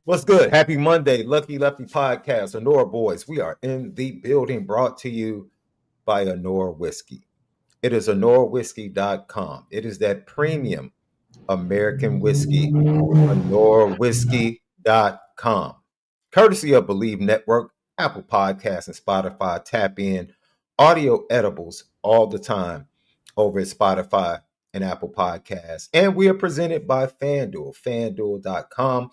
What's good? Happy Monday, Lucky Lefty Podcast, Honora Boys. We are in the building, brought to you by Honora Whiskey. It is honorawhiskey.com. It is that premium American whiskey, honorawhiskey.com. Courtesy of Bleav Network, Apple Podcasts, and Spotify. Tap in audio edibles all the time over at Spotify and Apple Podcasts. And we are presented by FanDuel, FanDuel.com,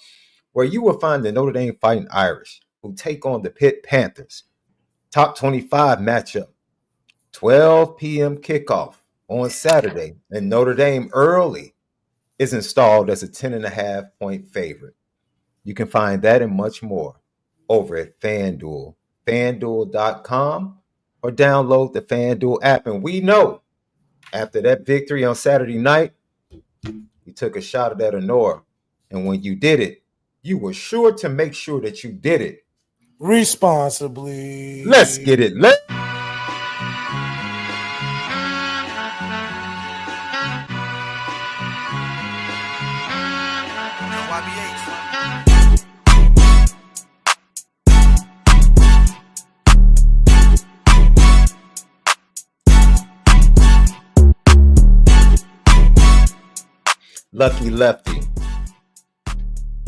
where you will find the Notre Dame Fighting Irish, who take on the Pitt Panthers. Top 25 matchup, 12 p.m. kickoff on Saturday, and Notre Dame early is installed as a 10.5 point favorite. You can find that and much more over at FanDuel, FanDuel.com, or download the FanDuel app. And we know after that victory on Saturday night, you took a shot at that Honora. And when you did it, you were sure to make sure that you did it responsibly. Let's get it. Lucky Lefty.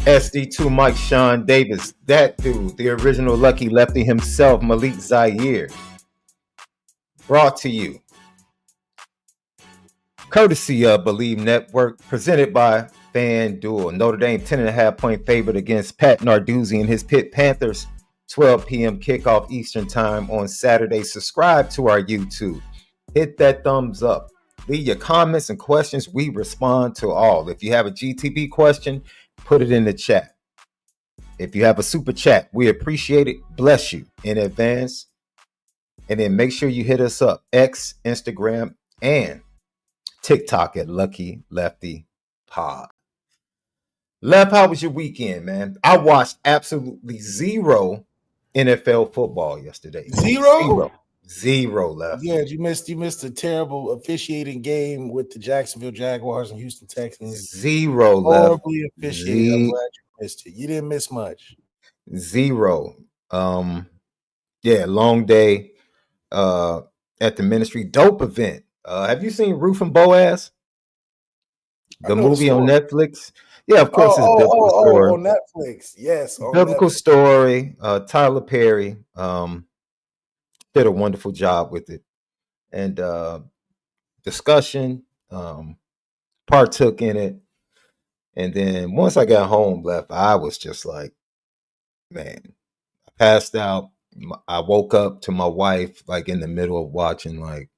SD2 Mike Sean Davis, that dude, the original Lucky Lefty himself, MALIK ZAIRE. Brought to you courtesy of Bleav Network, presented by FanDuel. Notre Dame 10.5 point favorite against Pat Narduzzi and his Pitt Panthers. 12 p.m. kickoff Eastern time on Saturday. Subscribe to our YouTube. Hit that thumbs up. Leave your comments and questions. We respond to all. If you have a GTB question, put it in the chat. If you have a super chat, we appreciate it. Bless you in advance. And then make sure you hit us up, X, Instagram, and TikTok at Lucky Lefty Pod. Lef, how was your weekend, man? I watched absolutely zero NFL football yesterday. Zero left. Yeah, you missed a terrible officiating game with the Jacksonville Jaguars and Houston Texans. Zero left. Horribly officiated. I'm glad you missed it. You didn't miss much. Zero. Long day at the ministry. Dope event. Have you seen Ruth and Boaz? The movie on Netflix? Yeah, of course, it's a biblical story. On Netflix. Yes. Biblical story. Tyler Perry did a wonderful job with it. And discussion, partook in it. And then once I got home, Left, I was just like, man, I passed out. I woke up to my wife like in the middle of watching like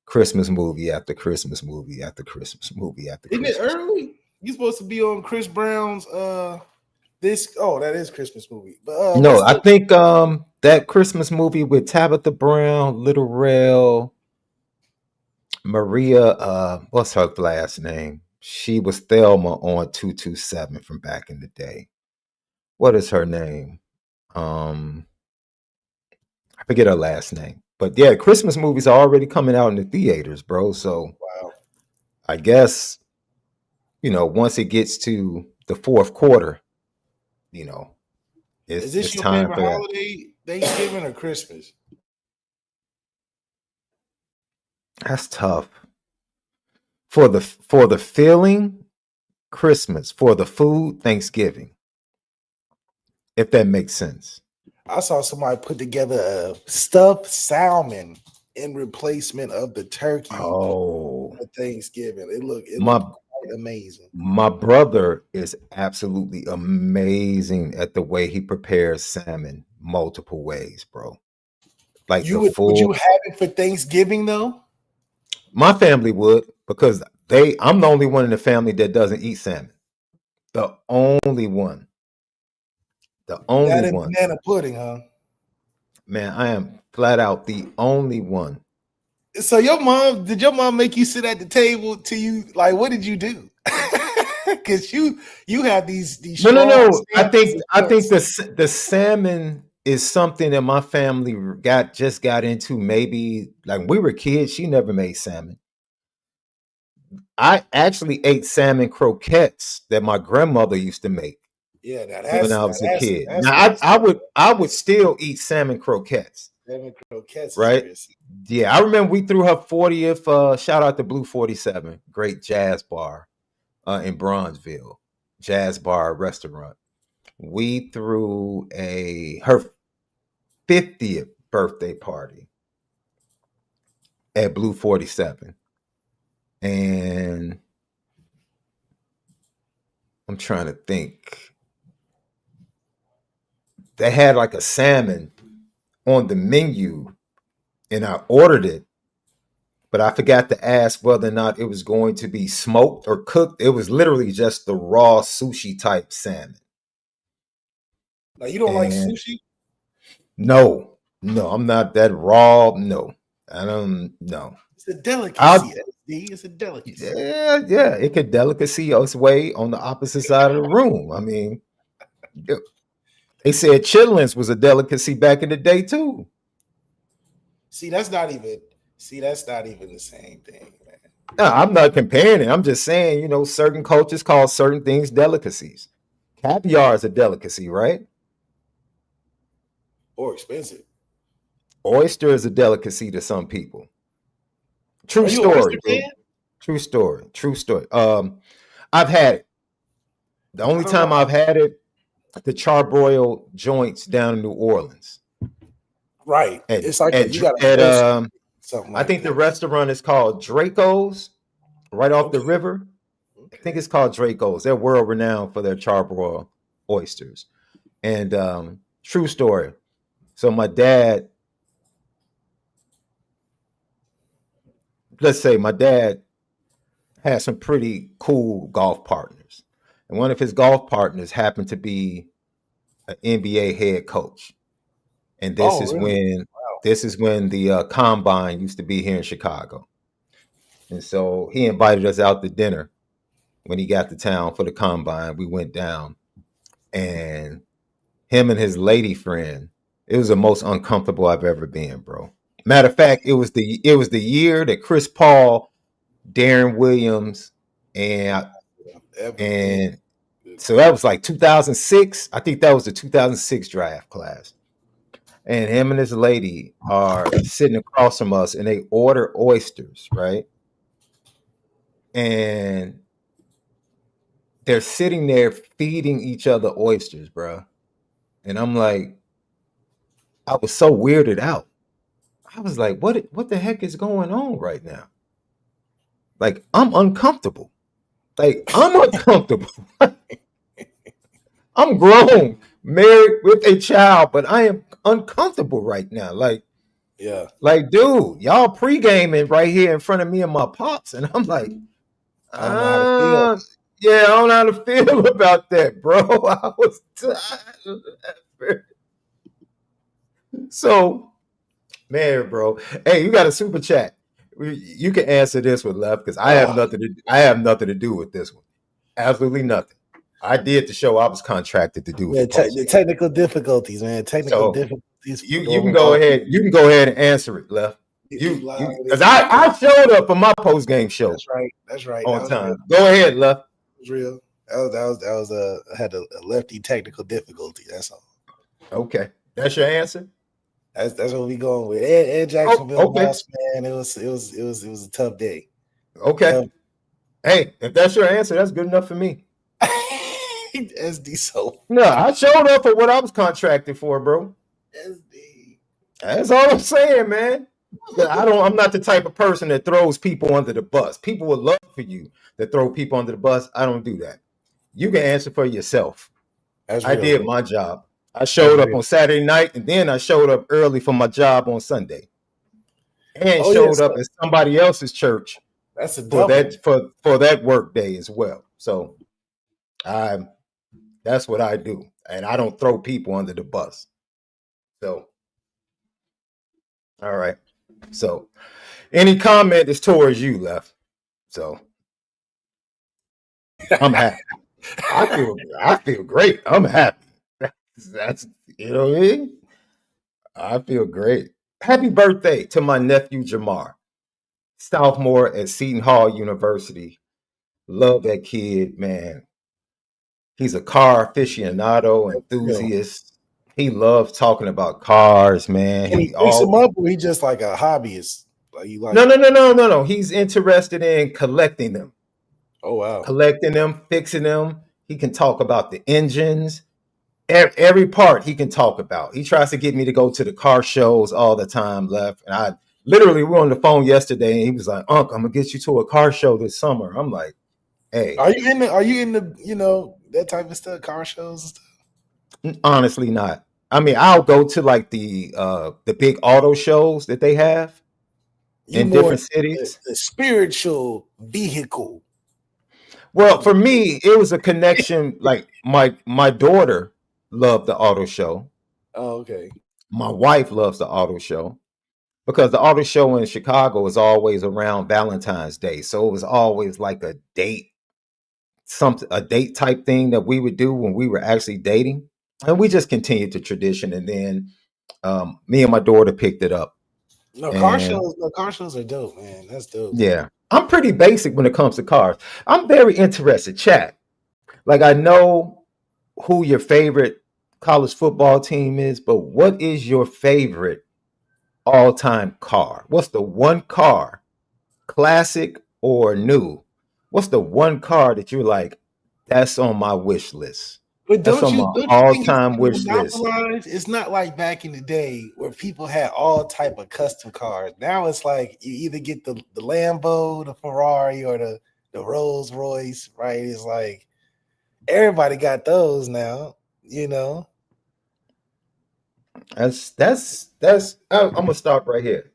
Christmas movie after Christmas movie after Christmas movie after Christmas. Isn't it early? You're supposed to be on Chris Brown's that is Christmas movie. But no, I think that Christmas movie with Tabitha Brown, Little Rel, Maria, what's her last name? She was Thelma on 227 from back in the day. What is her name? I forget her last name. But yeah, Christmas movies are already coming out in the theaters, bro. So wow. I guess, once it gets to the fourth quarter, is this your favorite holiday, Thanksgiving or Christmas? That's tough. For the feeling, Christmas. For the food, Thanksgiving. If that makes sense. I saw somebody put together a stuffed salmon in replacement of the turkey for Thanksgiving. It looked quite amazing. My brother is absolutely amazing at the way he prepares salmon multiple ways, bro. Like would you have it for Thanksgiving though? My family would, because I'm the only one in the family that doesn't eat salmon. The only one. The only one. Banana pudding, huh? Man, I am flat out the only one. So did your mom make you sit at the table to you? Like, what did you do? Because you have these. No. I think the salmon is something that my family just got into. Maybe like when we were kids, she never made salmon. I actually ate salmon croquettes that my grandmother used to make. Yeah, when I was a kid. Now I would still eat salmon croquettes. Salmon croquettes right? is Yeah, I remember we threw her 40th. Shout out to Bleav 47, great jazz bar in Bronzeville, jazz bar restaurant. We threw her 50th birthday party at Bleav 47, and I'm trying to think. They had like a salmon on the menu, and I ordered it, but I forgot to ask whether or not it was going to be smoked or cooked. It was literally just the raw sushi type salmon. Now you don't like sushi? No, I'm not that raw. No, I don't. No, it's a delicacy. It's a delicacy. Yeah. It could delicacy its way on the opposite side of the room. I mean, they said chitlins was a delicacy back in the day too. See, that's not even the same thing, man. No, I'm not comparing it. I'm just saying, certain cultures call certain things delicacies. Caviar is a delicacy, right? Or expensive. Oyster is a delicacy to some people. True story, bro. True story. I've had it. The only time I've had it, the charbroiled joints down in New Orleans. Right. It's like you got something like I think that. The restaurant is called Draco's, right off the river. Okay. I think it's called Draco's. They're world renowned for their charbroiled oysters. And true story. So my dad, let's say my dad had some pretty cool golf partners. And one of his golf partners happened to be an NBA head coach. And this is when the combine used to be here in Chicago. And so he invited us out to dinner when he got to town for the combine. We went down, and him and his lady friend, it was the most uncomfortable I've ever been, bro. Matter of fact, it was the year that Chris Paul, Darren Williams, and so that was like 2006. I think that was the 2006 draft class. And him and his lady are sitting across from us, and they order oysters, right? And they're sitting there feeding each other oysters, bro. And I'm like, I was so weirded out. I was like, what the heck is going on right now? Like, I'm uncomfortable. I'm grown, married with a child, but I am uncomfortable right now. Like, yeah. Like, dude, y'all pre-gaming right here in front of me and my pops. And I'm like, I don't know how to feel. Yeah, I don't know how to feel about that, bro. I was tired of that. So, man, bro. Hey, you got a super chat. You can answer this one, Left, because I have nothing to do with this one. Absolutely nothing. I did the show I was contracted to do. The technical difficulties, man. Difficulties. You can go ahead. You can go ahead and answer it, Left. Because I showed up for my post game show. That's right. On time. Go ahead, Left. It was real. That was I had a lefty technical difficulty. That's all. Okay, that's your answer. That's what we going with. Ed Jacksonville, boss, man. It was a tough day. Okay. Hey, if that's your answer, that's good enough for me. SD so. No, I showed up for what I was contracted for, bro. SD. That's all I'm saying, man. I'm not the type of person that throws people under the bus. People would love for you to throw people under the bus. I don't do that. You can answer for yourself. I did my job. I showed up on Saturday night, and then I showed up early for my job on Sunday, and showed up at somebody else's church. That's a for that work day as well. So, that's what I do, and I don't throw people under the bus. So, all right. So, any comment is towards you, Left. So, I'm happy. I feel great. I'm happy. That's you know what I mean. I feel great. Happy birthday to my nephew Jamar, sophomore at Seton Hall University. Love that kid, man. He's a car aficionado, enthusiast. He loves talking about cars, man. Can he fix them up, or he just like a hobbyist? Like you like? No. He's interested in collecting them. Oh wow! Collecting them, fixing them. He can talk about the engines. Every part he can talk about. He tries to get me to go to the car shows all the time, Left. And I literally, we were on the phone yesterday, and he was like, "Unc, I'm gonna get you to a car show this summer." I'm like, "Hey, are you in the that type of stuff, car shows and stuff?" Honestly, not. I mean, I'll go to like the big auto shows that they have in different cities. The spiritual vehicle. Well, for me, it was a connection. Like my daughter loved the auto show. Oh, okay. My wife loves the auto show because the auto show in Chicago is always around Valentine's Day. So it was always like a date type thing that we would do when we were actually dating. And we just continued the tradition. And then me and my daughter picked it up. Car shows are dope, man. That's dope. Yeah. I'm pretty basic when it comes to cars. I'm very interested, chat. Like, I know who your favorite college football team is, but what is your favorite all-time car? What's the one car, classic or new? What's the one car that you're like, that's on my wish list? But that's on my all-time wish list. It's not like back in the day where people had all type of custom cars. Now it's like you either get the Lambo, the Ferrari, or the Rolls Royce, right? It's like everybody got those now, That's I'm gonna stop right here.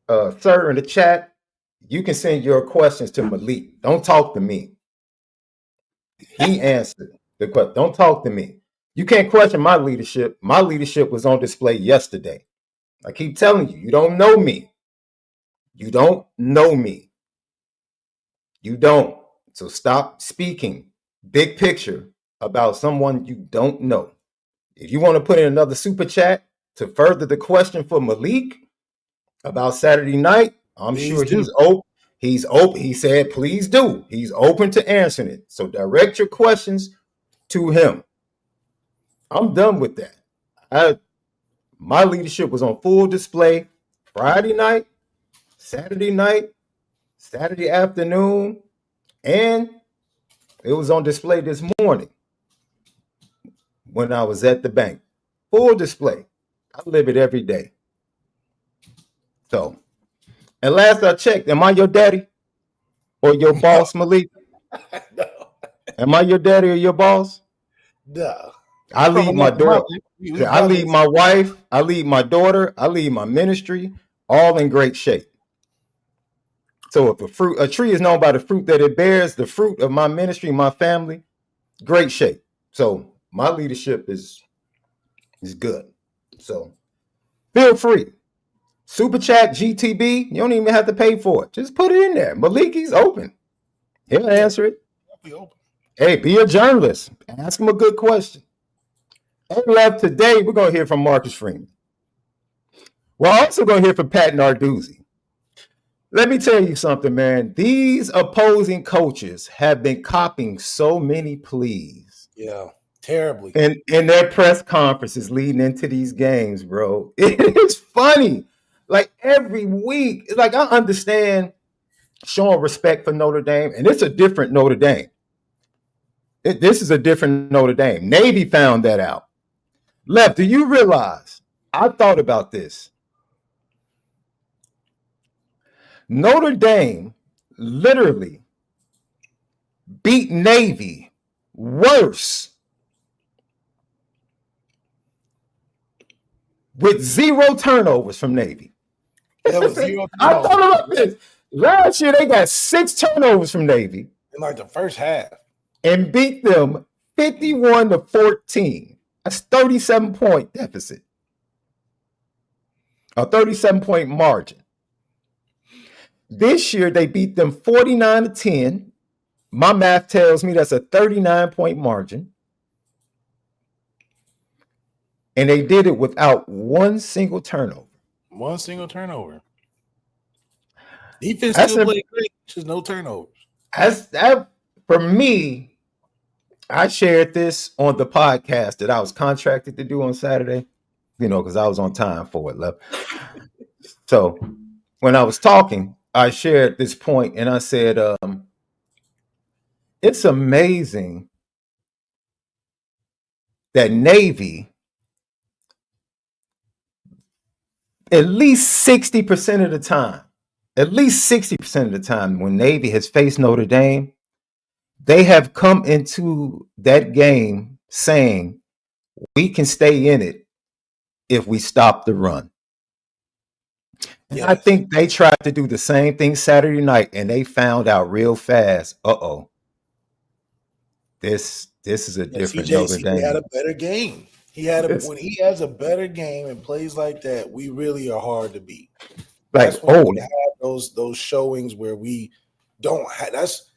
Sir, in the chat, you can send your questions to Malik. Don't talk to me. He answered the question. Don't talk to me. You can't question my leadership. My leadership was on display yesterday. I keep telling you, you don't know me. You don't know me. You don't. So stop speaking big picture about someone you don't know. If you want to put in another super chat to further the question for Malik about Saturday night, I'm sure he's open. He's open. He said, please do. He's open to answering it. So direct your questions to him. I'm done with that. My leadership was on full display Friday night, Saturday afternoon, and it was on display this morning when I was at the bank. Full display. I live it every day. So, and last I checked, am I your daddy or your boss, Malik? No. Am I your daddy or your boss? No. I lead my daughter. I lead my wife. I lead my daughter. I lead my ministry, all in great shape. So if a tree is known by the fruit that it bears, the fruit of my ministry, my family, great shape. So my leadership is good. So feel free. Super chat GTB. You don't even have to pay for it. Just put it in there. Malik, he's open. He'll answer it. Be open. Hey, be a journalist. Ask him a good question. And left today, we're going to hear from Marcus Freeman. We're also going to hear from Pat Narduzzi. Let me tell you something, man. These opposing coaches have been copying so many pleas. Yeah, terribly. In their press conferences leading into these games, bro. It's funny. Like every week, it's like I understand showing respect for Notre Dame, and it's a different Notre Dame. This is a different Notre Dame. Navy found that out. Left, do you realize? I thought about this. Notre Dame literally beat Navy worse with 0 turnovers from Navy. That was 0 turnovers. I thought about this. Last year, they got 6 turnovers from Navy. In like the first half. And beat them 51-14. That's 37-point deficit. A 37-point margin. This year, they beat them 49-10. My math tells me that's a 39-point margin. And they did it without one single turnover. One single turnover. Defense still played great, just no turnovers. For me, I shared this on the podcast that I was contracted to do on Saturday, because I was on time for it, love. So when I was talking, I shared this point and I said, it's amazing that Navy, at least 60% of the time, when Navy has faced Notre Dame, they have come into that game saying, we can stay in it if we stop the run. And I Yes. think they tried to do the same thing Saturday night, and they found out real fast. This is a different Notre CJ had Dame. a better game. This When he has a better game and plays like that, we really are hard to beat. like That's when we have those showings where we don't have. That's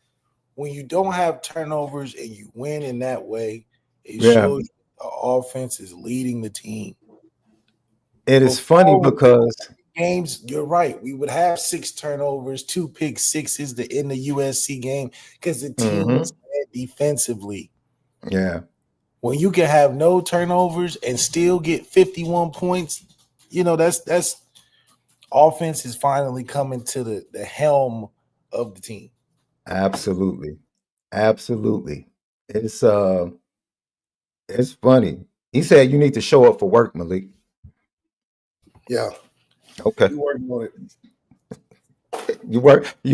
when you don't have turnovers and you win in that way. It yeah. shows the offense is leading the team. It is funny Before because games, you're right. We would have 6 turnovers, 2 pick sixes to end the USC game because the team was bad defensively. yeah, When you can have no turnovers and still get 51 points, that's offense is finally coming to the helm of the team. absolutely. Absolutely. It's funny. He said you need to show up for work, Malik. Yeah, Okay. you working on it. You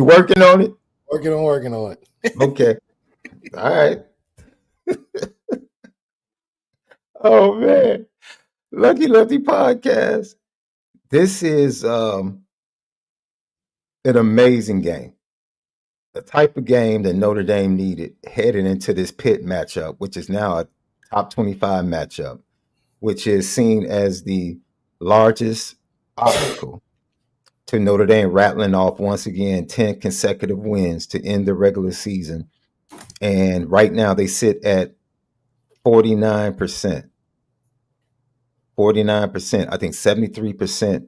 working on it? Working on it. Okay. All right. Oh man. Lucky Lefty podcast. This is an amazing game. The type of game that Notre Dame needed heading into this Pitt matchup, which is now a top 25 matchup, which is seen as the largest obstacle to Notre Dame rattling off once again 10 consecutive wins to end the regular season. And right now they sit at 49%. 49%. I think 73%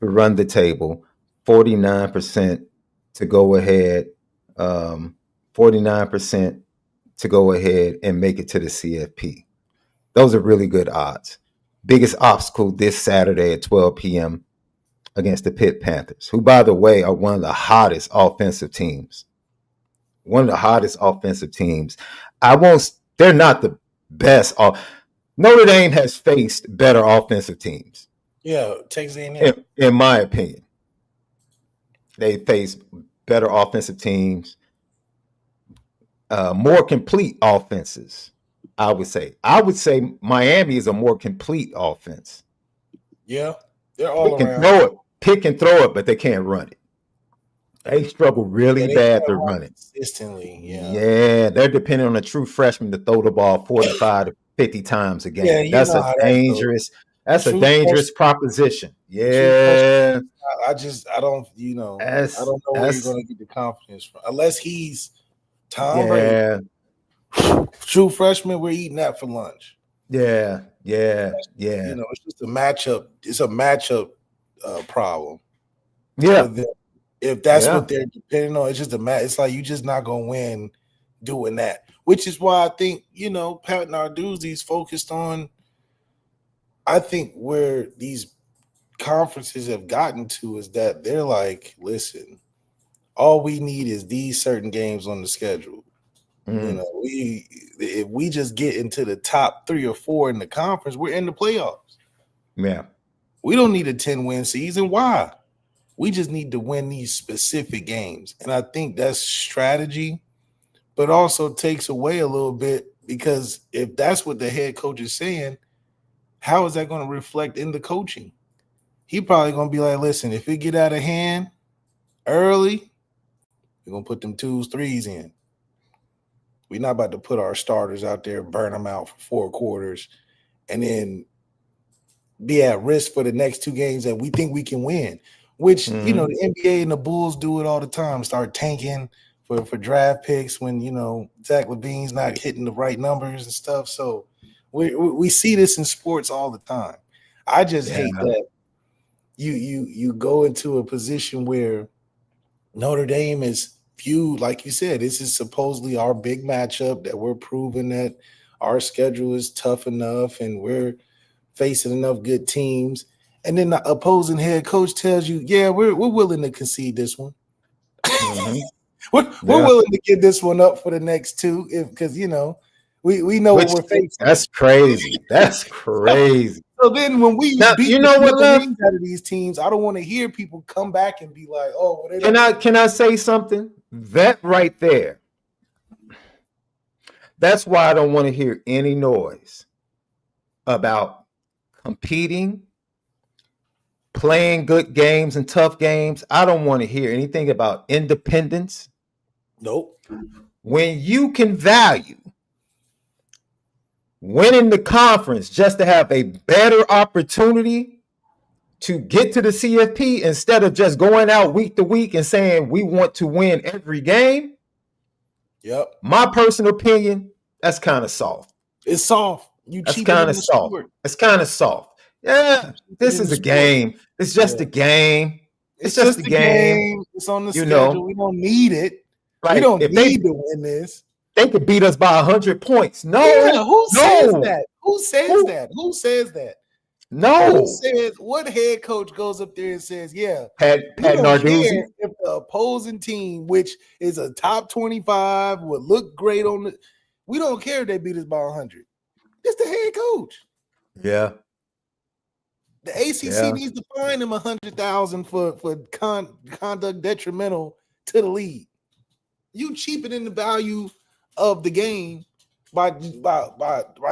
to run the table, 49% to go ahead, 49% to go ahead and make it to the CFP. Those are really good odds. Biggest obstacle this Saturday at 12 p.m. against the Pitt Panthers, who, by the way, are one of the hottest offensive teams. One of the hottest offensive teams. They're not the best. Notre Dame has faced better offensive teams. Yeah, Texas A&M. In my opinion. They face better offensive teams, more complete offenses. I would say Miami is a more complete offense. Yeah, they're all around. Pick and throw it, but they can't run it. They struggle really they bad can't to run run it consistently. Yeah, they're depending on a true freshman to throw the ball 45 to 50 times a game. Yeah, you know how that goes. That's a dangerous proposition. True Yeah. I don't, I don't know where you're going to get the confidence from. Unless he's Tom Brady. True freshman, we're eating that for lunch. Yeah. It's just a matchup. It's a matchup problem. Yeah. If that's what they're depending on, it's just it's like you're just not going to win doing that. Which is why I think, Pat Narduzzi's focused on, I think where these conferences have gotten to is that they're like, listen, all we need is these certain games on the schedule. If we just get into the top 3 or 4 in the conference, we're in the playoffs. Yeah. We don't need a 10-win season. Why? We just need to win these specific games. And I think that's strategy, but also takes away a little bit because if that's what the head coach is saying, how is that going to reflect in the coaching? He probably going to be like, listen, if it get out of hand early, we're going to put them 2s, 3s in. We're not about to put our starters out there, burn them out for 4 quarters, and then be at risk for the next 2 games that we think we can win, which, the NBA and the Bulls do it all the time, start tanking for draft picks when, Zach LaVine's not hitting the right numbers and stuff. So we see this in sports all the time. I just hate that you go into a position where Notre Dame is viewed, like you said, this is supposedly our big matchup that we're proving that our schedule is tough enough and we're facing enough good teams. And then the opposing head coach tells you, yeah, we're willing to concede this one. Mm-hmm. we're willing to give this one up for the next two, because we know what we're facing. That's crazy. That's crazy. So then when we now, beat you know what, the names out of these teams, I don't want to hear people come back and be like, oh, well, can I say something? That right there. That's why I don't want to hear any noise about competing, playing good games and tough games. I don't want to hear anything about independence. Nope. When you can value winning the conference just to have a better opportunity to get to the CFP instead of just going out week to week and saying we want to win every game. Yep. My personal opinion, that's kind of soft. It's soft. That's kind of soft. It's kind of soft. Yeah, this is a game. It's just a game. It's just a game. It's on the schedule. We don't need it. Right. We don't need to win this. They could beat us by 100 points. No. Yeah, who says that? Who says that? Who says that? No. Who says, what head coach goes up there and says, yeah, Pat Narduzzi. If the opposing team, which is a top 25, would look great on the, we don't care if they beat us by 100. It's the head coach. Yeah. The ACC needs to fine him $100,000 for conduct detrimental to the league. You cheapening the value of the game by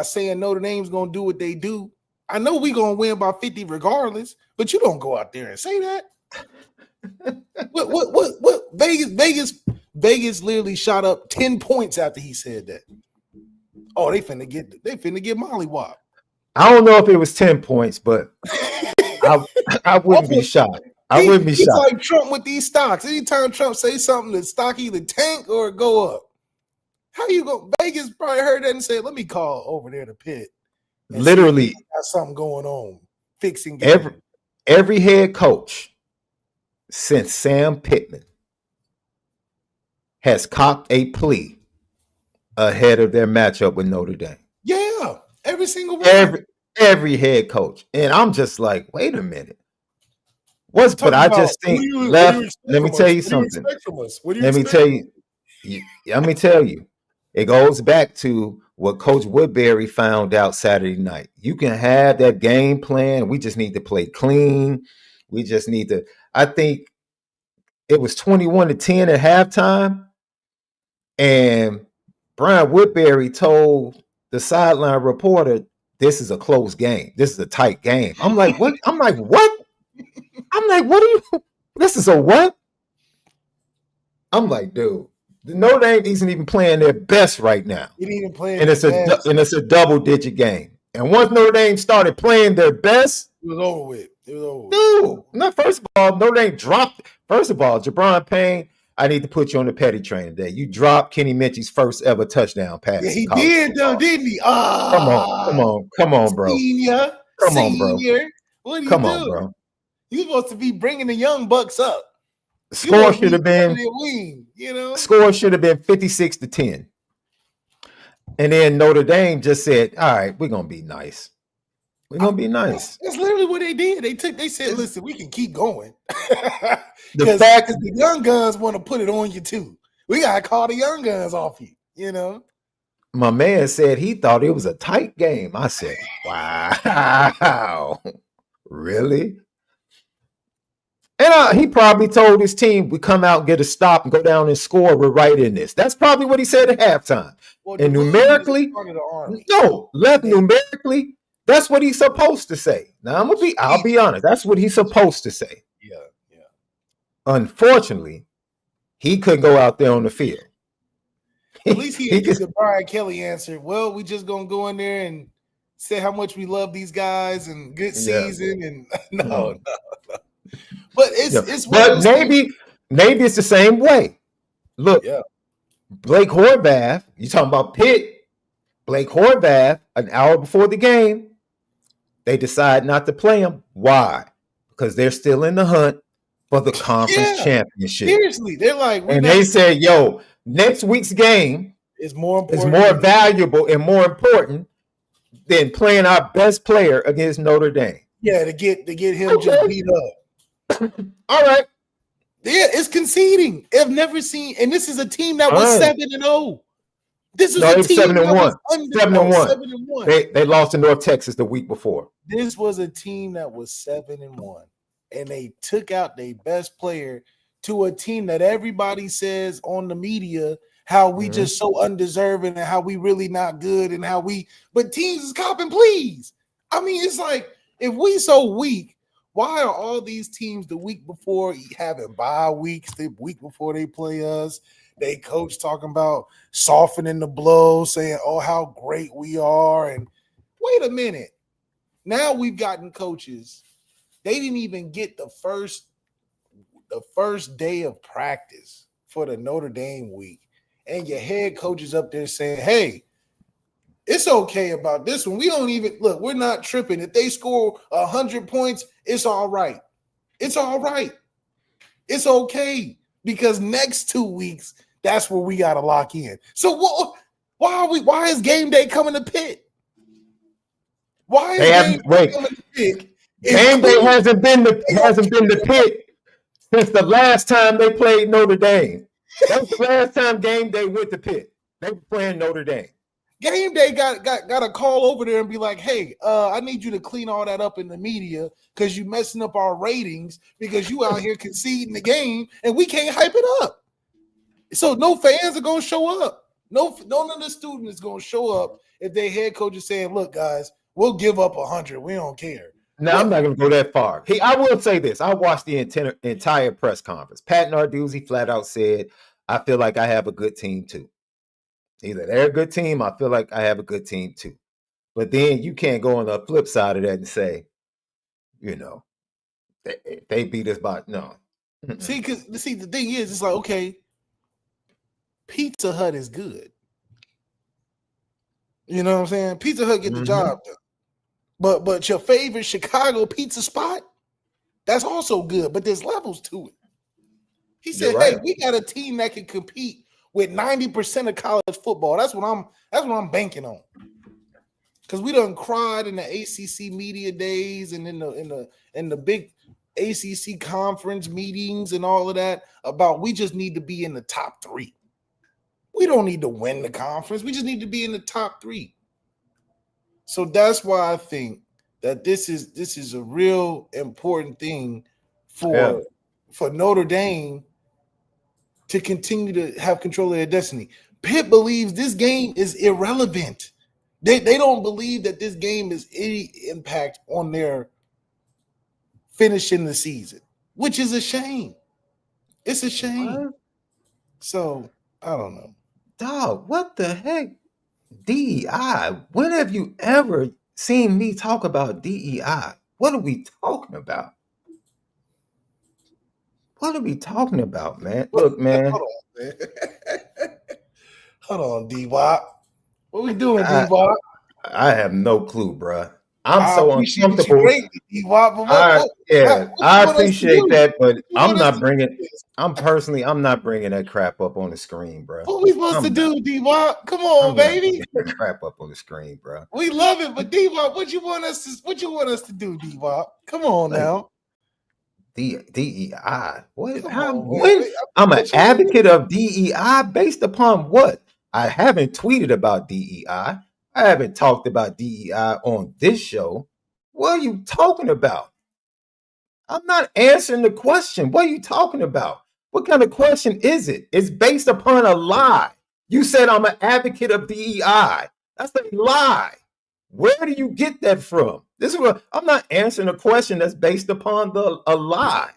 saying Notre Dame's gonna do what they do. I know we're gonna win by 50 regardless, but you don't go out there and say that. What Vegas literally shot up 10 points after he said that. Oh, they finna get mollywopped. I don't know if it was 10 points, but I wouldn't be shocked. I wouldn't be shocked. It's like Trump with these stocks. Anytime Trump say something, the stock either tank or go up. How you go? Vegas probably heard that and said, "Let me call over there to Pitt." Literally, got something going on. Fixing every head coach since Sam Pittman has cocked a plea ahead of their matchup with Notre Dame. Yeah, every single one. Every head coach, and I'm just like, wait a minute. But I just think let me tell you something. Let me tell you. It goes back to what Coach Woodbury found out Saturday night. You can have that game plan. We just need to play clean. We just need to. I think it was 21-10 at halftime, and Brian Woodbury told the sideline reporter, "This is a close game. This is a tight game." I'm like, what? What? What are you? This is a what? I'm like, dude, the Notre Dame isn't even playing their best right now. It ain't even playing, and it's a double-digit game. And once Notre Dame started playing their best, it was over with. Dude, no. First of all, Notre Dame dropped. First of all, Jabron Payne, I need to put you on the petty train today. You dropped Kenny Minchie's first ever touchdown pass. Yeah, he did, though, didn't he? Come on, bro. Senior. Come on, bro. What do you Come do? on, bro. You're supposed to be bringing the young bucks up. Score should have been, Score should have been 56-10. And then Notre Dame just said, all right, we're gonna be nice. We're gonna be nice. That's literally what they did. They said, listen, we can keep going. The fact is the young guns want to put it on you too. We gotta call the young guns off you, My man said he thought it was a tight game. I said, wow. Really? And he probably told his team, we come out, get a stop, and go down and score. We're right in this. That's probably what he said at halftime. Well, and numerically, numerically, that's what he's supposed to say. Now I'll be honest. That's what he's supposed to say. Yeah. Unfortunately, he couldn't go out there on the field. At least he did the Brian Kelly answer. Well, we just gonna go in there and say how much we love these guys and good season. And no. But but maybe it's the same way. Look, Blake Horvath, you talking about Pitt, Blake Horvath, an hour before the game, they decide not to play him. Why? Because they're still in the hunt for the conference championship. Seriously, they're like, and they said, "Yo, next week's game is more valuable and more important than playing our best player against Notre Dame." Yeah, to get him just beat up. All right. Yeah, it's conceding. I've never seen, and this is a team that was 7-0. This is a team that was 7-1. They lost to North Texas the week before. This was a team that was 7-1, and they took out their best player to a team that everybody says on the media how we just so undeserving and how we really not good and how we. But teams is copping, please. I mean, it's like if we so weak. Why are all these teams the week before having bye weeks, the week before they play us? They coach talking about softening the blow, saying, "Oh, how great we are." And wait a minute. Now we've gotten coaches. They didn't even get the first day of practice for the Notre Dame week. And your head coach is up there saying, "Hey, it's okay about this one. We don't even look, we're not tripping. If they score 100 points, it's all right. It's all right. It's okay. Because next 2 weeks, that's where we got to lock in." So why is game day coming to Pitt? Why is game day coming to Pitt? Game day hasn't been the Pitt since the last time they played Notre Dame. That was the last time game day went to Pitt. They were playing Notre Dame. Game day got a call over there and be like, "Hey, I need you to clean all that up in the media because you messing up our ratings because you out here conceding the game and we can't hype it up." So no fans are gonna show up. None of the students is gonna show up if their head coach is saying, "Look, guys, we'll give up 100. We don't care." No, I'm not gonna go that far. I will say this: I watched the entire press conference. Pat Narduzzi flat out said, "I feel like I have a good team too. Either they're a good team, I feel like I have a good team too." But then you can't go on the flip side of that and say, they beat us by no. See, the thing is, it's like, okay, Pizza Hut is good. You know what I'm saying? Pizza Hut get the job done. But your favorite Chicago pizza spot, that's also good. But there's levels to it. He said, "Hey, we got a team that can compete with 90% of college football." That's what I'm banking on. Because we done cried in the ACC media days and in the big ACC conference meetings and all of that about we just need to be in the top 3. We don't need to win the conference. We just need to be in the top 3. So that's why I think that this is a real important thing for Notre Dame to continue to have control of their destiny. Pitt believes this game is irrelevant. They don't believe that this game has any impact on their finishing the season, which is a shame. It's a shame. What? So, I don't know. Dog, what the heck? DEI. When have you ever seen me talk about DEI? What are we talking about? What are we talking about, man? Look, man. Hold on, man. Hold on, D-Wop. What we doing, D-Wop? I have no clue, bro. I'm so uncomfortable. I appreciate that, but I'm not bringing that crap up on the screen, bro. What we supposed to do, D-Wop? Come on, baby. That crap up on the screen, bro. We love it, but D-Wop, what you want us to do, D-Wop? Come on now. DEI. What? I'm an advocate of DEI based upon what? I haven't tweeted about DEI. I haven't talked about DEI on this show. What are you talking about? I'm not answering the question. What are you talking about? What kind of question is it? It's based upon a lie. You said I'm an advocate of DEI. That's a lie. Where do you get that from? This is what I'm not answering a question that's based upon a lie.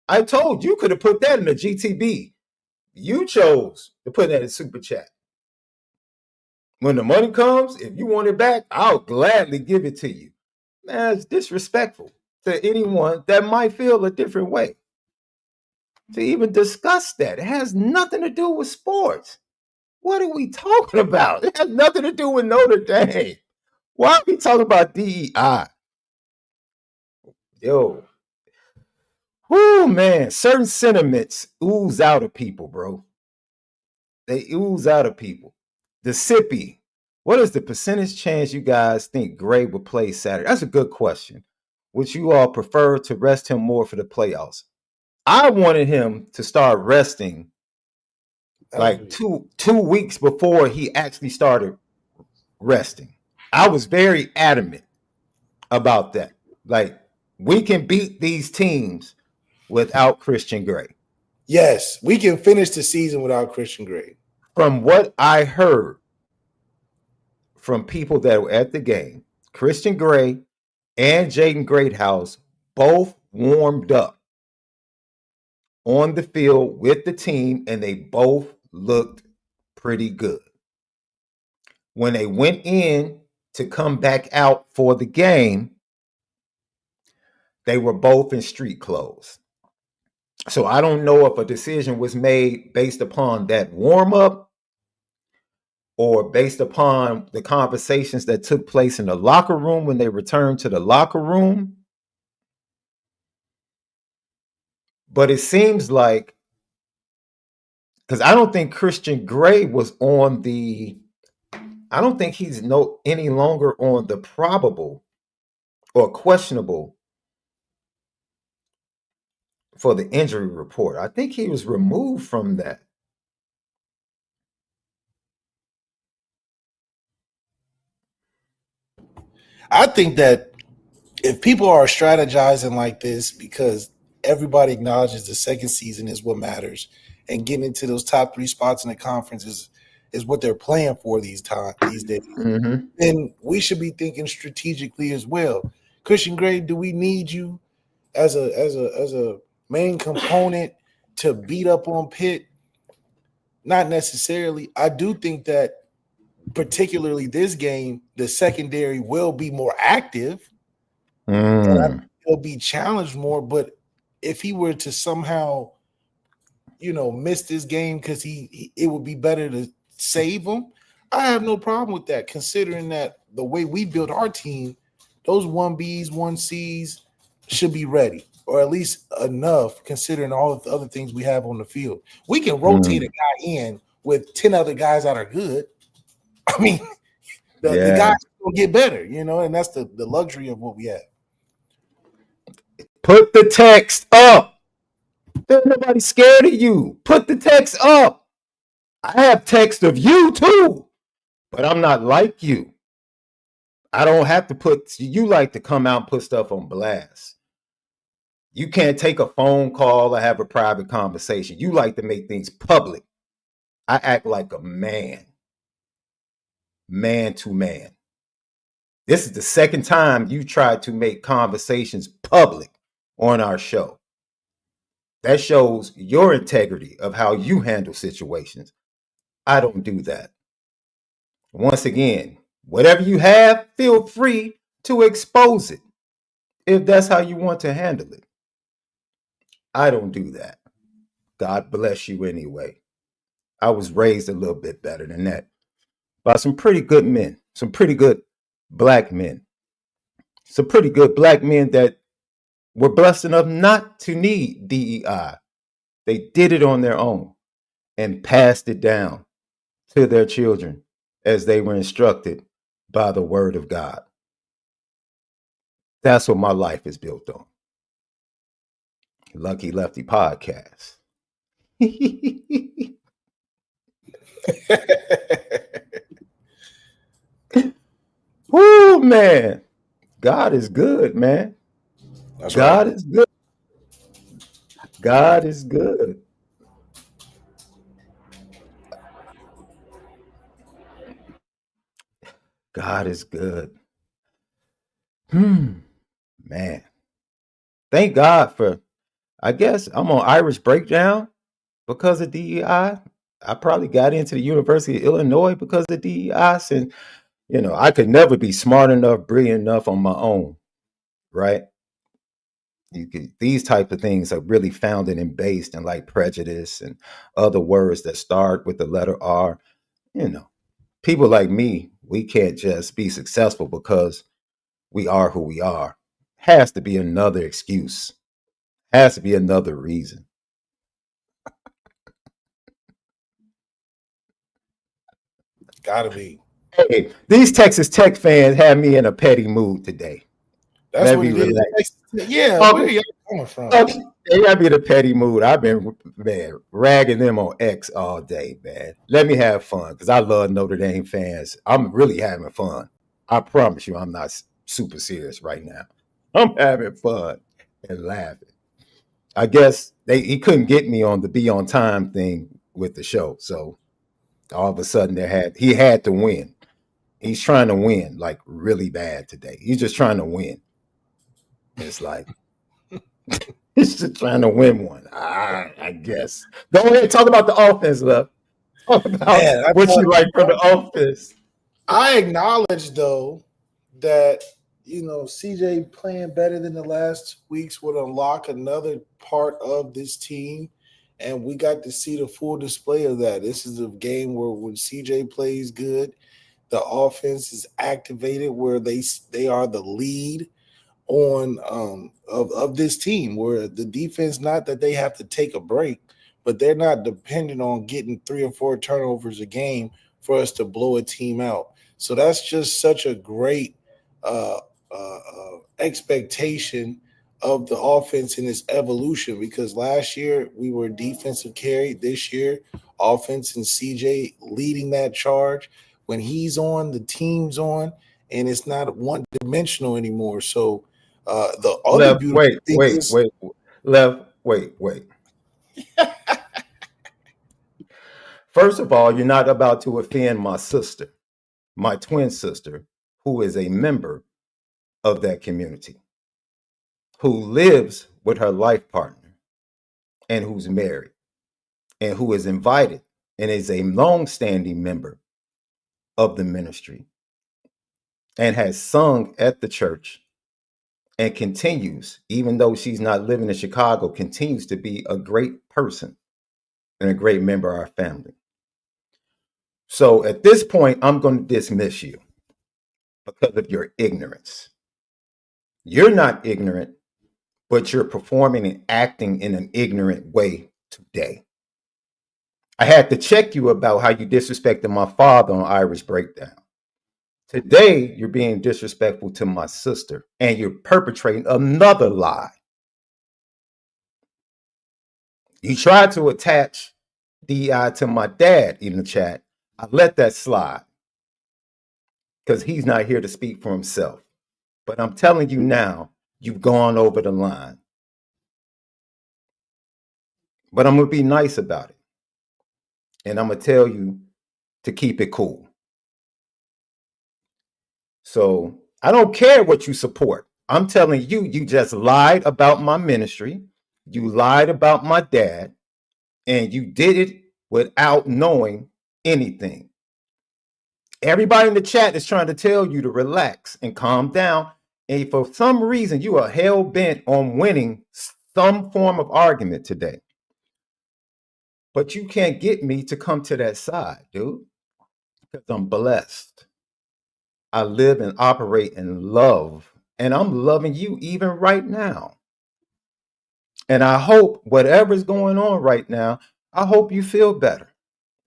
I told you could have put that in the GTB. You chose to put that in Super Chat. When the money comes, if you want it back, I'll gladly give it to you. Man, it's disrespectful to anyone that might feel a different way. To even discuss that, it has nothing to do with sports. What are we talking about? It has nothing to do with Notre Dame. Why are we talking about DEI? Yo. Whoo, man, certain sentiments ooze out of people, bro. They ooze out of people. The Sippy, what is the percentage chance you guys think Gray will play Saturday? That's a good question. Would you all prefer to rest him more for the playoffs? I wanted him to start resting like two weeks before he actually started resting. I was very adamant about that. Like, we can beat these teams without Christian Gray. Yes, we can finish the season without Christian Gray. From what I heard from people that were at the game, Christian Gray and Jaden Greathouse both warmed up on the field with the team, and they both looked pretty good. When they went in to come back out for the game, they were both in street clothes. So I don't know if a decision was made based upon that warm up or based upon the conversations that took place in the locker room when they returned to the locker room. But it seems like, because I don't think Christian Gray was on the, I don't think he's any longer on the probable or questionable for the injury report. I think he was removed from that. I think that if people are strategizing like this because everybody acknowledges the second season is what matters, and getting into those top 3 spots in the conference is what they're playing for these days, then we should be thinking strategically as well. Christian Gray, do we need you as a main component to beat up on Pitt? Not necessarily. I do think that particularly this game, the secondary will be more active. And he'll be challenged more. But if he were to somehow, miss this game because it would be better to save him, I have no problem with that, considering that the way we build our team, those 1Bs, 1Cs should be ready, or at least enough, considering all of the other things we have on the field. We can rotate a guy in with 10 other guys that are good. I mean, the guys will get better, and that's the luxury of what we have. Put the text up. There's nobody scared of you. Put the text up. I have text of you too, but I'm not like you. I don't have to put, you like to come out and put stuff on blast. You can't take a phone call or have a private conversation. You like to make things public. I act like a man to man. This is the second time you tried to make conversations public on our show. That shows your integrity of how you handle situations. I don't do that. Once again, whatever you have, feel free to expose it if that's how you want to handle it. I don't do that. God bless you anyway. I was raised a little bit better than that by some pretty good men, some pretty good black men, some pretty good black men that were blessed enough not to need DEI. They did it on their own and passed it down to their children as they were instructed by the word of God. That's what my life is built on. Lucky Lefty podcast. Woo, man. God is good, man. That's God right. is good. God is good. God is good. Man. Thank God for, I guess I'm on Irish Breakdown because of DEI. I probably got into the University of Illinois because of DEI. And, I could never be smart enough, brilliant enough on my own, right? These type of things are really founded and based in like prejudice and other words that start with the letter R. People like me, we can't just be successful because we are who we are. Has to be another excuse. Has to be another reason. Gotta be. Hey, these Texas Tech fans have me in a petty mood today. That's Let what me it is. relax. Yeah, where are Okay, y'all coming from? okay. They got me in a petty mood. I've been, man, ragging them on X all day, man. Let me have fun because I love Notre Dame fans. I'm really having fun. I promise you, I'm not super serious right now. I'm having fun and laughing. I guess he couldn't get me on the be on time thing with the show, so all of a sudden he had to win. He's trying to win like really bad today. He's just trying to win. It's like he's just trying to win one. I guess. Go ahead, talk about the offense, love. Talk about Man, I what tell you like from the offense. I acknowledge though that CJ playing better than the last 2 weeks would unlock another part of this team, and we got to see the full display of that. This is a game where when CJ plays good, the offense is activated where they are the lead on of this team, where the defense, not that they have to take a break, but they're not dependent on getting 3 or 4 turnovers a game for us to blow a team out. So that's just such a great expectation of the offense in its evolution, because last year we were defensive carry. This year, offense and CJ leading that charge. When he's on, the team's on, and it's not one dimensional anymore. So the other Lev, beautiful wait, thing wait, is, wait. Lev, wait, wait. First of all, you're not about to offend my sister, my twin sister, who is a member of that community, who lives with her life partner and who's married and who is invited and is a long-standing member of the ministry and has sung at the church and continues, even though she's not living in Chicago, continues to be a great person and a great member of our family. So at this point, I'm going to dismiss you because of your ignorance. You're not ignorant, but you're performing and acting in an ignorant way today. I had to check you about how you disrespected my father on Irish Breakdown. Today, you're being disrespectful to my sister and you're perpetrating another lie. You tried to attach DI to my dad in the chat. I let that slide because he's not here to speak for himself. But I'm telling you now, you've gone over the line. But I'm going to be nice about it. And I'm going to tell you to keep it cool. So I don't care what you support. I'm telling you, you just lied about my ministry. You lied about my dad. And you did it without knowing anything. Everybody in the chat is trying to tell you to relax and calm down. And for some reason, you are hell bent on winning some form of argument today. But you can't get me to come to that side, dude, because I'm blessed. I live and operate in love, and I'm loving you even right now. And I hope whatever's going on right now, I hope you feel better.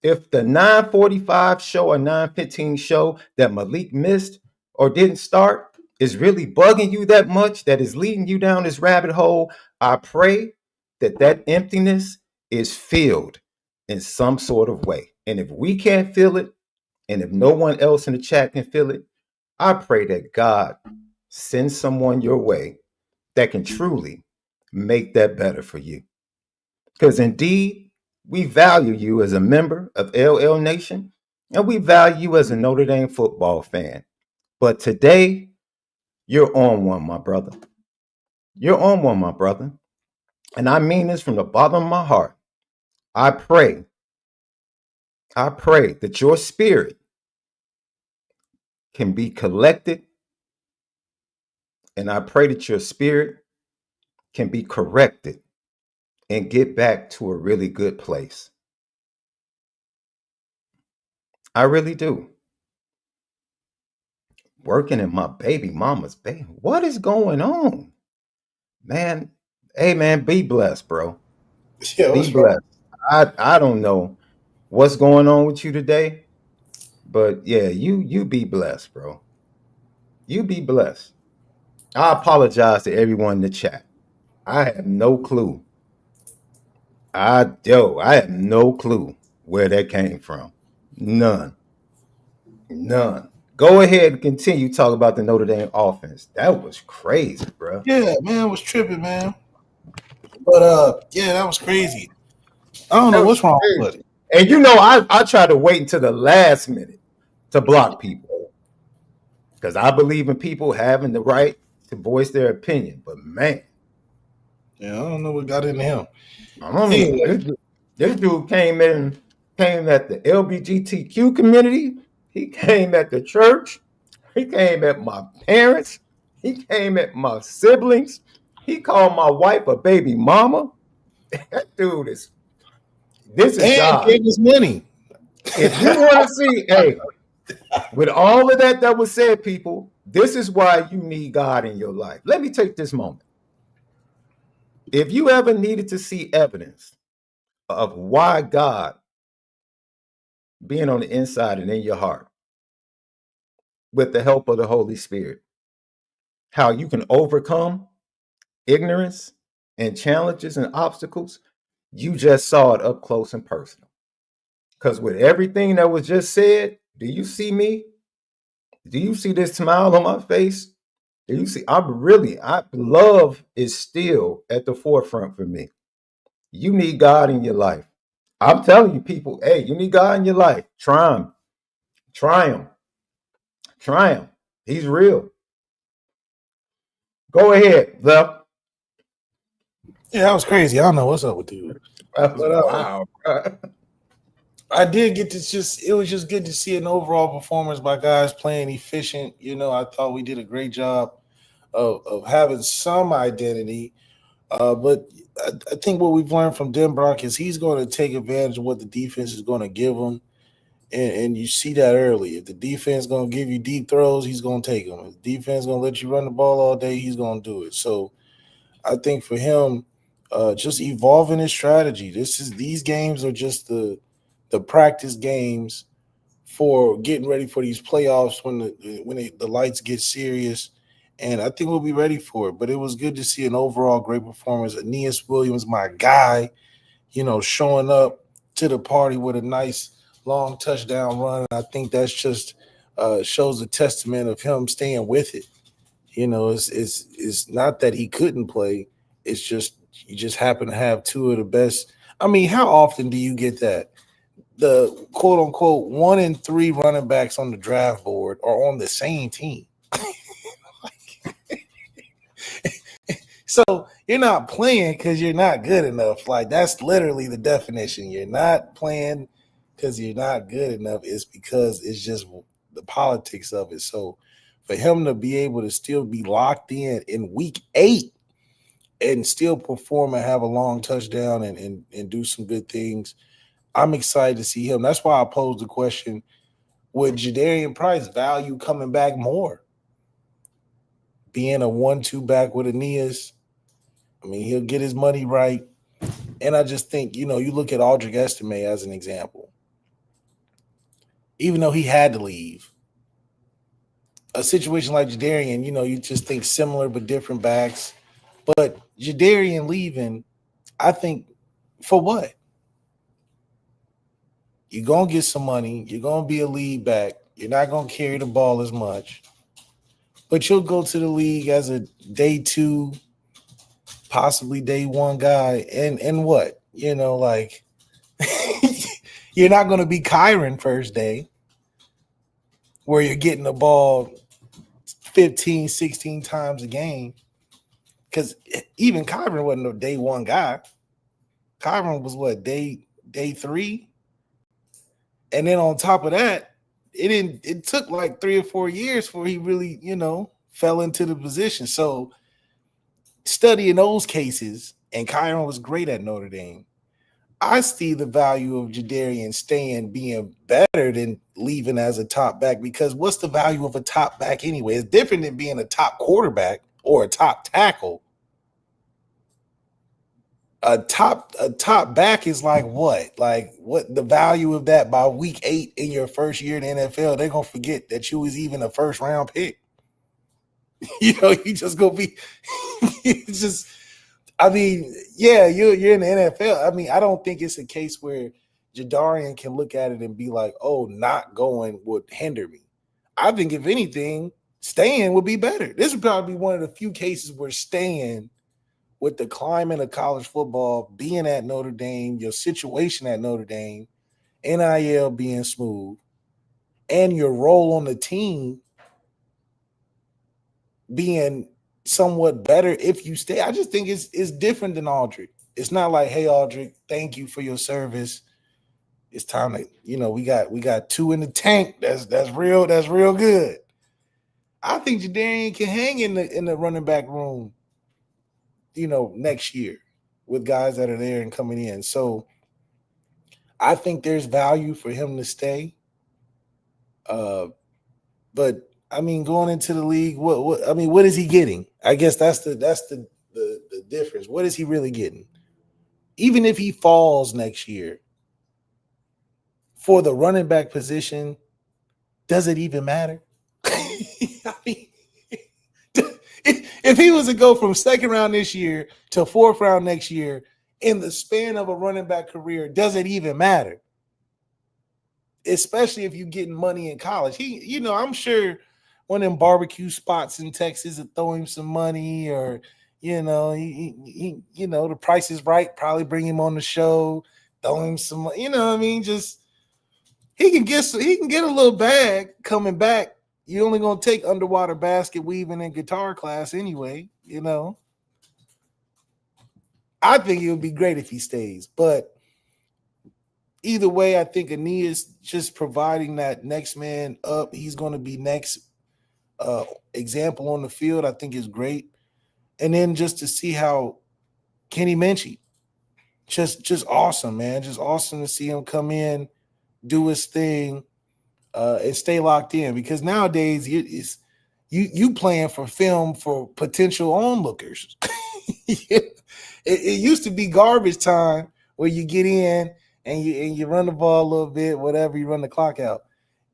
If the 9:45 show or 9:15 show that Malik missed or didn't start is really bugging you that much, that is leading you down this rabbit hole, I pray that that emptiness is filled in some sort of way. And if we can't feel it, and if no one else in the chat can feel it, I pray that God sends someone your way that can truly make that better for you. Because indeed, we value you as a member of LL Nation, and we value you as a Notre Dame football fan. But today, you're on one, my brother. You're on one, my brother. And I mean this from the bottom of my heart. I pray that your spirit can be collected, and I pray that your spirit can be corrected and get back to a really good place. I really do. Working in my baby mama's baby. What is going on? Man, Hey man, be blessed, bro. Yeah, Be what's wrong? blessed. I don't know what's going on with you today, but yeah, you be blessed, bro. You be blessed. I apologize to everyone in the chat. I have no clue. I have no clue where that came from. None. None. Go ahead and continue talking about the Notre Dame offense. That was crazy, bro. Yeah, man, I was tripping, man. But yeah, that was crazy. I don't know That was what's wrong crazy. with it. And you know, I try to wait until the last minute to block people because I believe in people having the right to voice their opinion. But man, Yeah, I don't know what got into him. I don't know. Anyway, This dude came at the LBGTQ community. He came at the church. He came at my parents. He came at my siblings. He called my wife a baby mama. That dude is. This is and God. gave us money. If you want to see, hey, with all of that was said, people, this is why you need God in your life. Let me take this moment. If you ever needed to see evidence of why God being on the inside and in your heart, with the help of the Holy Spirit, how you can overcome ignorance and challenges and obstacles, you just saw it up close and personal. Because with everything that was just said, do you see me? Do you see this smile on my face? Do you see? Love is still at the forefront for me. You need God in your life. I'm telling you, people, hey, you need God in your life. Try him. Try him. Try him. He's real. Go ahead, Left. Yeah, that was crazy. I don't know what's up with dude. That was But wow. I did get to it was just good to see an overall performance by guys playing efficient. I thought we did a great job of having some identity. But I think what we've learned from Denbrock is he's going to take advantage of what the defense is going to give him. And you see that early. If the defense is going to give you deep throws, he's going to take them. If the defense is going to let you run the ball all day, he's going to do it. So I think for him, just evolving his strategy. These games are just the practice games for getting ready for these playoffs when the lights get serious. And I think we'll be ready for it. But it was good to see an overall great performance. Aeneas Williams, my guy, showing up to the party with a nice long touchdown run. I think that's just shows a testament of him staying with it. It's not that he couldn't play. It's just you just happen to have two of the best. I mean, how often do you get that? The quote unquote 1 and 3 running backs on the draft board are on the same team. So you're not playing because you're not good enough. Like that's literally the definition. You're not playing because you're not good enough. It's because it's just the politics of it. So for him to be able to still be locked in week 8 and still perform and have a long touchdown and do some good things, I'm excited to see him. That's why I posed the question: would Jadarian Price value coming back more? Being a 1-2 back with Aeneas, I mean, he'll get his money right. And I just think, you look at Aldrich Estime as an example. Even though he had to leave, a situation like Jadarian, you just think similar but different backs. But Jadarian leaving, I think, for what? You're going to get some money. You're going to be a lead back. You're not going to carry the ball as much. But you'll go to the league as a day 2, possibly day 1 guy. And what? Like you're not going to be Kyron first day where you're getting the ball 15, 16 times a game. Because even Kyron wasn't a day 1 guy. Kyron was what, day 3? And then on top of that, it took like 3 or 4 years before he really, fell into the position. So studying those cases, and Kyron was great at Notre Dame, I see the value of Jadarian staying being better than leaving as a top back, because what's the value of a top back anyway? It's different than being a top quarterback or a top tackle. A top back is like what? Like what the value of that by week 8 in your first year in the NFL? They're gonna forget that you was even a first round pick. You just gonna be. It's just. I mean, yeah, you're in the NFL. I mean, I don't think it's a case where Jadarian can look at it and be like, "Oh, not going would hinder me." I think if anything, staying would be better. This would probably be one of the few cases where staying with the climate of college football, being at Notre Dame, your situation at Notre Dame, NIL being smooth, and your role on the team being somewhat better if you stay. I just think it's different than Aldrick. It's not like, hey, Aldrick, thank you for your service. It's time to, we got 2 in the tank. That's real good. I think Jadarian can hang in the running back room, next year with guys that are there and coming in. So I think there's value for him to stay. But I mean, going into the league, what is he getting? I guess that's the difference. What is he really getting? Even if he falls next year for the running back position, does it even matter? I mean, if he was to go from second round this year to fourth round next year in the span of a running back career, does it even matter? Especially if you're getting money in college. I'm sure one of them barbecue spots in Texas will throw him some money, or the Price is Right, probably bring him on the show, throw him some, just he can get a little bag coming back. You're only gonna take underwater basket weaving and guitar class anyway, I think it would be great if he stays, but either way, I think Aeneas just providing that next man up. He's going to be next example on the field. I think is great, and then just to see how Kenny Minchey, just awesome, man. Just awesome to see him come in, do his thing, and stay locked in. Because nowadays, you playing for film for potential onlookers. It used to be garbage time where you get in and you run the ball a little bit, whatever, you run the clock out.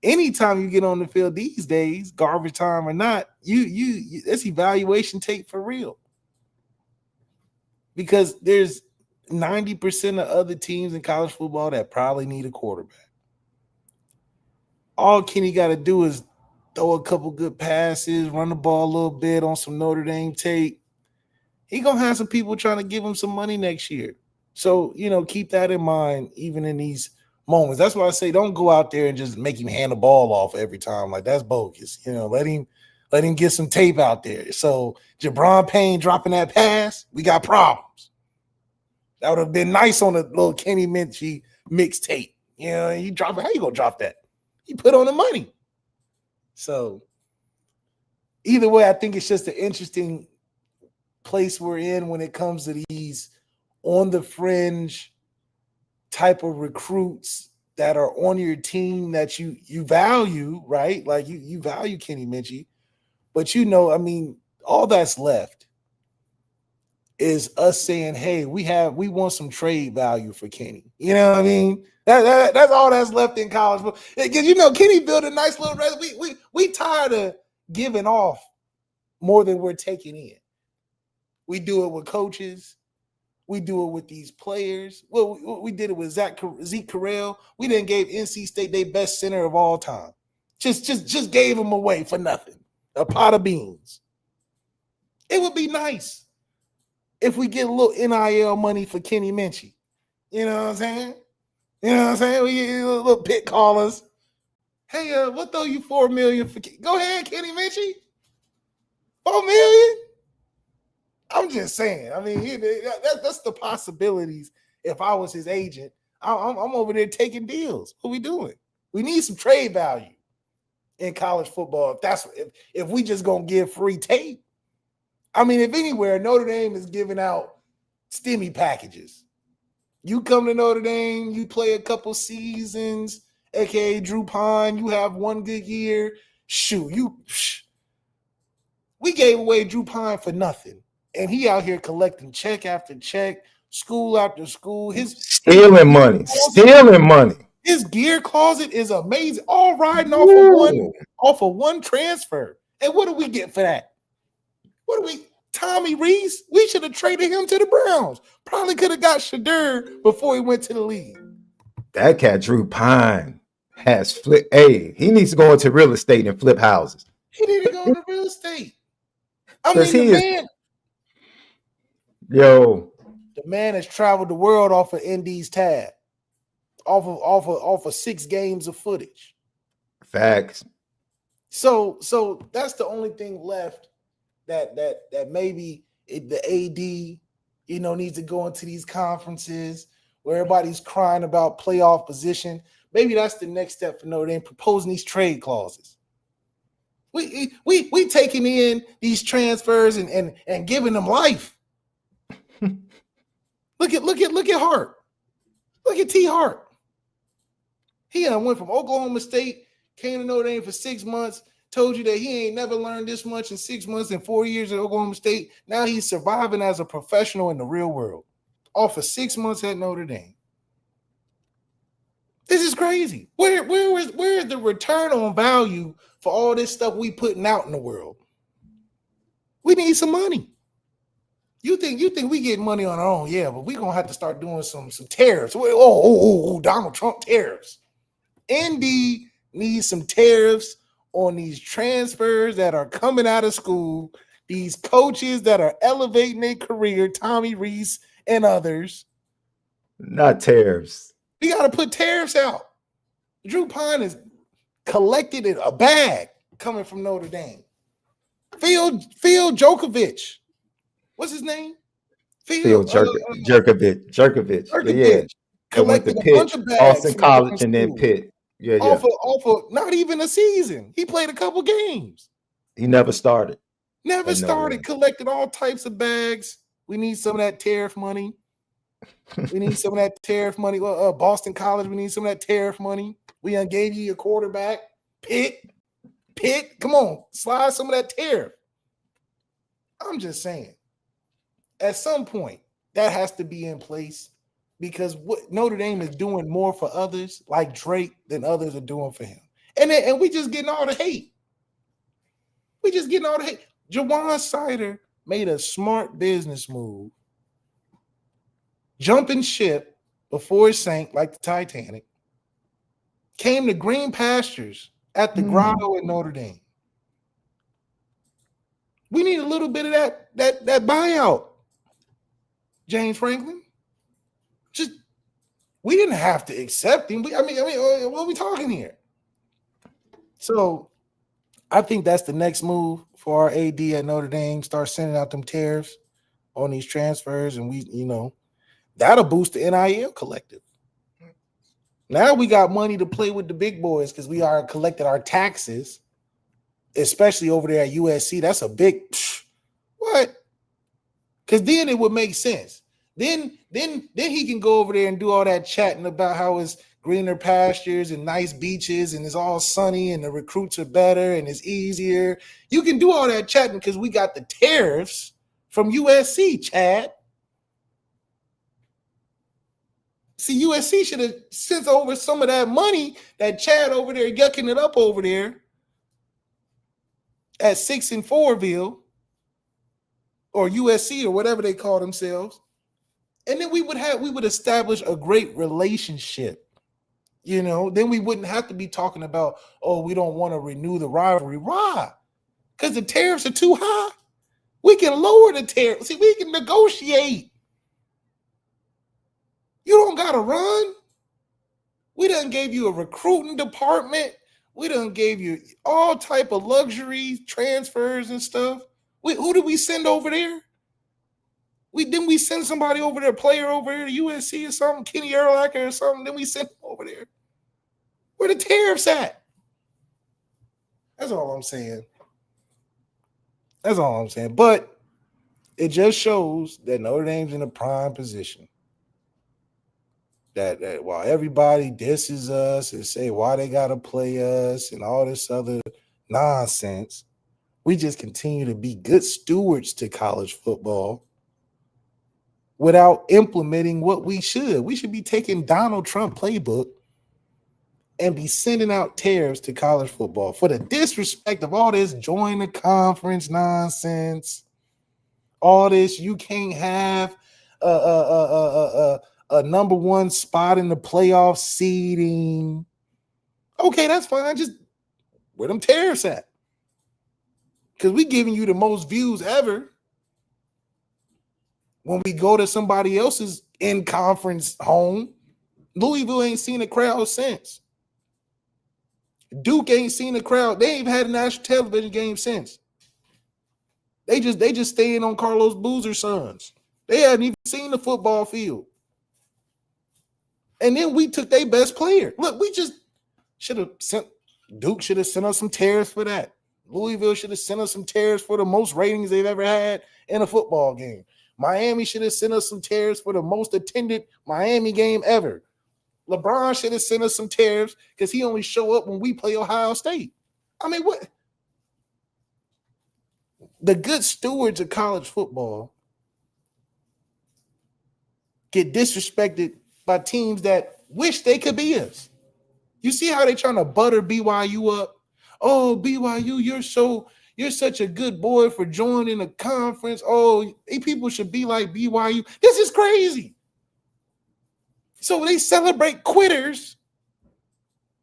Anytime you get on the field these days, garbage time or not, you that's evaluation tape for real. Because there's 90% of other teams in college football that probably need a quarterback. All Kenny got to do is throw a couple good passes, run the ball a little bit on some Notre Dame tape. He going to have some people trying to give him some money next year. So, keep that in mind, even in these moments. That's why I say don't go out there and just make him hand the ball off every time. Like, that's bogus. Let him get some tape out there. So, Jabron Payne dropping that pass, we got problems. That would have been nice on a little Kenny Minchey mixtape. You drop it. How you going to drop that? He put on the money. So, either way, I think it's just an interesting place we're in when it comes to these on the fringe type of recruits that are on your team that you value, right? Like you value Kenny Minchey, but all that's left is us saying, hey, we want some trade value for Kenny. You know what I mean? That's all that's left in college. Because Kenny built a nice little resume. We tired of giving off more than we're taking in. We do it with coaches. We do it with these players. Well, we did it with Zeke Carrell. We then gave NC State their best center of all time. Just gave them away for nothing. A pot of beans. It would be nice if we get a little NIL money for Kenny Minchey. You know what I'm saying? We get a little pit callers. Hey, we'll throw you $4 million for. Go ahead, Kenny Minchey. $4 million. I'm just saying. That's the possibilities. If I was his agent, I'm over there taking deals. What we doing? We need some trade value in college football. If we just gonna give free tape. If anywhere, Notre Dame is giving out STEMI packages. You come to Notre Dame, you play a couple seasons, aka Drew Pine. You have one good year. We gave away Drew Pine for nothing. And he out here collecting check after check, school after school. Stealing money. His gear closet is amazing. All riding Woo. off of one transfer. And what do we get for that? Tommy Reese? We should have traded him to the Browns. Probably could have got Shadur before he went to the league. That cat Drew Pine has flip. Hey, he needs to go into real estate and flip houses. He need to go into real estate. I Because mean, the man has traveled the world off of Indy's tab, off of 6 games of footage. Facts. So that's the only thing left that maybe the AD, needs to go into these conferences where everybody's crying about playoff position. Maybe that's the next step for Notre Dame, proposing these trade clauses. We taking in these transfers and giving them life. Look at Hart. Look at T. Hart. He went from Oklahoma State, came to Notre Dame for 6 months, told you that he ain't never learned this much in 6 months and 4 years at Oklahoma State. Now he's surviving as a professional in the real world. Off for 6 months at Notre Dame. This is crazy. Where is the return on value for all this stuff we putting out in the world? We need some money. You think we get money on our own? Yeah, but we're gonna have to start doing some tariffs. Donald Trump tariffs. Indy needs some tariffs on these transfers that are coming out of school, these coaches that are elevating their career, Tommy Reese and others. Not tariffs. We got to put tariffs out. Drew Pine is collected in a bag coming from Notre Dame. Phil Djokovic. What's his name? Phil Jerkovich. Yeah. Collected a bunch of bags. Boston College and then Pitt. Yeah. Off of not even a season. He played a couple games. He never started. Collected all types of bags. We need some of that tariff money. Boston College, we need some of that tariff money. We gave you a quarterback. Pitt, come on, slide some of that tariff. I'm just saying, at some point, that has to be in place because what Notre Dame is doing more for others, like Drake, than others are doing for him. And we just getting all the hate. Jawan Sider made a smart business move, jumping ship before it sank like the Titanic, came to green pastures at the Grotto at Notre Dame. We need a little bit of that buyout, James Franklin. We didn't have to accept him. I mean, what are we talking here? So I think that's the next move for our AD at Notre Dame. Start sending out them tariffs on these transfers, and that'll boost the NIL collective. Now we got money to play with the big boys because we are collecting our taxes, especially over there at USC. That's a big what? Because then it would make sense. Then he can go over there and do all that chatting about how it's greener pastures and nice beaches and it's all sunny and the recruits are better and it's easier. You can do all that chatting because we got the tariffs from USC, Chad. See, USC should have sent over some of that money that Chad over there yucking it up over there at 6 and 4ville or USC or whatever they call themselves. And then we would establish a great relationship. Then we wouldn't have to be talking about, we don't want to renew the rivalry. Why? Because the tariffs are too high. We can lower the tariffs. See, we can negotiate. You don't got to run. We done gave you a recruiting department. We done gave you all type of luxury transfers and stuff. Who did we send over there? Didn't we send somebody over there, a player over there to USC or something, Kenny Urlacher or something? Then we sent him over there. Where the tariffs at? That's all I'm saying. But it just shows that Notre Dame's in a prime position. That while everybody disses us and say why they got to play us and all this other nonsense, we just continue to be good stewards to college football. without implementing what we should. We should be taking Donald Trump playbook and be sending out tariffs to college football for the disrespect of all this join the conference nonsense. All this, you can't have a number one spot in the playoff seeding. Okay, that's fine. Just where them tariffs at? Because we giving you the most views ever. When we go to somebody else's in-conference home, Louisville ain't seen a crowd since. Duke ain't seen a crowd. They ain't had a national television game since. They just staying on Carlos Boozer's sons. They hadn't even seen the football field. And then we took their best player. Look, we just should have sent Duke should have sent us some tariffs for that. Louisville should have sent us some tariffs for the most ratings they've ever had in a football game. Miami should have sent us some tariffs for the most attended Miami game ever. LeBron should have sent us some tariffs because he only show up when we play Ohio State. I mean, what? The good stewards of college football get disrespected by teams that wish they could be us. You see how they trying to butter BYU up? Oh, BYU, you're such a good boy for joining a conference. Oh, people should be like BYU. This is crazy. So they celebrate quitters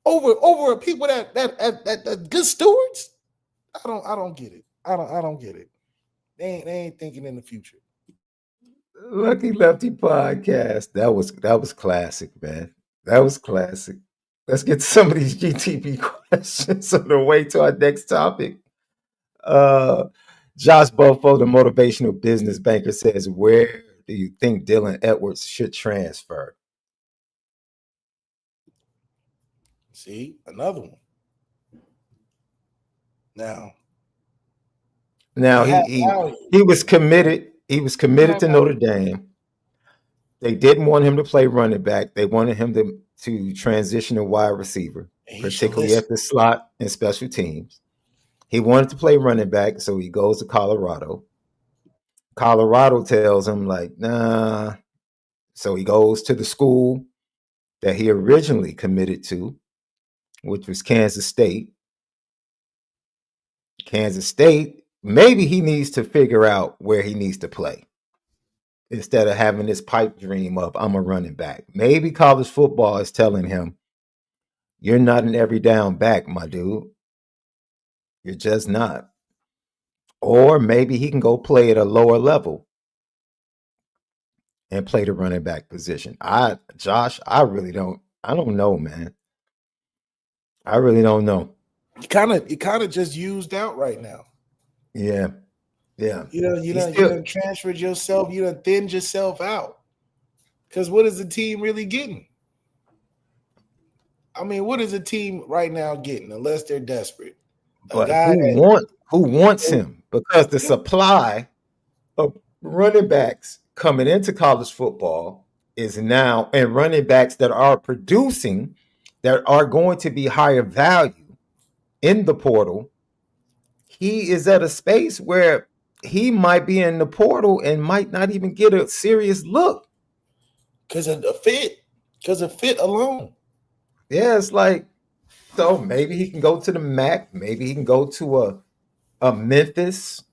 over people that good stewards. I don't get it. I don't get it. They ain't thinking in the future. Lucky Lefty podcast. That was classic, man. That was classic. Let's get to some of these GTP questions on the way to our next topic. Josh Buffo, the motivational business banker, says, where do you think Dylan Edwards should transfer? See, another one. Now he was committed. He was committed to Notre Dame. They didn't want him to play running back. They wanted him to transition to wide receiver, particularly at the slot and special teams. He wanted to play running back, so he goes to Colorado. Colorado tells him, like, nah. So he goes to the school that he originally committed to, which was Kansas State. Kansas State, maybe he needs to figure out where he needs to play instead of having this pipe dream of, I'm a running back. Maybe college football is telling him, you're not an every down back, my dude. You're just not. Or maybe he can go play at a lower level and play the running back position. I don't know, man. I really don't know. You kind of just used out right now. Yeah. Yeah. You done transferred yourself, you done thinned yourself out. Because what is the team really getting? I mean, what is the team right now getting unless they're desperate? But who wants him? Because the supply of running backs coming into college football is now, and running backs that are producing, that are going to be higher value in the portal. He is at a space where he might be in the portal and might not even get a serious look. Because of the fit. Because of fit alone. Yeah, it's like, so maybe he can go to the MAC. Maybe he can go to a Memphis,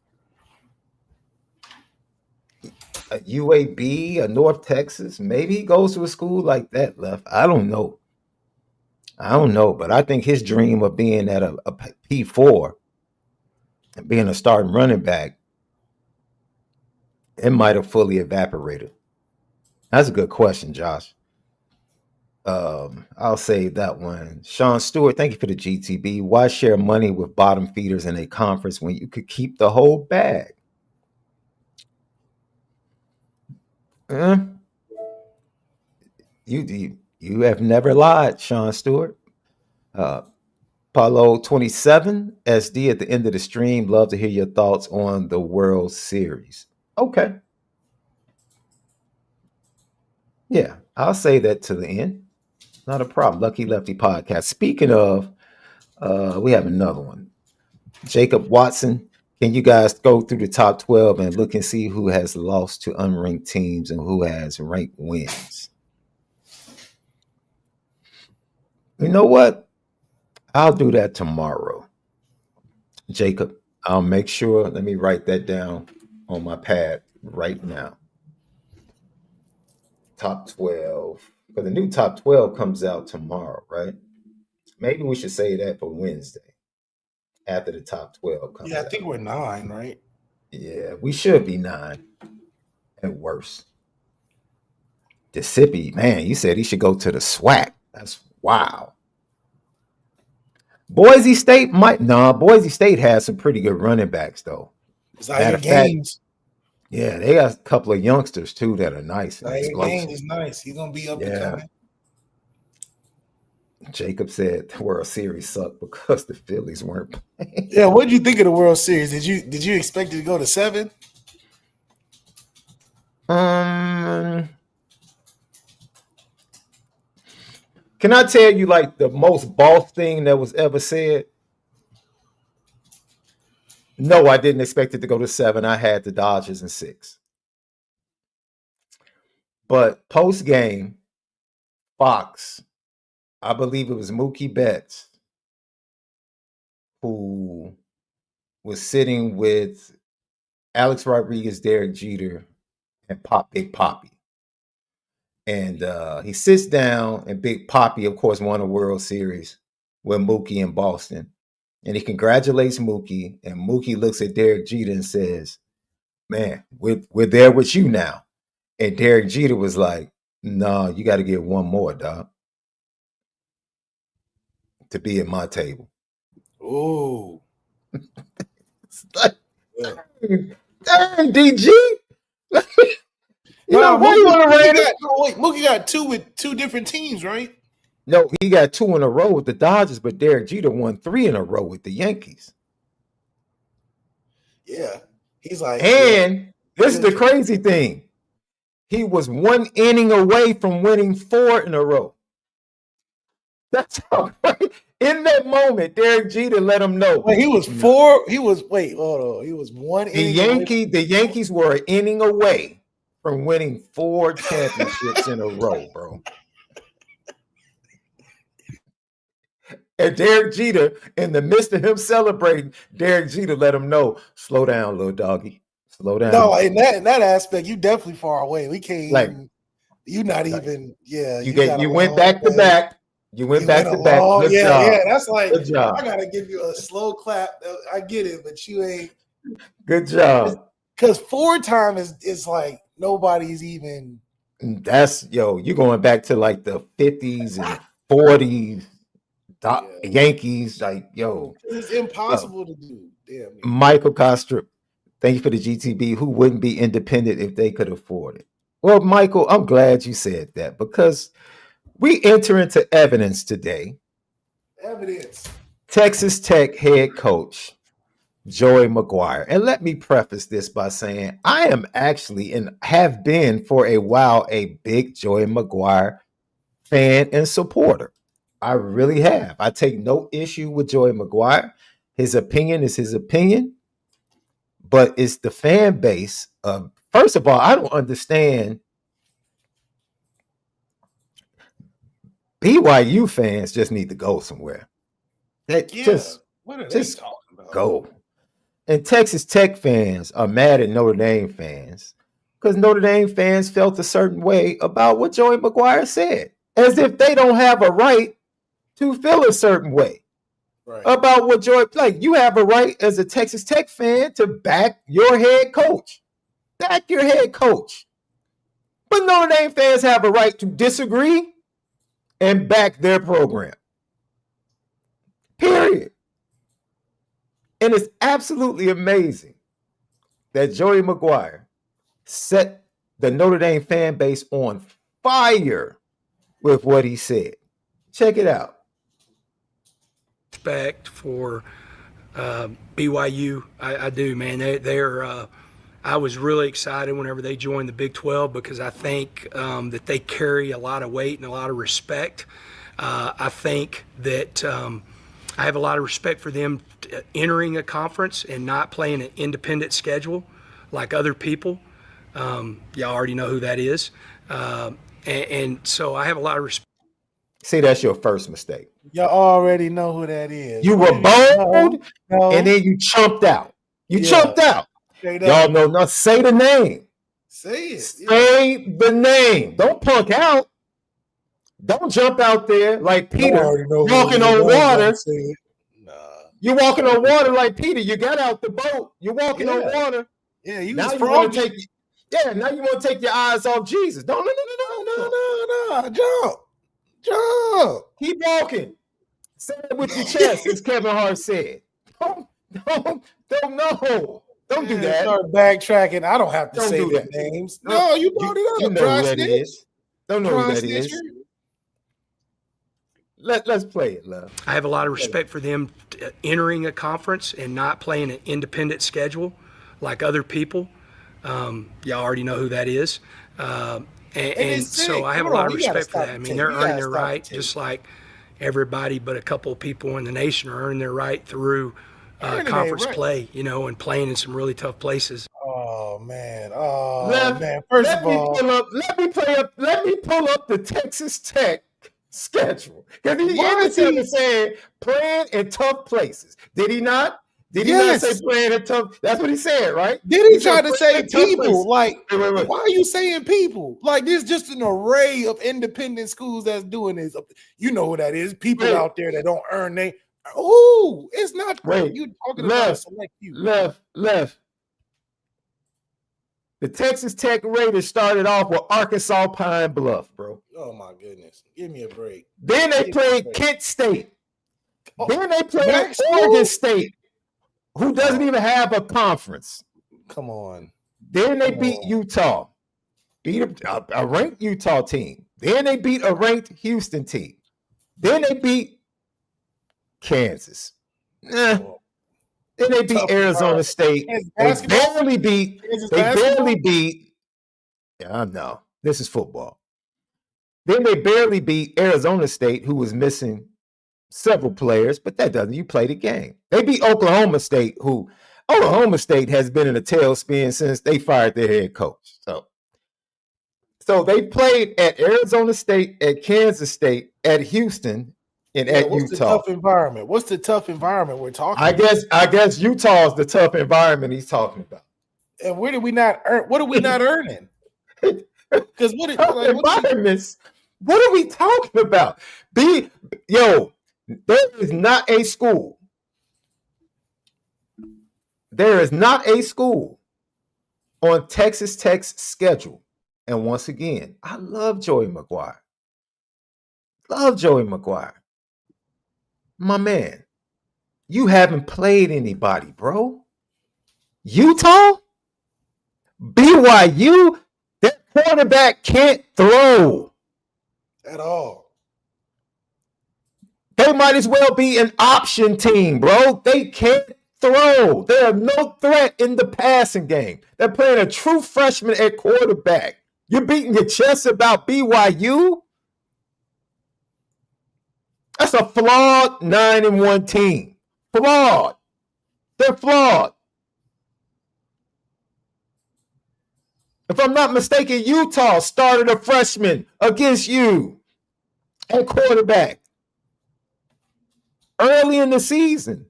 a UAB, a North Texas. Maybe he goes to a school like that, Left. I don't know. But I think his dream of being at a P4 and being a starting running back, it might have fully evaporated. That's a good question, Josh. I'll save that one. Sean Stewart, thank you for the GTB. Why share money with bottom feeders in a conference when you could keep the whole bag? You have never lied, Sean Stewart. Paulo 27 SD at the end of the stream. Love to hear your thoughts on the World Series. Okay. Yeah, I'll say that to the end. Not a problem. Lucky Lefty podcast. Speaking of, we have another one. Jacob Watson. Can you guys go through the top 12 and look and see who has lost to unranked teams and who has ranked wins? You know what? I'll do that tomorrow. Jacob, I'll make sure. Let me write that down on my pad right now. Top 12. Because the new top 12 comes out tomorrow, right? Maybe we should say that for Wednesday after the top 12 comes out. Yeah, I think we're 9, right? Yeah, we should be 9 at worst. Mississippi, man, you said he should go to the SWAC. That's wow. Boise State might Boise State has some pretty good running backs though. Zaire Gaines. Yeah, they got a couple of youngsters too that are nice and Zaire explosive. Gaines is nice. He's gonna be up and coming. Jacob said the World Series sucked because the Phillies weren't playing. Yeah, what did you think of the World Series? Did you expect it to go to 7? Can I tell you like the most boss thing that was ever said? No, I didn't expect it to go to 7. I had the Dodgers in 6. But post game, Fox, I Bleav it was Mookie Betts, who was sitting with Alex Rodriguez, Derek Jeter, and Big Papi. And he sits down, and Big Papi, of course, won a World Series with Mookie in Boston. And he congratulates Mookie, and Mookie looks at Derek Jeter and says, "Man, we're there with you now." And Derek Jeter was like, "No, you got to get one more, dog, to be at my table." Oh, like, dang, DG. Mookie got 2 with 2 different teams, right? No, he got 2 in a row with the Dodgers, but Derek Jeter won 3 in a row with the Yankees. Yeah, he's like, and this is the crazy thing. He was 1 inning away from winning 4 in a row. That's how in that moment, Derek Jeter let him know. Wait, he was 4. He was hold on. He was 1 inning. The Yankees were an inning away from winning 4 championships in a row, bro. And Derek Jeter, in the midst of him celebrating, Derek Jeter let him know, "Slow down, little doggy. Slow down." No, in that aspect, you definitely far away. We can't even. You not even. Yeah, you went back to back. You went back to back. Good job. Yeah. That's like, good job. I gotta give you a slow clap. I get it, but you ain't. Good job. Because 4 times is like nobody's even. That's you're going back to like the 50s and 40s. Yankees, like it's impossible to do. Damn. Michael Kostrup, thank you for the GTB. Who wouldn't be independent if they could afford it? Well, Michael, I'm glad you said that because we enter into evidence today. Evidence. Texas Tech head coach Joey McGuire, and let me preface this by saying I am actually and have been for a while a big Joey McGuire fan and supporter. I really have. I take no issue with Joey McGuire. His opinion is his opinion, but it's the fan base of, first of all, I don't understand. BYU fans just need to go somewhere. Just go. And Texas Tech fans are mad at Notre Dame fans because Notre Dame fans felt a certain way about what Joey McGuire said, as if they don't have a right to feel a certain way about what you have a right as a Texas Tech fan to back your head coach. Back your head coach. But Notre Dame fans have a right to disagree and back their program. Period. And it's absolutely amazing that Joey McGuire set the Notre Dame fan base on fire with what he said. Check it out. Respect for BYU. I do, man. They're I was really excited whenever they joined the Big 12 because I think that they carry a lot of weight and a lot of respect. I think that I have a lot of respect for them entering a conference and not playing an independent schedule like other people. Y'all already know who that is. And so I have a lot of respect. See, that's your first mistake. Y'all already know who that is. You were bold, and then you chumped out. You chumped out. Y'all know nothing. Say the name. Say it. Say the name. Don't punk out. Don't jump out there like Peter walking on water. You're walking on water like Peter. You got out the boat. You're walking on water. Yeah, you now was you want to take. Yeah, now you want to take your eyes off Jesus. No. Jump. Keep walking. Say it with your chest, as Kevin Hart said. Don't do that. Start backtracking. I don't have to say the names. No, you brought it up. You know who that is. Don't know who that is. Let's play it, love. I have a lot of respect for them entering a conference and not playing an independent schedule like other people. Y'all already know who that is. And so I have a lot of respect for that. I mean, they're earning their right just like everybody, but a couple of people in the nation are earning their right through conference play, and playing in some really tough places. Oh man. First of all, let me pull up the Texas Tech schedule. Because he said playing in tough places. Did he not? Did he not say playing in tough? That's what he said, right? Did he try to say people? Like, wait. Why are you saying people? Like, there's just an array of independent schools that's doing this. You know who that is? People out there that don't earn they. Oh, it's not. You talking about a select few. Left. The Texas Tech Raiders started off with Arkansas Pine Bluff, bro. Oh my goodness! Give me a break. Then they played Kent State. Then they played Oregon State, who doesn't even have a conference. Come on. Then they beat Utah. Beat a ranked Utah team. Then they beat a ranked Houston team. Then they beat Kansas. Then they beat Arizona State. They barely beat. Yeah, I know. This is football. Then they barely beat Arizona State, who was missing several players, but that doesn't. You play the game. They beat Oklahoma State, who Oklahoma State has been in a tailspin since they fired their head coach. So they played at Arizona State, at Kansas State, at Houston, and at Utah. What's the tough environment? What's the tough environment we're talking about? I guess Utah is the tough environment he's talking about. And where did we not earn? What are we not earning? Because environments. What are we talking about? There is not a school. There is not a school on Texas Tech's schedule. And once again, I love Joey McGuire. My man, you haven't played anybody, bro. Utah? BYU? That quarterback can't throw. At all. They might as well be an option team, bro. They can't throw. They are no threat in the passing game. They're playing a true freshman at quarterback. You're beating your chest about BYU? That's a flawed 9-1 team. Flawed. They're flawed. If I'm not mistaken, Utah started a freshman against you at quarterback early in the season.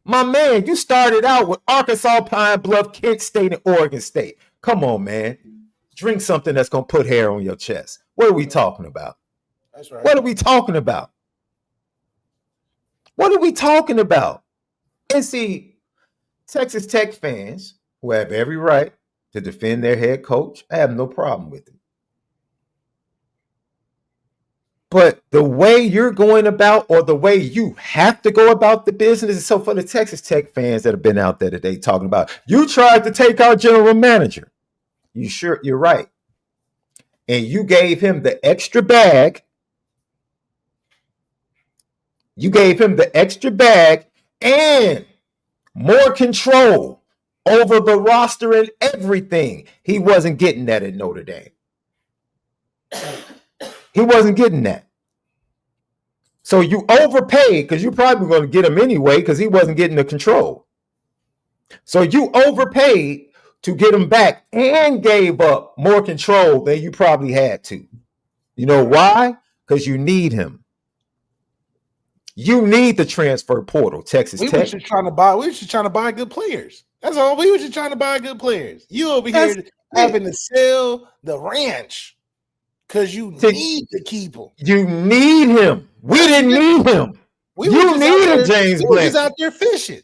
My man, you started out with Arkansas, Pine Bluff, Kent State, and Oregon State. Come on, man. Drink something that's going to put hair on your chest. What are we talking about? That's right. What are we talking about? And see, Texas Tech fans who have every right to defend their head coach, I have no problem with it. But the way you're going about, or the way you have to go about the business, so for the Texas Tech fans that have been out there today talking about, you tried to take our general manager. You're right. And you gave him the extra bag. And more control over the roster and everything. He wasn't getting that at Notre Dame. He wasn't getting that. So you overpaid because you're probably going to get him anyway because he wasn't getting the control. So you overpaid to get him back and gave up more control than you probably had to. You know why? Because you need him. You need the transfer portal, Texas Tech. We were just trying to buy good players. That's all. We were just trying to buy good players. You over here having to sell the ranch because you need to keep him. You need him. We didn't need him. You needed James Blanchard. We were just out there fishing.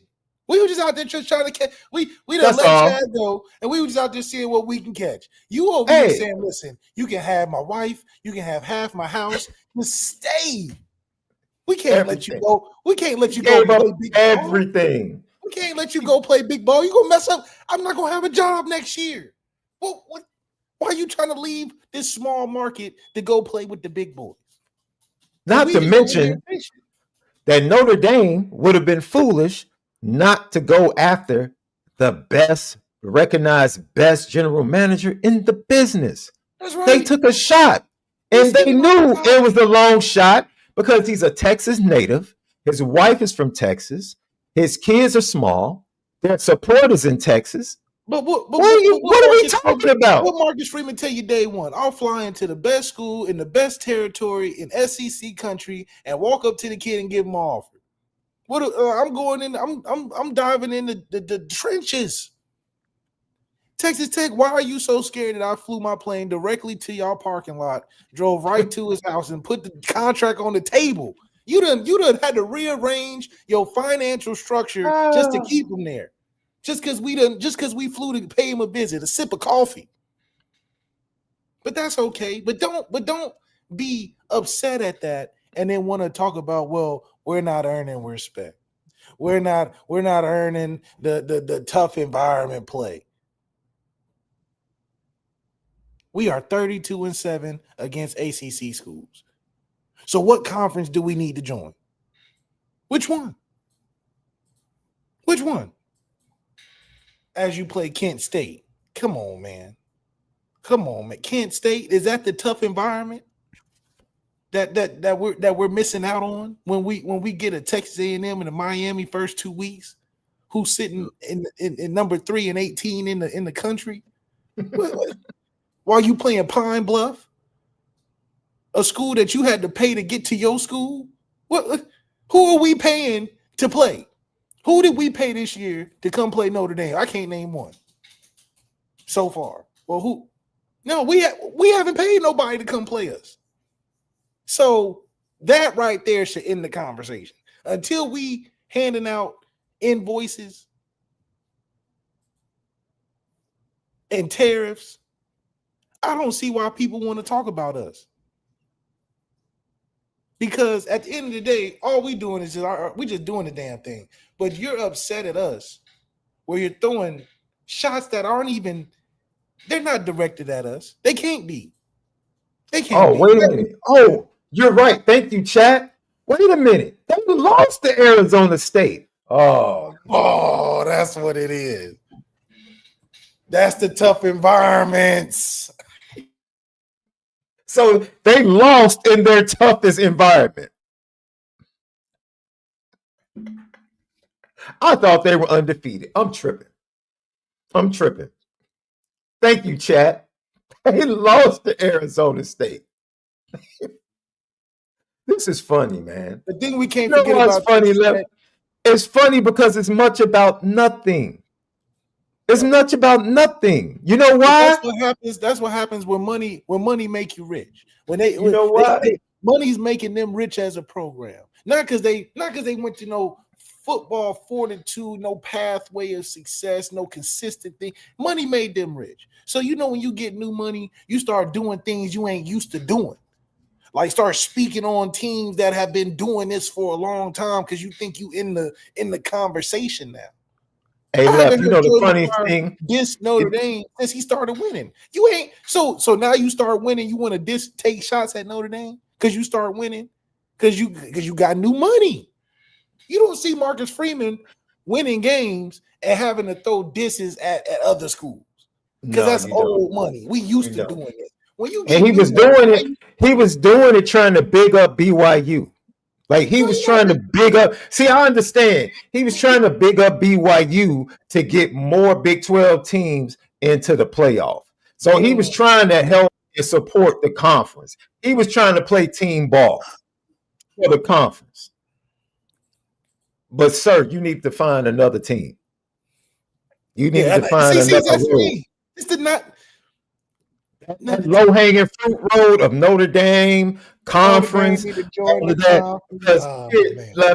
We were just out there just trying to catch. We done let Chad go, and we were just out there seeing what we can catch. You over here saying, listen, you can have my wife, you can have half my house, just stay. We can't let you go. We can't let you go play big everything. Ball. We can't let you go play big ball. You're gonna mess up. I'm not gonna have a job next year. What why are you trying to leave this small market to go play with the big boys? Not to mention that Notre Dame would have been foolish not to go after the best recognized best general manager in the business. That's right. They took a shot, and they knew it was a long shot because he's a Texas native. His wife is from Texas. His kids are small. Their support is in Texas. But what are we talking about? What Marcus Freeman tell you day one? I'll fly into the best school in the best territory in SEC country and walk up to the kid and give him an offer. What I'm going in. I'm diving in the trenches. Texas Tech, why are you so scared that I flew my plane directly to y'all parking lot, drove right to his house, and put the contract on the table? You done had to rearrange your financial structure just to keep him there. Just because we flew to pay him a visit, a sip of coffee. But that's okay. But don't be upset at that and then want to talk about, well, we're not earning respect. We're not earning the tough environment play. We are 32-7 against ACC schools. So what conference do we need to join? Which one? Which one? As you play Kent State. Come on, man. Kent State, is that the tough environment that we're missing out on when we get a Texas A&M and a Miami first 2 weeks, who's sitting in number 3 and 18 in the country? While you playing Pine Bluff, a school that you had to pay to get to your school? Who are we paying to play? Who did we pay this year to come play Notre Dame? I can't name one so far. Well, who? No, we haven't paid nobody to come play us. So that right there should end the conversation. Until we handing out invoices and tariffs, I don't see why people want to talk about us. Because at the end of the day, all we doing is we just doing the damn thing. But you're upset at us where you're throwing shots that aren't even, they're not directed at us. They can't be. They can't be. Wait a minute. Oh, you're right. Thank you, chat. Wait a minute. They lost to Arizona State. Oh, that's what it is. That's the tough environments. So they lost in their toughest environment. I thought they were undefeated. I'm tripping. Thank you, chat. They lost to Arizona State. This is funny, man. But then we can't forget about funny. It's funny because it's much about nothing. It's much about nothing. You know why? That's what happens when money make you rich. Money's making them rich as a program. Not because they went to no football fortitude, no pathway of success, no consistent thing. Money made them rich. So when you get new money, you start doing things you ain't used to doing. Like start speaking on teams that have been doing this for a long time because you think you in the conversation now. Hey, Left, the funny thing? This Notre Dame since he started winning. You ain't so now you start winning. You want to take shots at Notre Dame because you start winning because you got new money. You don't see Marcus Freeman winning games and having to throw disses at other schools because that's old money. We used to doing it. When you he was doing it trying to big up BYU. Like he was trying to big up. See, I understand. He was trying to big up BYU to get more Big 12 teams into the playoff. So he was trying to help and support the conference. He was trying to play team ball for the conference. But sir, you need to find another team. You need to find another road. This did not. That low-hanging fruit road of Notre Dame conference, all of that. Because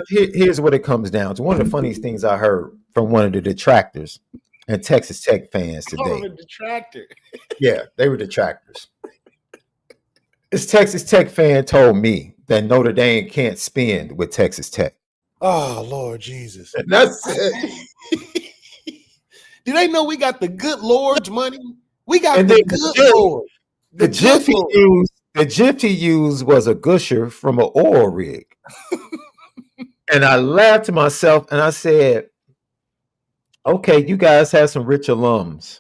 here's what it comes down to. One of the funniest things I heard from one of the detractors and Texas Tech fans today. Detractor. Yeah, they were detractors. This Texas Tech fan told me that Notre Dame can't spend with Texas Tech. Oh, Lord Jesus. And that's it. Do they know we got the good Lord's money? We got the good Lord. The GIF he used was a gusher from an oil rig. And I laughed to myself and I said, okay, you guys have some rich alums.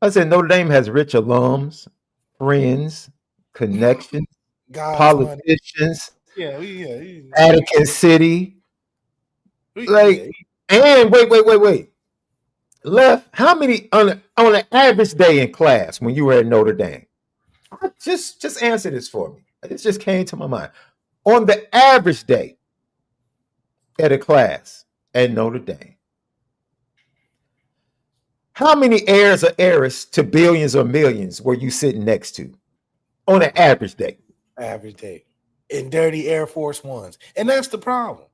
I said, Notre Dame has rich alums, friends, connections, politicians, Vatican City. And wait. Left, how many on an average day in class when you were at Notre Dame? Just answer this for me. It just came to my mind. On the average day at a class at Notre Dame, how many heirs or heiress to billions or millions were you sitting next to on an average day? Average day. In dirty Air Force Ones. And that's the problem.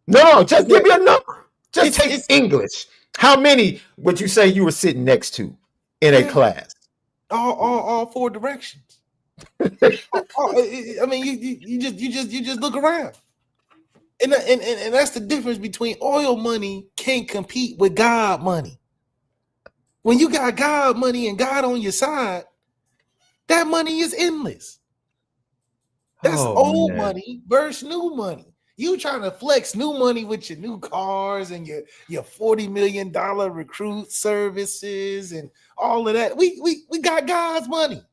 No, just give me a number. Just take English. How many would you say you were sitting next to in a class? All four directions. I mean, you just look around, and that's the difference between oil money can't compete with God money. When you got God money and God on your side, that money is endless. That's old money versus new money. You trying to flex new money with your new cars and your $40 million recruit services and all of that. We got God's money.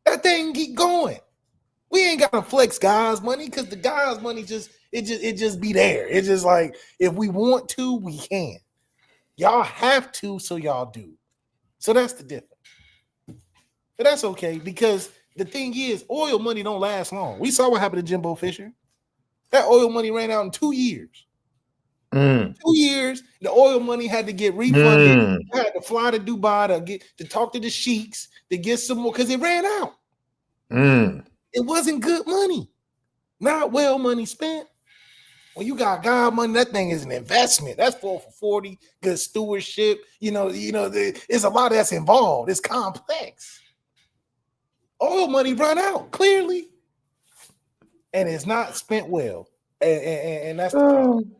That thing keep going. We ain't gotta flex God's money because the God's money just be there. It's just like if we want to, we can. Y'all have to, so y'all do. So that's the difference. But that's okay because the thing is, oil money don't last long. We saw what happened to Jimbo Fisher. That oil money ran out in 2 years. 2 years, the oil money had to get refunded. I had to fly to Dubai to talk to the sheiks to get some more because it ran out. It wasn't good money, not well money spent. When you got God money, that thing is an investment. That's 4 for 40, good stewardship. There's a lot that's involved. It's complex. Oil money run out clearly. And it's not spent well. And that's the problem.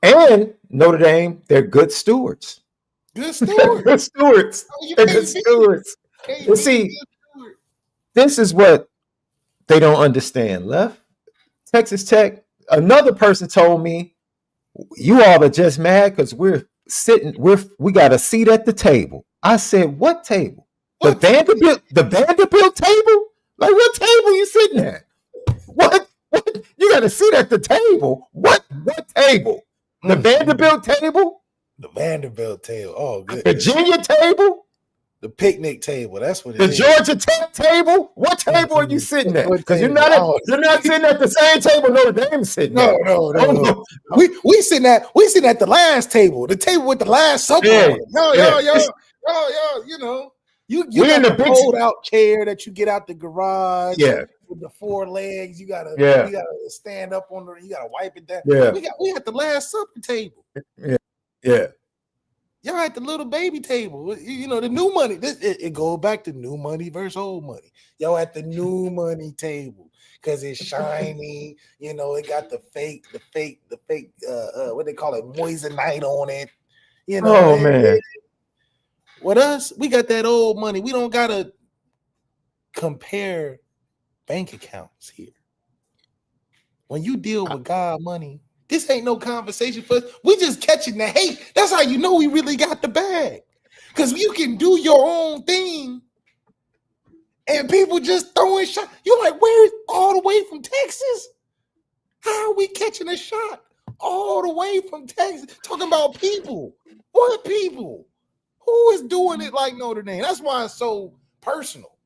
And Notre Dame, they're good stewards. Good stewards. Good stewards. They're good stewards. You see, this is what they don't understand. Left Texas Tech, another person told me, you all are just mad because we got a seat at the table. I said, what table? The Vanderbilt table? Like what table you sitting at? What? You got a seat at the table? What table? The Vanderbilt table? The Vanderbilt table. Oh, good. Virginia table? The picnic table. That's what it is. The Georgia Tech table? What table are you sitting at? Because you're not sitting at the same table Notre Dame sitting at. No. We sitting at the last table. The table with the last supper. You got the fold out chair that you get out the garage. Yeah. With the 4 legs, you gotta stand up on you gotta wipe it down. Yeah. We had the last supper table. Yeah. Y'all at the little baby table. The new money. It goes back to new money versus old money. Y'all at the new money table because it's shiny. It got the fake, what they call it, moissanite on it. Man. With us, we got that old money. We don't gotta compare bank accounts here. When you deal with God money, this ain't no conversation for us. We just catching the hate. That's how you know we really got the bag. Because you can do your own thing and people just throwing shots. You're like, where is all the way from Texas? How are we catching a shot all the way from Texas? Talking about people. What people? Who is doing it like Notre Dame? That's why it's so personal.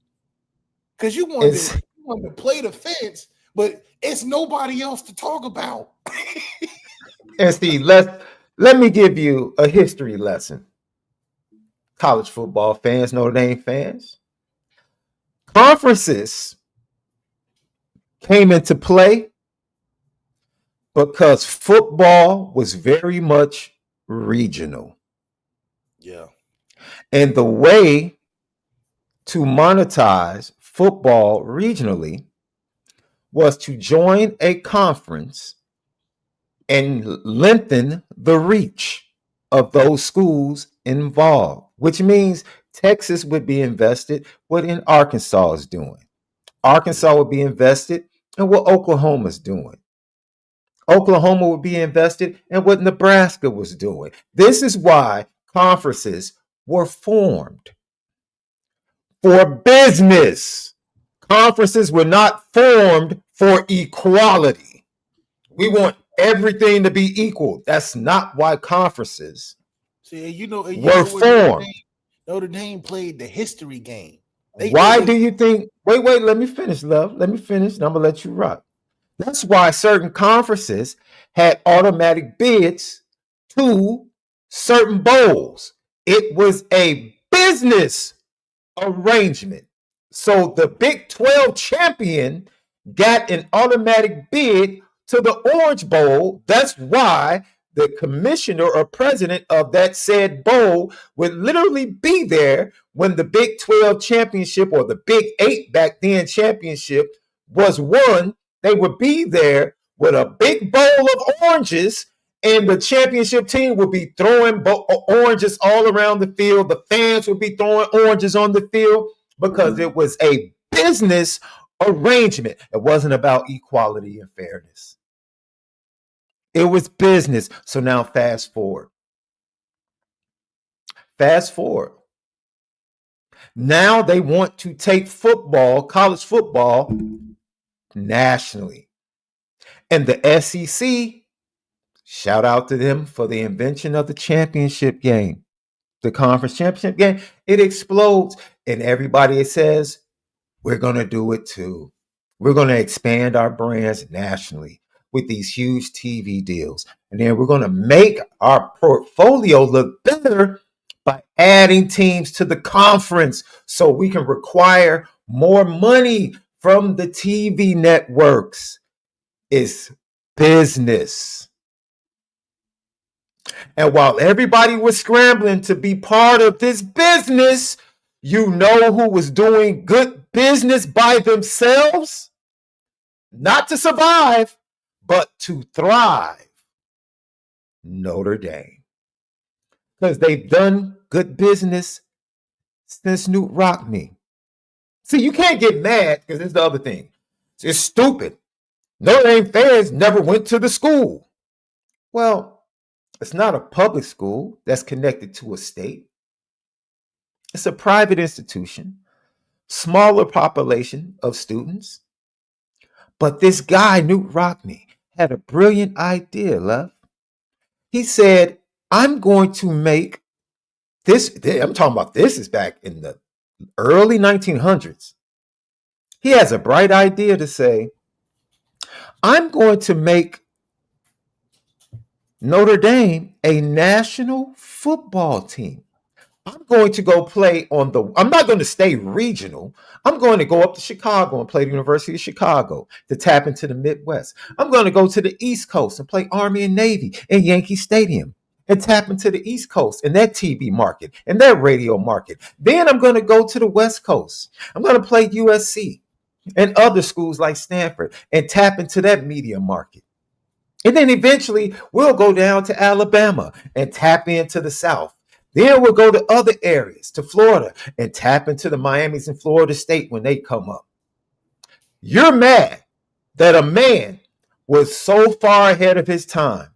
Because you want to play the fence, but it's nobody else to talk about. And see, let me give you a history lesson. College football fans, Notre Dame fans. Conferences came into play because football was very much regional. Yeah. And the way to monetize football regionally was to join a conference and lengthen the reach of those schools involved, which means Texas would be invested what in Arkansas is doing. Arkansas would be invested in what Oklahoma's doing. Oklahoma would be invested in what Nebraska was doing. This is why conferences were formed for business. Conferences were not formed for equality. We want everything to be equal. That's not why conferences were formed. Notre Dame played the history game. Why do you think? Wait, let me finish, love. Let me finish, and I'm going to let you rock. That's why certain conferences had automatic bids to certain bowls. It was a business arrangement. So the Big 12 champion got an automatic bid to the Orange Bowl. That's why the commissioner or president of that said bowl would literally be there when the Big 12 championship or the Big 8 back then championship was won. They would be there with a big bowl of oranges, and the championship team would be throwing oranges all around the field. The fans would be throwing oranges on the field because it was a business arrangement. It wasn't about equality and fairness. It was business. So now fast forward. Fast forward. Now they want to take football, college football, nationally. And the SEC, shout out to them for the invention of the championship game, the conference championship game. It explodes, and everybody says, we're going to do it too. We're going to expand our brands nationally with these huge TV deals. And then we're going to make our portfolio look better by adding teams to the conference so we can require more money from the TV networks. It's business. And while everybody was scrambling to be part of this business, you know who was doing good business by themselves? Not to survive, but to thrive. Notre Dame. Because they've done good business since Newt rocked me. See, you can't get mad because it's the other thing. It's stupid. Notre Dame fans never went to the school. Well, it's not a public school that's connected to a state. It's a private institution, smaller population of students. But this guy, Newt Rockney, had a brilliant idea, love. He said, I'm going to make this. I'm talking about this is back in the early 1900s. He has a bright idea to say, I'm going to make Notre Dame a national football team. I'm going to go play I'm not going to stay regional. I'm going to go up to Chicago and play the University of Chicago to tap into the Midwest. I'm going to go to the East Coast and play Army and Navy in Yankee Stadium and tap into the East Coast and that TV market and that radio market. Then I'm going to go to the West Coast. I'm going to play USC and other schools like Stanford and tap into that media market. And then eventually we'll go down to Alabama and tap into the South. Then we'll go to other areas, to Florida, and tap into the Miamis and Florida State when they come up. You're mad that a man was so far ahead of his time,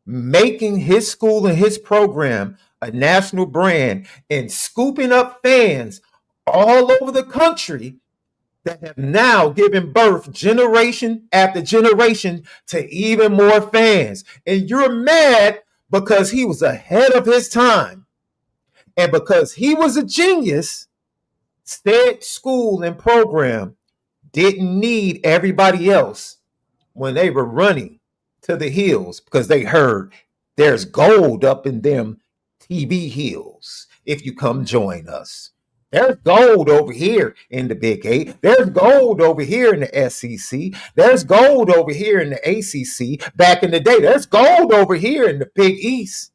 making his school and his program a national brand and scooping up fans all over the country that have now given birth generation after generation to even more fans. And you're mad because he was ahead of his time. And because he was a genius, said school and program didn't need everybody else when they were running to the hills because they heard there's gold up in them TV hills if you come join us. There's gold over here in the Big Eight. There's gold over here in the SEC. There's gold over here in the ACC. Back in the day, there's gold over here in the Big East.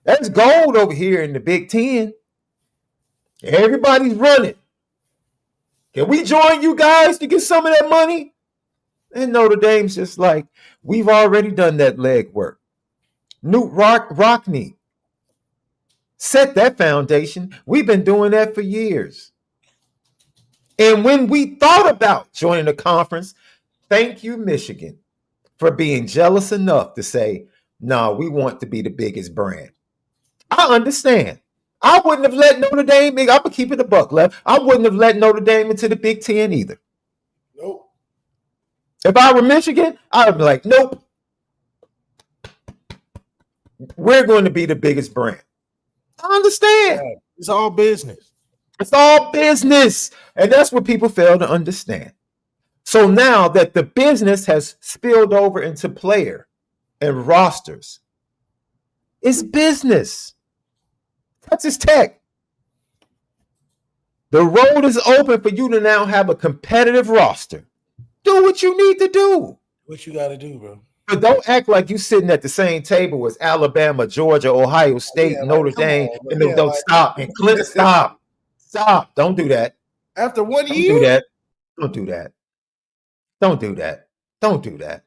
There's gold over here in the Big Ten. Everybody's running. Can we join you guys to get some of that money? And Notre Dame's just like, we've already done that legwork. Newt Rockne set that foundation. We've been doing that for years. And when we thought about joining the conference, thank you, Michigan, for being jealous enough to say, no, we want to be the biggest brand. I understand. I wouldn't have let Notre Dame, I'm going to keep it a buck, left. I wouldn't have let Notre Dame into the Big Ten either. Nope. If I were Michigan, I would be like, nope. We're going to be the biggest brand. I understand. Yeah, it's all business. It's all business. And that's what people fail to understand. So now that the business has spilled over into player and rosters, it's business. Texas Tech. The road is open for you to now have a competitive roster. Do what you need to do. What you got to do, bro. But don't act like you sitting at the same table as Alabama, Georgia, Ohio State, Notre Dame, and don't stop and clip. Stop. Don't do that. After 1 Don't year? do that. Don't do that. Don't do that. Don't do that.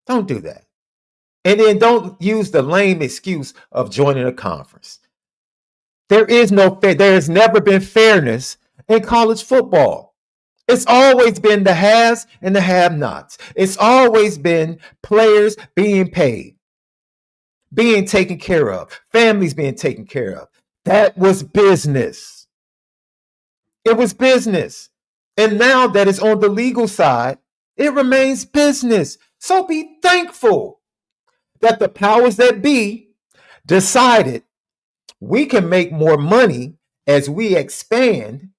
Don't do that. And then don't use the lame excuse of joining a conference. There has never been fairness in college football. It's always been the haves and the have-nots. It's always been players being paid, being taken care of, families being taken care of. That was business. It was business. And now that it's on the legal side, it remains business. So be thankful that the powers that be decided we can make more money as we expand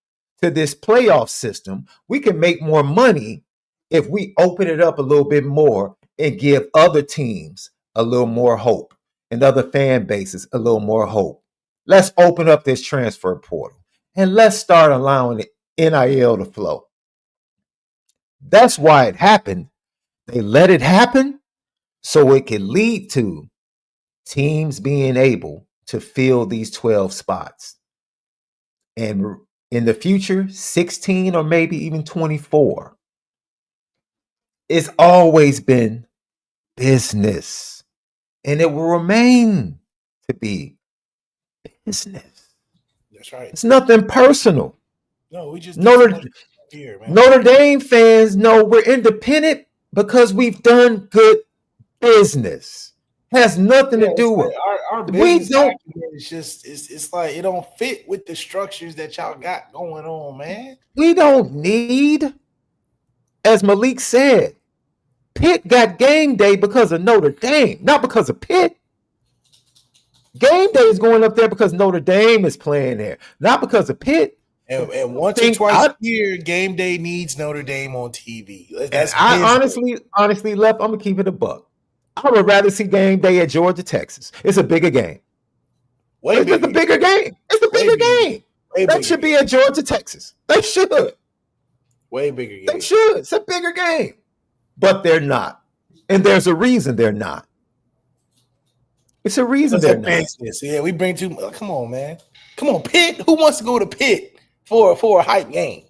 to this playoff system. We can make more money if we open it up a little bit more and give other teams a little more hope and other fan bases a little more hope. Let's open up this transfer portal and let's start allowing the NIL to flow. That's why it happened. They let it happen so it could lead to teams being able to fill these 12 spots. And in the future, 16 or maybe even 24. It's always been business. And it will remain to be business. That's right. It's nothing personal. No, we just Notre Dame fans know we're independent because we've done good business. Has nothing to do with our business. It's like it don't fit with the structures that y'all got going on, man. We don't need, as MALIK said, Pitt got game day because of Notre Dame, not because of Pitt. Game day is going up there because Notre Dame is playing there, not because of Pitt. And once or twice a year, game day needs Notre Dame on TV. That's I honestly, Left, I'm gonna keep it a buck. I would rather see game day at Georgia, Texas. It's a bigger game. It's a bigger game. It's a bigger game. That should be at Georgia, Texas. They should. Way bigger game. They should. It's a bigger game. But they're not. And there's a reason they're not. It's a reason they're not. Yeah, we bring too much. Come on, man. Come on, Pitt. Who wants to go to Pitt for a hype game?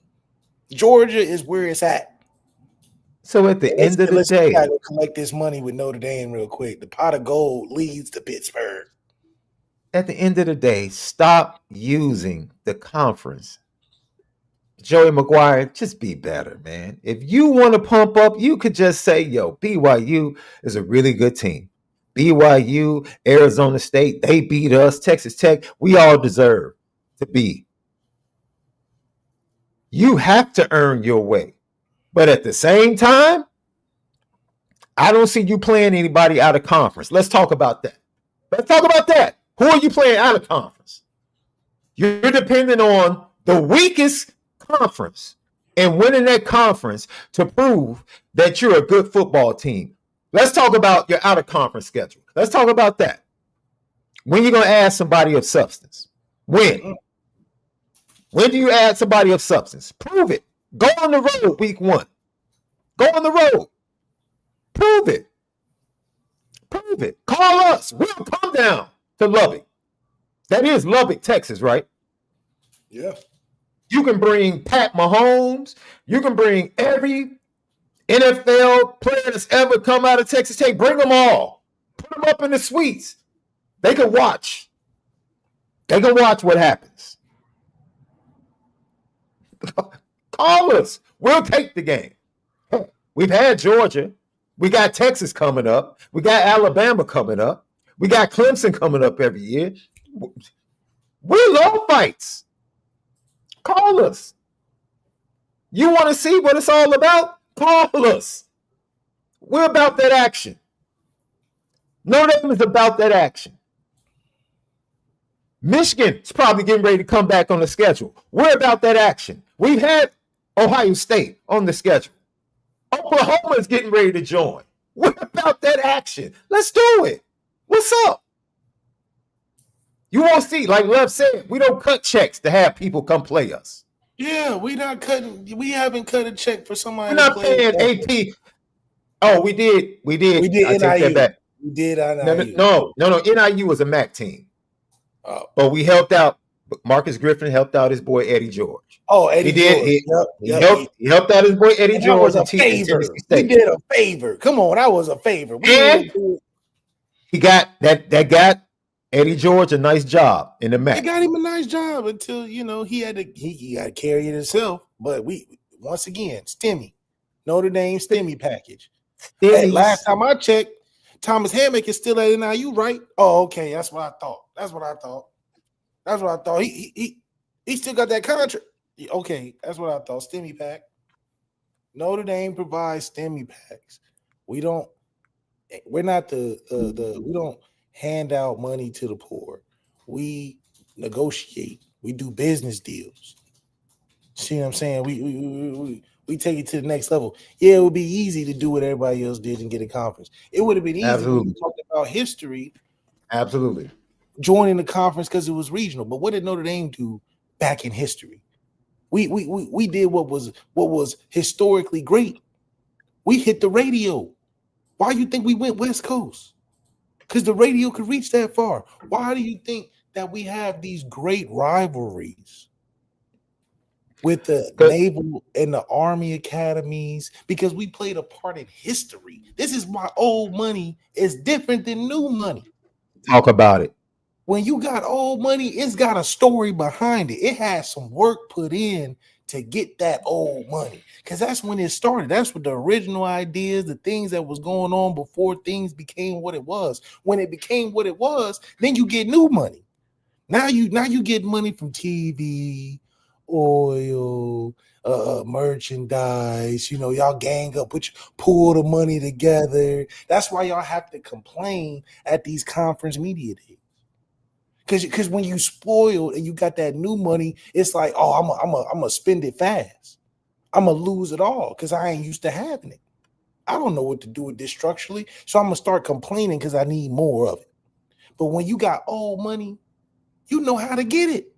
Georgia is where it's at. So at the end of the day, gotta go collect this money with Notre Dame real quick. The pot of gold leads to Pittsburgh. At the end of the day, stop using the conference. Joey McGuire, just be better, man. If you want to pump up, you could just say, yo, BYU is a really good team. BYU, Arizona State, they beat us. Texas Tech, we all deserve to be You have to earn your way. But at the same time, I don't see you playing anybody out of conference. Let's talk about that. Who are you playing out of conference? You're depending on the weakest conference and winning that conference to prove that you're a good football team. Let's talk about your out of conference schedule. Let's talk about that. When you're going to add somebody of substance? When? When do you add somebody of substance? Prove it. Go on the road week 1. Go on the road. Prove it. Prove it. Call us. We'll come down to Lubbock. That is Lubbock, Texas, right? Yeah. You can bring Pat Mahomes. You can bring every NFL player that's ever come out of Texas Tech. Bring them all. Put them up in the suites. They can watch. They can watch what happens. Call us. We'll take the game. We've had Georgia. We got Texas coming up. We got Alabama coming up. We got Clemson coming up every year. We love fights. Call us. You want to see what it's all about? Call us. We're about that action. Notre Dame is about that action. Michigan is probably getting ready to come back on the schedule. We're about that action. We've had Ohio State on the schedule. Oklahoma is getting ready to join. We're about that action. Let's do it. What's up? You won't see, like Lev said, we don't cut checks to have people come play us. Yeah, we haven't cut a check for somebody. We're not paying AP. Oh, we did. We did I NIU. take that back. We did NIU. No. NIU was a MAC team. Oh. But we helped out. Marcus Griffin helped out his boy Eddie George. Oh, Eddie George. Yep. He helped out his boy Eddie and George. That was a favor. He did a favor. Come on, that was a favor. He got that got Eddie George a nice job in the MAC. They got him a nice job until he had to carry it himself. But we once again Notre Dame STEMI package. Hey, last time I checked, Thomas Hammock is still at NIU, right? Oh, okay. That's what I thought. He still got that contract. Okay, that's what I thought. STEMI pack. Notre Dame provides STEMI packs. We don't hand out money to the poor. We negotiate. We do business deals. See what I'm saying? We take it to the next level. Yeah, it would be easy to do what everybody else did and get a conference. It would have been easy when we talked about history. Absolutely. Joining the conference because it was regional. But what did Notre Dame do back in history? We did what was historically great. We hit the radio. Why do you think we went West Coast? Because the radio could reach that far. Why do you think that we have these great rivalries with the Naval and the Army academies? Because we played a part in history. This is why old money is different than new money. Talk about it. When you got old money, it's got a story behind it. It has some work put in to get that old money, because that's when it started. That's what the original ideas, the things that was going on before things became what it was. When it became what it was, then you get new money. Now you get money from TV, oil, merchandise. Y'all gang up, pull the money together. That's why y'all have to complain at these conference media days. Because when you spoiled and you got that new money, it's like, oh, I'm gonna spend it fast. I'm gonna lose it all because I ain't used to having it. I don't know what to do with this structurally, so I'm gonna start complaining because I need more of it. But when you got old money, you know how to get it.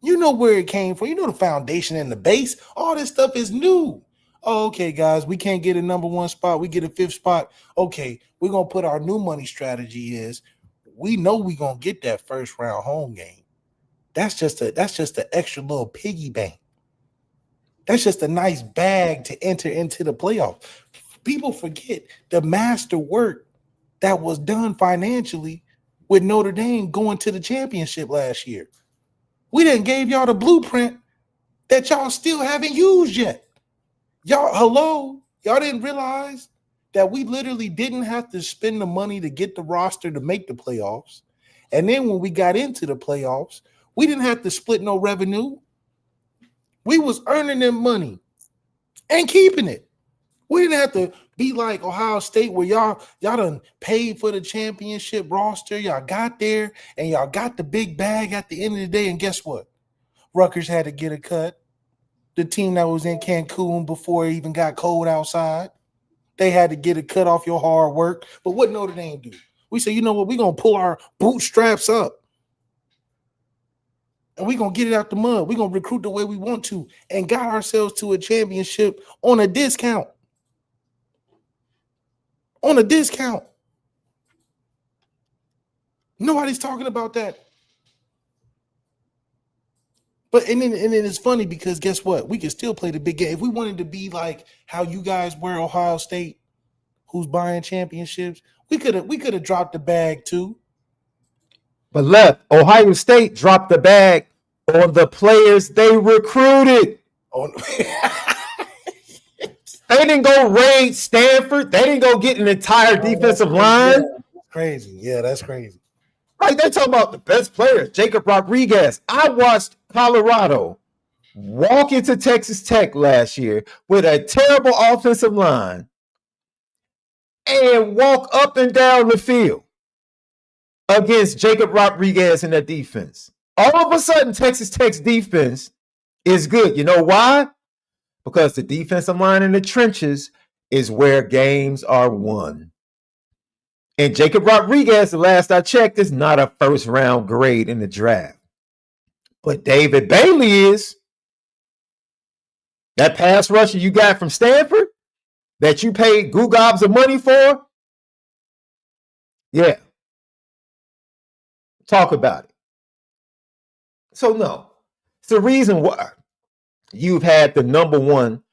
You know where it came from. You know the foundation and the base. All this stuff is new. Oh, okay, guys, we can't get a number 1 spot. We get a 5th spot. Okay, we're gonna put our new money strategy is. We know we're gonna get that first round home game. That's just an extra little piggy bank. That's just a nice bag to enter into the playoff. People forget the master work that was done financially with Notre Dame going to the championship last year. We done gave y'all the blueprint that y'all still haven't used yet. Y'all didn't realize that we literally didn't have to spend the money to get the roster to make the playoffs. And then when we got into the playoffs, we didn't have to split no revenue. We was earning them money and keeping it. We didn't have to be like Ohio State where y'all done paid for the championship roster. Y'all got there and y'all got the big bag at the end of the day. And guess what? Rutgers had to get a cut. The team that was in Cancun before it even got cold outside, they had to get a cut off your hard work. But what Notre Dame do? We say, you know what? We're going to pull our bootstraps up. And we're going to get it out the mud. We're going to recruit the way we want to and got ourselves to a championship on a discount. On a discount. Nobody's talking about that. But and then it's funny because guess what? We can still play the big game. If we wanted to be like how you guys were, Ohio State, who's buying championships, we could have dropped the bag too. But Ohio State dropped the bag on the players they recruited. They didn't go raid Stanford. They didn't go get an entire defensive line. Yeah, crazy. Yeah, that's crazy. Like they talking about the best players, Jacob Rodriguez. I watched Colorado walk into Texas Tech last year with a terrible offensive line and walk up and down the field against Jacob Rodriguez in that defense. All of a sudden, Texas Tech's defense is good. You know why? Because the defensive line in the trenches is where games are won. And Jacob Rodriguez, the last I checked, is not a first-round grade in the draft. But David Bailey is. That pass rusher you got from Stanford that you paid goo gobs of money for? Yeah. Talk about it. So, no. It's the reason why you've had the number one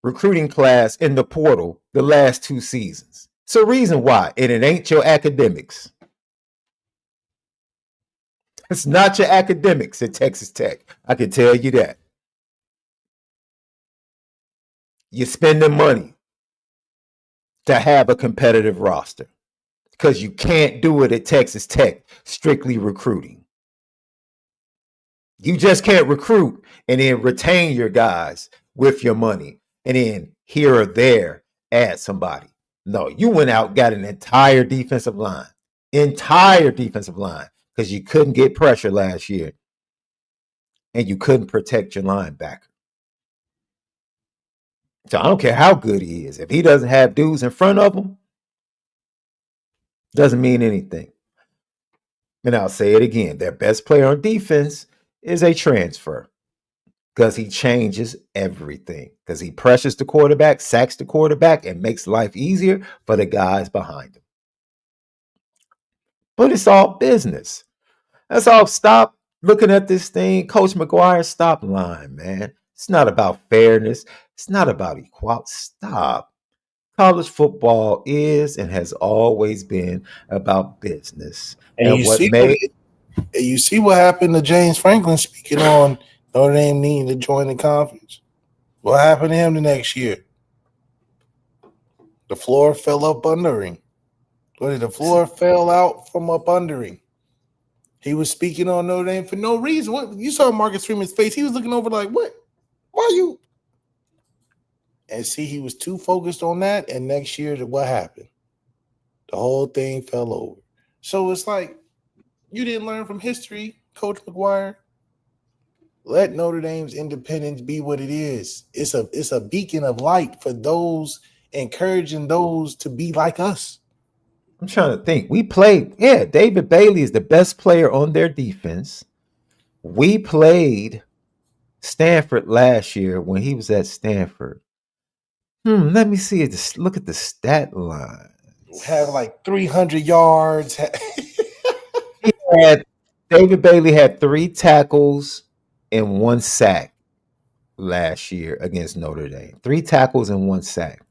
recruiting class in the portal the last 2 seasons. It's the reason why. And it ain't your academics. It's not your academics at Texas Tech. I can tell you that. You're spending money to have a competitive roster because you can't do it at Texas Tech, strictly recruiting. You just can't recruit and then retain your guys with your money and then here or there add somebody. No, you went out and got an entire defensive line, because you couldn't get pressure last year and you couldn't protect your linebacker. So I don't care how good he is. If he doesn't have dudes in front of him, doesn't mean anything. And I'll say it again. Their best player on defense is a transfer because he changes everything. Because he pressures the quarterback, sacks the quarterback, and makes life easier for the guys behind him. But it's all business. That's all. Stop looking at this thing. Coach McGuire, stop lying, man. It's not about fairness. It's not about equality. Stop. College football is and has always been about business. And you see what happened to James Franklin speaking on Notre Dame needing to join the conference. What happened to him the next year? The floor fell up under him. The floor fell out from up under him. He was speaking on Notre Dame for no reason. What you saw Marcus Freeman's face. He was looking over like, what? Why you? And see, he was too focused on that. And next year, what happened? The whole thing fell over. So it's like you didn't learn from history, Coach McGuire. Let Notre Dame's independence be what it is. It's a beacon of light for those encouraging those to be like us. I'm trying to think. We played, David Bailey is the best player on their defense. We played Stanford last year when he was at Stanford. Let me see. Look at the stat line. Have like 300 yards. David Bailey had 3 tackles and 1 sack last year against Notre Dame. 3 tackles and 1 sack.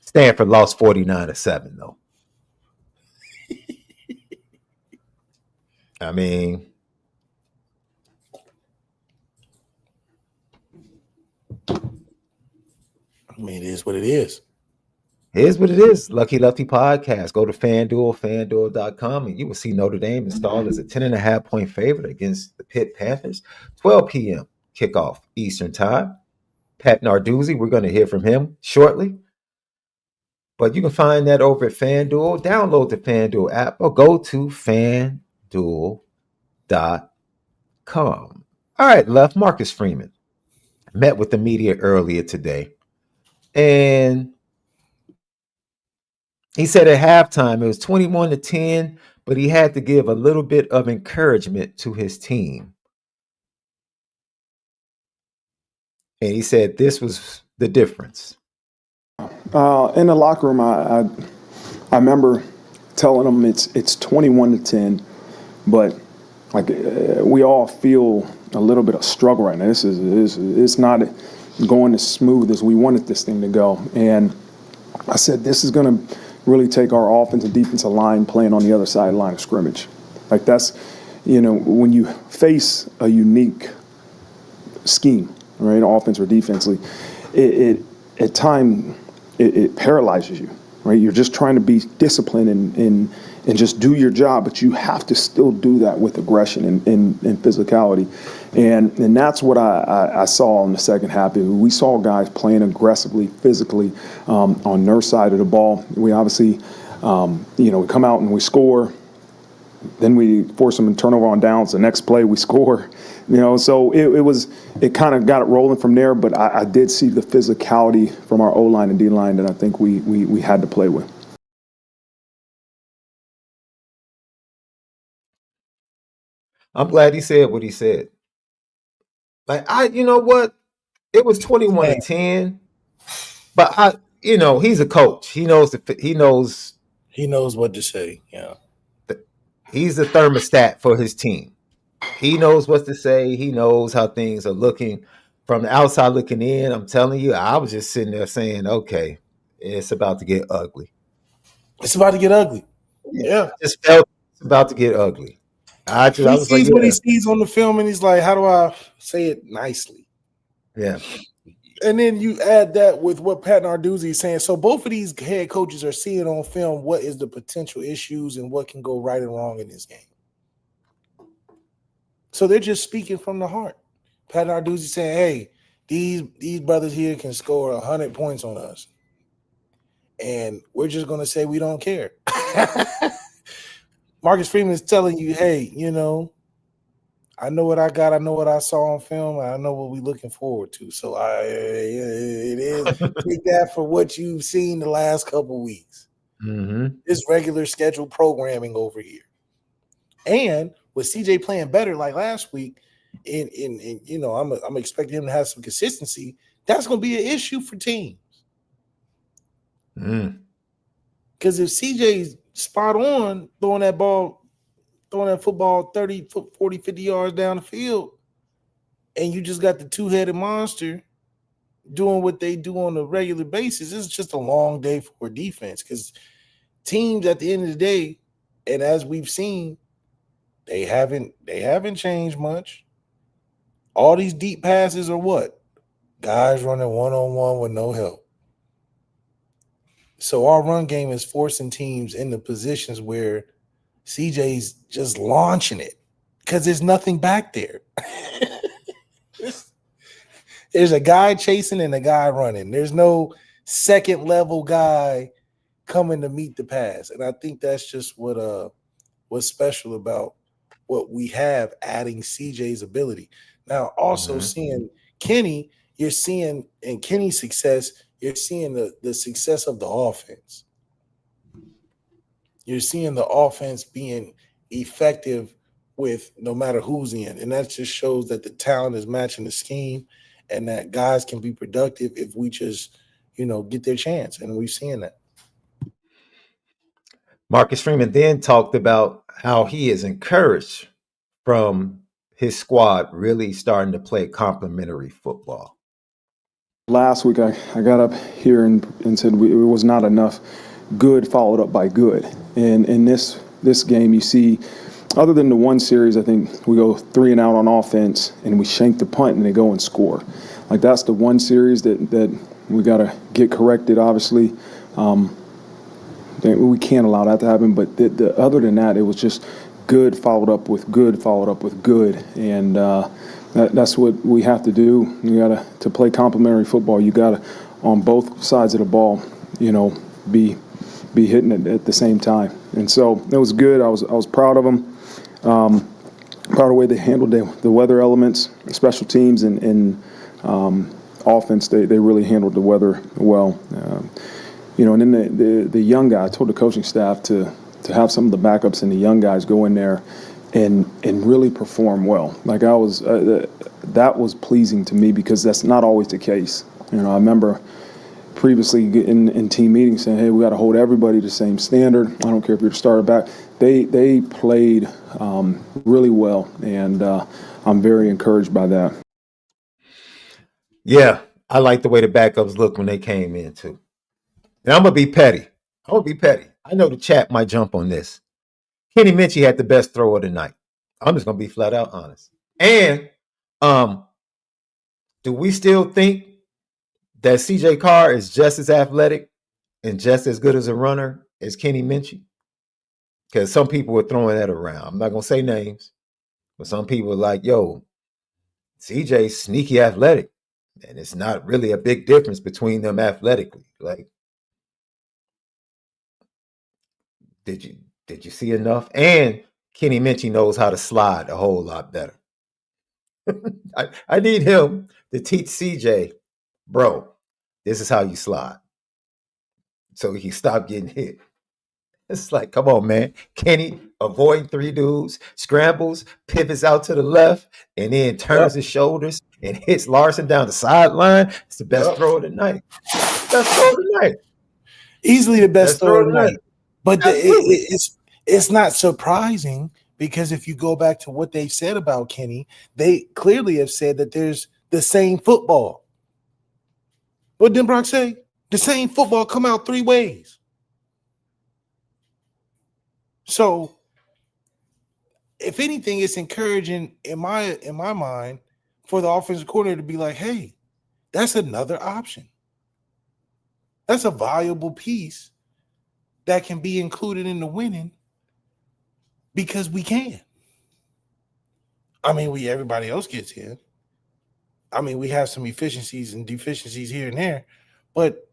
Stanford lost 49-7 though. I mean, it is what it is. Here's what it is. Lucky Lefty Podcast. Go to FanDuel, FanDuel.com, and you will see Notre Dame installed as a 10.5 point favorite against the Pitt Panthers. 12 p.m. kickoff Eastern time. Pat Narduzzi, we're going to hear from him shortly. But you can find that over at FanDuel. Download the FanDuel app or go to FanDuel.com. All right, left. Marcus Freeman met with the media earlier today. And he said at halftime it was 21-10, but he had to give a little bit of encouragement to his team. And he said this was the difference. In the locker room, I remember telling them it's 21-10, but like we all feel a little bit of struggle right now. It's not going as smooth as we wanted this thing to go. And I said this is going to really take our offensive and defensive line playing on the other side of the line of scrimmage. Like that's, when you face a unique scheme, right, offense or defensively, it at times it paralyzes you, right? You're just trying to be disciplined and just do your job, but you have to still do that with aggression and physicality. And that's what I saw in the second half. We saw guys playing aggressively, physically on their side of the ball. We obviously, we come out and we score. Then we force them in turnover on downs. The next play we score. So it kind of got it rolling from there. But I did see the physicality from our O-line and D-line that I think we had to play with. I'm glad he said what he said. You know what? It was 21-10, but he's a coach. He knows what to say. Yeah. He's the thermostat for his team. He knows what to say. He knows how things are looking. From the outside looking in, I'm telling you, I was just sitting there saying, okay, it's about to get ugly. It's about to get ugly. Yeah. I just felt it's about to get ugly. I was like, what he sees on the film, and he's like, how do I say it nicely? Yeah. And then you add that with what Pat Narduzzi is saying. So both of these head coaches are seeing on film what is the potential issues and what can go right and wrong in this game. So they're just speaking from the heart. Pat Narduzzi saying, hey, these brothers here can score 100 points on us. And we're just going to say we don't care. Marcus Freeman is telling you, hey, I know what I got. I know what I saw on film. I know what we're looking forward to. So it is take that for what you've seen the last couple weeks. Mm-hmm. This regular scheduled programming over here. And with CJ playing better like last week, I'm expecting him to have some consistency. That's going to be an issue for teams. Because if CJ's spot on throwing that football 30, 40, 50 yards down the field, and you just got the two-headed monster doing what they do on a regular basis, it's just a long day for defense. Because teams at the end of the day, and as we've seen, they haven't changed much. All these deep passes are what? Guys running one-on-one with no help. So our run game is forcing teams into positions where CJ's just launching it because there's nothing back there. There's a guy chasing and a guy running. There's no second level guy coming to meet the pass. And I think that's just what's special about what we have adding CJ's ability. Now, also seeing Kenny, you're seeing in Kenny's success, you're seeing the success of the offense. You're seeing the offense being effective with no matter who's in. And that just shows that the talent is matching the scheme and that guys can be productive if we just, get their chance. And we've seen that. Marcus Freeman then talked about how he is encouraged from his squad really starting to play complementary football. Last week, I got up here and said it was not enough good followed up by good. And in this game, you see, other than the one series, I think we go 3 and out on offense and we shank the punt and they go and score. Like that's the one series that we got to get corrected, obviously. We can't allow that to happen. But other than that, it was just good followed up with good followed up with good. And That's what we have to do. You got to play complementary football. You got to, on both sides of the ball, be hitting it at the same time. And so it was good. I was proud of them. Proud of the way they handled the weather elements, special teams, and offense. They really handled the weather well. And then the young guy, I told the coaching staff to have some of the backups and the young guys go in there and really perform well. Like that was pleasing to me because that's not always the case. I remember previously in team meetings saying, hey, we got to hold everybody to the same standard. I don't care if you're the starter back. They played really well, and I'm very encouraged by that. Yeah, I like the way the backups looked when they came in too. And I'm gonna be petty. I know the chat might jump on this. Kenny Minchie had the best throw of the night. I'm just gonna be flat out honest. And do we still think that CJ Carr is just as athletic and just as good as a runner as Kenny Minchie? Because some people were throwing that around. I'm not gonna say names, but some people were like, yo, CJ's sneaky athletic. And it's not really a big difference between them athletically. Like, did you see enough? And Kenny Minchie knows how to slide a whole lot better. I need him to teach CJ, bro, this is how you slide. So he stop getting hit. It's like, come on, man. Kenny avoiding 3 dudes, scrambles, pivots out to the left, and then turns his shoulders and hits Larson down the sideline. It's the best throw of the night. Best throw of the night. Easily the best throw of the night. But it's not surprising because if you go back to what they've said about Kenny, they clearly have said that there's the same football. What did Brock say? The same football come out 3 ways. So, if anything, it's encouraging in my mind for the offensive coordinator to be like, hey, that's another option. That's a valuable piece that can be included in the winning because we can. I mean, everybody else gets in. I mean, we have some efficiencies and deficiencies here and there, but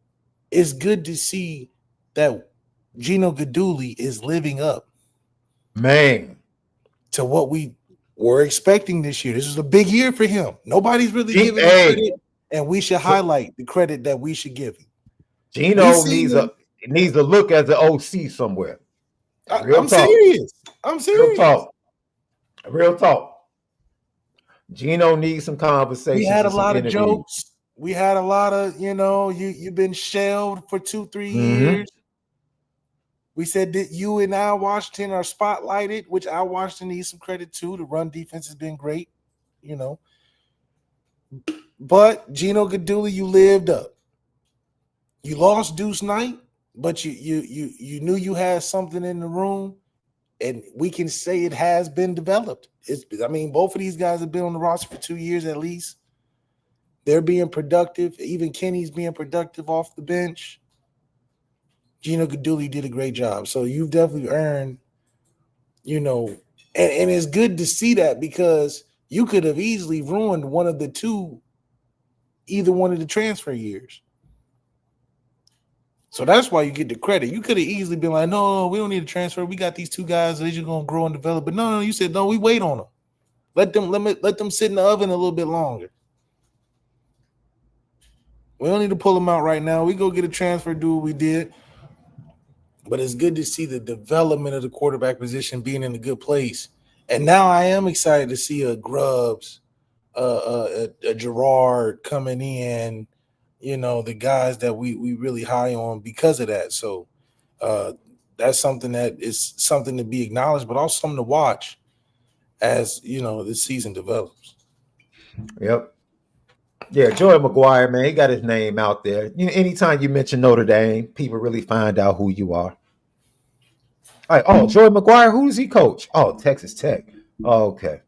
it's good to see that Gino Guidugli is living up, man, to what we were expecting this year. This is a big year for him. Nobody's really giving him credit, and we should highlight the credit that we should give him. Gino needs a look as an OC somewhere. I'm serious. Real talk. Gino needs some conversation. We had a lot of jokes. We had a lot of, you've been shelved for 2-3 years. We said that you and Al Washington are spotlighted, which Al Washington needs some credit too. The run defense has been great, But Gino Guidugli, you lived up. You lost Deuce Knight, but you knew you had something in the room, and we can say it has been developed. Both of these guys have been on the roster for 2 years at least. They're being productive. Even Kenny's being productive off the bench. Gino Guidugli did a great job. So you've definitely earned, and it's good to see that because you could have easily ruined one of the two, either one of the transfer years. So that's why you get the credit. You could have easily been like, no, we don't need a transfer. We got these 2 guys. They're just going to grow and develop. But no, you said, no, we wait on them. Let them sit in the oven a little bit longer. We don't need to pull them out right now. We go get a transfer, do what we did. But it's good to see the development of the quarterback position being in a good place. And now I am excited to see a Grubbs, a Gerard coming in, the guys that we really high on because of that. So that's something that is something to be acknowledged, but also something to watch as, this season develops. Yep. Yeah, Joey McGuire, man, he got his name out there. Anytime you mention Notre Dame, people really find out who you are. All right, Joey McGuire, who does he coach? Oh, Texas Tech. Oh, okay.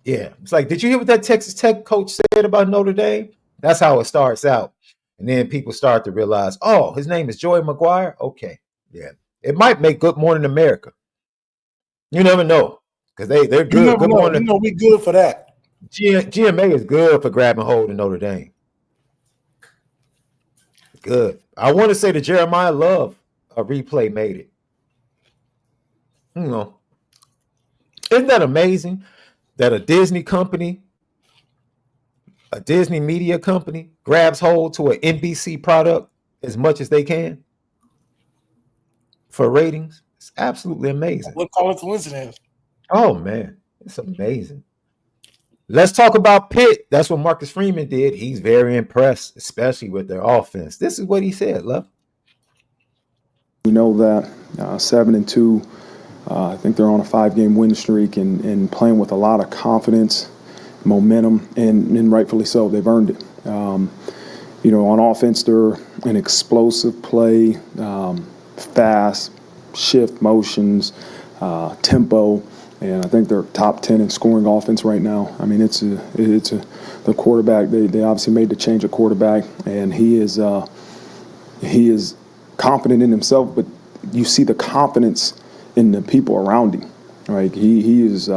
Yeah, it's like, did you hear what that Texas Tech coach said about Notre Dame? That's how it starts out. And then people start to realize, oh, his name is Joey McGuire? Okay, yeah. It might make Good Morning America. You never know because they're good. Good morning. We good for that. GMA is good for grabbing hold of Notre Dame. Good. I want to say the Jeremiah Love a replay made it. You know, isn't that amazing that a Disney company, a Disney media company, grabs hold to an NBC product as much as they can for ratings? It's absolutely amazing. We'll call it coincidence. Oh man, it's amazing. Let's talk about Pitt. That's what Marcus Freeman did. He's very impressed, especially with their offense. This is what he said, Love. We know that 7-2. I think they're on a 5-game win streak and playing with a lot of confidence, momentum, and rightfully so. They've earned it. On offense, they're an explosive play, fast, shift motions, tempo, and I think they're top 10 in scoring offense right now. I mean, the quarterback. They obviously made the change at quarterback, and he is confident in himself, but you see the confidence in the people around him. Right? He is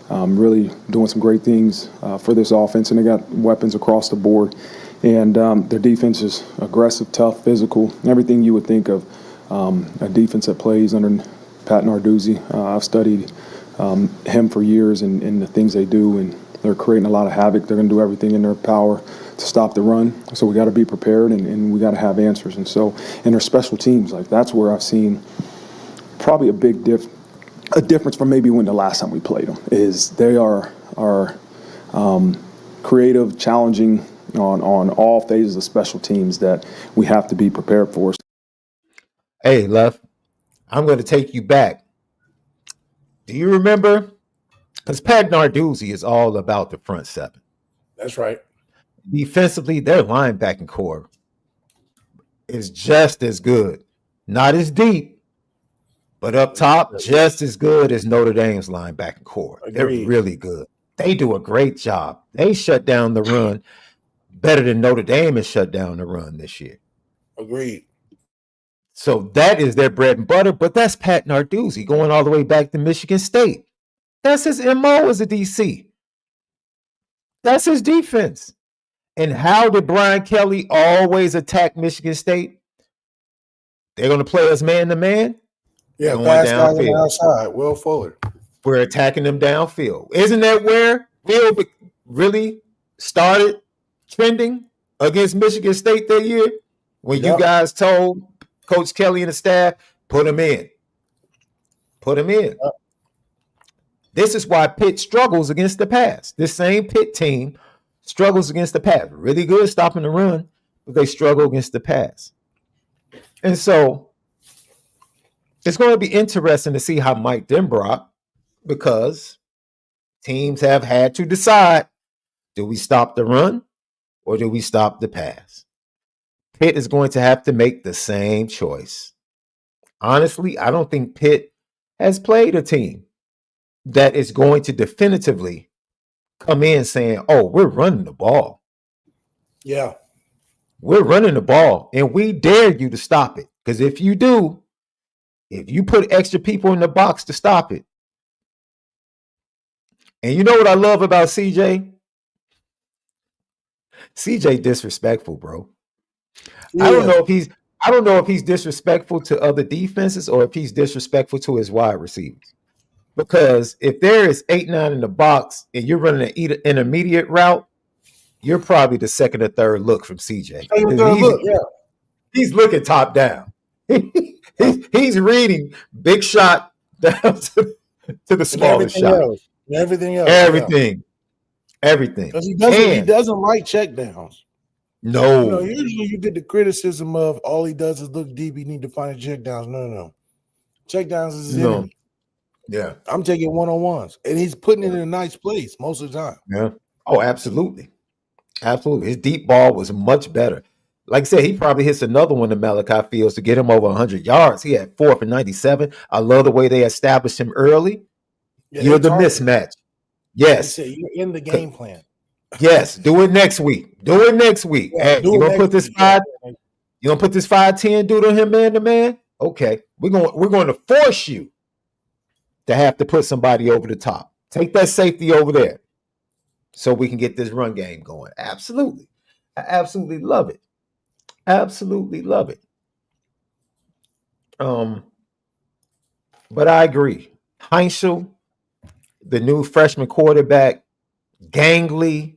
really doing some great things for this offense, and they got weapons across the board. And their defense is aggressive, tough, physical, everything you would think of a defense that plays under Pat Narduzzi. I've studied him for years and the things they do, and they're creating a lot of havoc. They're going to do everything in their power to stop the run. So we got to be prepared, and we got to have answers. And their special teams, like that's where I've seen probably a difference from maybe when the last time we played them, is they are creative, challenging on all phases of special teams that we have to be prepared for. Hey, Left, I'm going to take you back. Do you remember? Because Pat Narduzzi is all about the front seven. That's right. Defensively, their linebacking core is just as good. Not as deep, but up top, just as good as Notre Dame's linebacking core. Agreed. They're really good. They do a great job. They shut down the run better than Notre Dame has shut down the run this year. Agreed. So that is their bread and butter, but that's Pat Narduzzi going all the way back to Michigan State. That's his MO as a DC. That's his defense. And how did Brian Kelly always attack Michigan State? They're going to play us man-to-man. Yeah, pass guys on the outside, Will Fuller. We're attacking them downfield. Isn't that where Bill really started trending against Michigan State that year? When you guys told Coach Kelly and the staff, put him in. Put him in. Yep. This is why Pitt struggles against the pass. This same Pitt team struggles against the pass. Really good stopping the run, but they struggle against the pass. And so it's going to be interesting to see how Mike Denbrock, because teams have had to decide, do we stop the run or do we stop the pass? Pitt is going to have to make the same choice. Honestly, I don't think Pitt has played a team that is going to definitively come in saying, oh, we're running the ball. Yeah. We're running the ball, and we dare you to stop it. Because if you do, if you put extra people in the box to stop it, and you know what I love about CJ? CJ disrespectful, bro. Yeah. I don't know if he's disrespectfful to other defenses or if he's disrespectful to his wide receivers. Because if there is 8-9 in the box and you're running an intermediate route, you're probably the second or third look from CJ. He's looking top down. He's reading big shot down to the smallest shot. Everything else. Everything. Because he doesn't like checkdowns. No. Usually you get the criticism of all he does is look deep. You need to find checkdowns. No. Checkdowns is his enemy. Yeah. I'm taking one-on-ones. And he's putting it in a nice place most of the time. Yeah. Oh, absolutely. Absolutely. His deep ball was much better. Like I said, he probably hits another one to MALIK Fields to get him over 100 yards. He had 4 for 97. I love the way they established him early. Yeah, you're the mismatch. Yes. You're in the game plan. Yes. Do it next week. Yeah, hey, you're gonna put this 5'10" dude on him man to man? Okay. We're going to force you to have to put somebody over the top. Take that safety over there. so we can get this run game going. Absolutely. I absolutely love it. Absolutely love it. But I agree. Heinzel, the new freshman quarterback, gangly,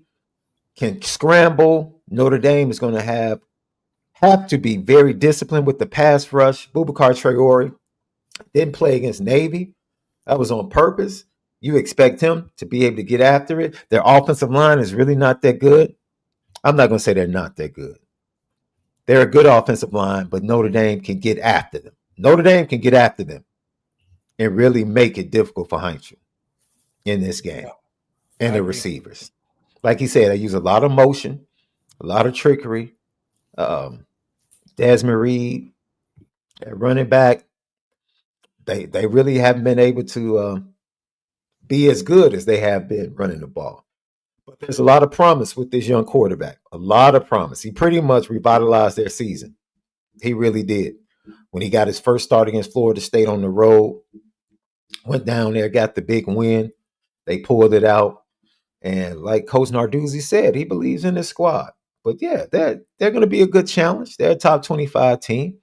can scramble. Notre Dame is going to have to be very disciplined with the pass rush. Boubacar Traore didn't play against Navy. That was on purpose. You expect him to be able to get after it. Their offensive line is really not that good. I'm not going to say they're not that good. They're a good offensive line, but Notre Dame can get after them. Notre Dame can get after them and really make it difficult for Heinzel in this game and the receivers. Like he said, they use a lot of motion, a lot of trickery. Desmond Reed, running back, they really haven't been able to be as good as they have been running the ball. But there's a lot of promise with this young quarterback. A lot of promise. He pretty much revitalized their season. He really did. When he got his first start against Florida State on the road, went down there, got the big win. They pulled it out. And like Coach Narduzzi said, he believes in this squad. But yeah, they're going to be a good challenge. They're a top 25 team.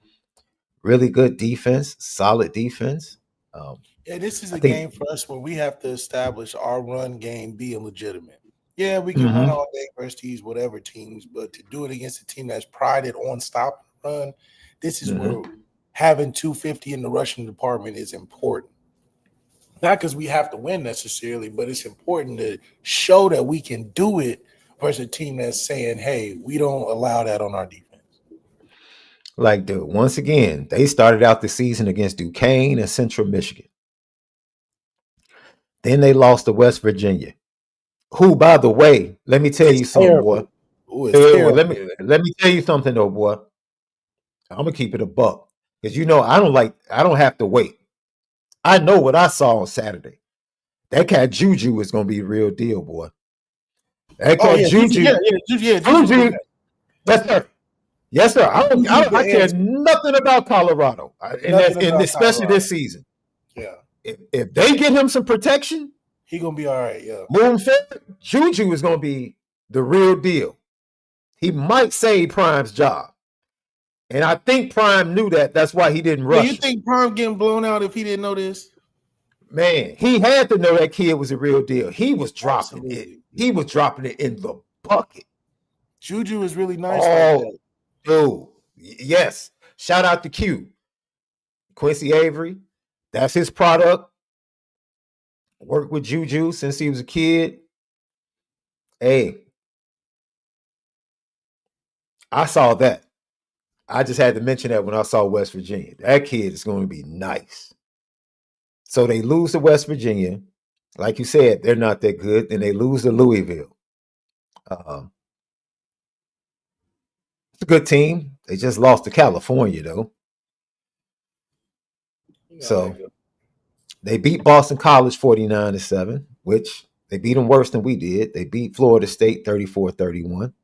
Really good defense, solid defense. Yeah, this is a game for us where we have to establish our run game being legitimate. Yeah, we can run all day versus these whatever teams, but to do it against a team that's prided on stopping the run, this is where having 250 in the rushing department is important. Not because we have to win necessarily, but it's important to show that we can do it versus a team that's saying, hey, we don't allow that on our defense. Like, dude, once again, they started out the season against Duquesne and Central Michigan. Then they lost to West Virginia, who, by the way, let me tell you something, boy. Let me tell you something, though, boy. I'm gonna keep it a buck because I don't have to wait. I know what I saw on Saturday. That cat Juju is gonna be the real deal, boy. That cat Juju. Juju. Yes, sir. I care nothing about Colorado, especially this season. Yeah. If they get him some protection, he gonna be all right. Yeah. Moving forward, Juju is gonna be the real deal. He might save Prime's job, and I think Prime knew that. That's why he didn't rush. Do you think Prime getting blown out if he didn't know this? Man, he had to know that kid was a real deal. He was dropping it. He was dropping it in the bucket. Juju is really nice. Oh, dude. Yes. Shout out to Q. Quincy Avery. That's his product. Worked with Juju since he was a kid. Hey, I saw that. I just had to mention that when I saw West Virginia. That kid is going to be nice. So they lose to West Virginia. Like you said, they're not that good. Then they lose to Louisville. It's a good team. They just lost to California, though. So they beat Boston College 49-7, which they beat them worse than we did. They beat Florida State 34-31.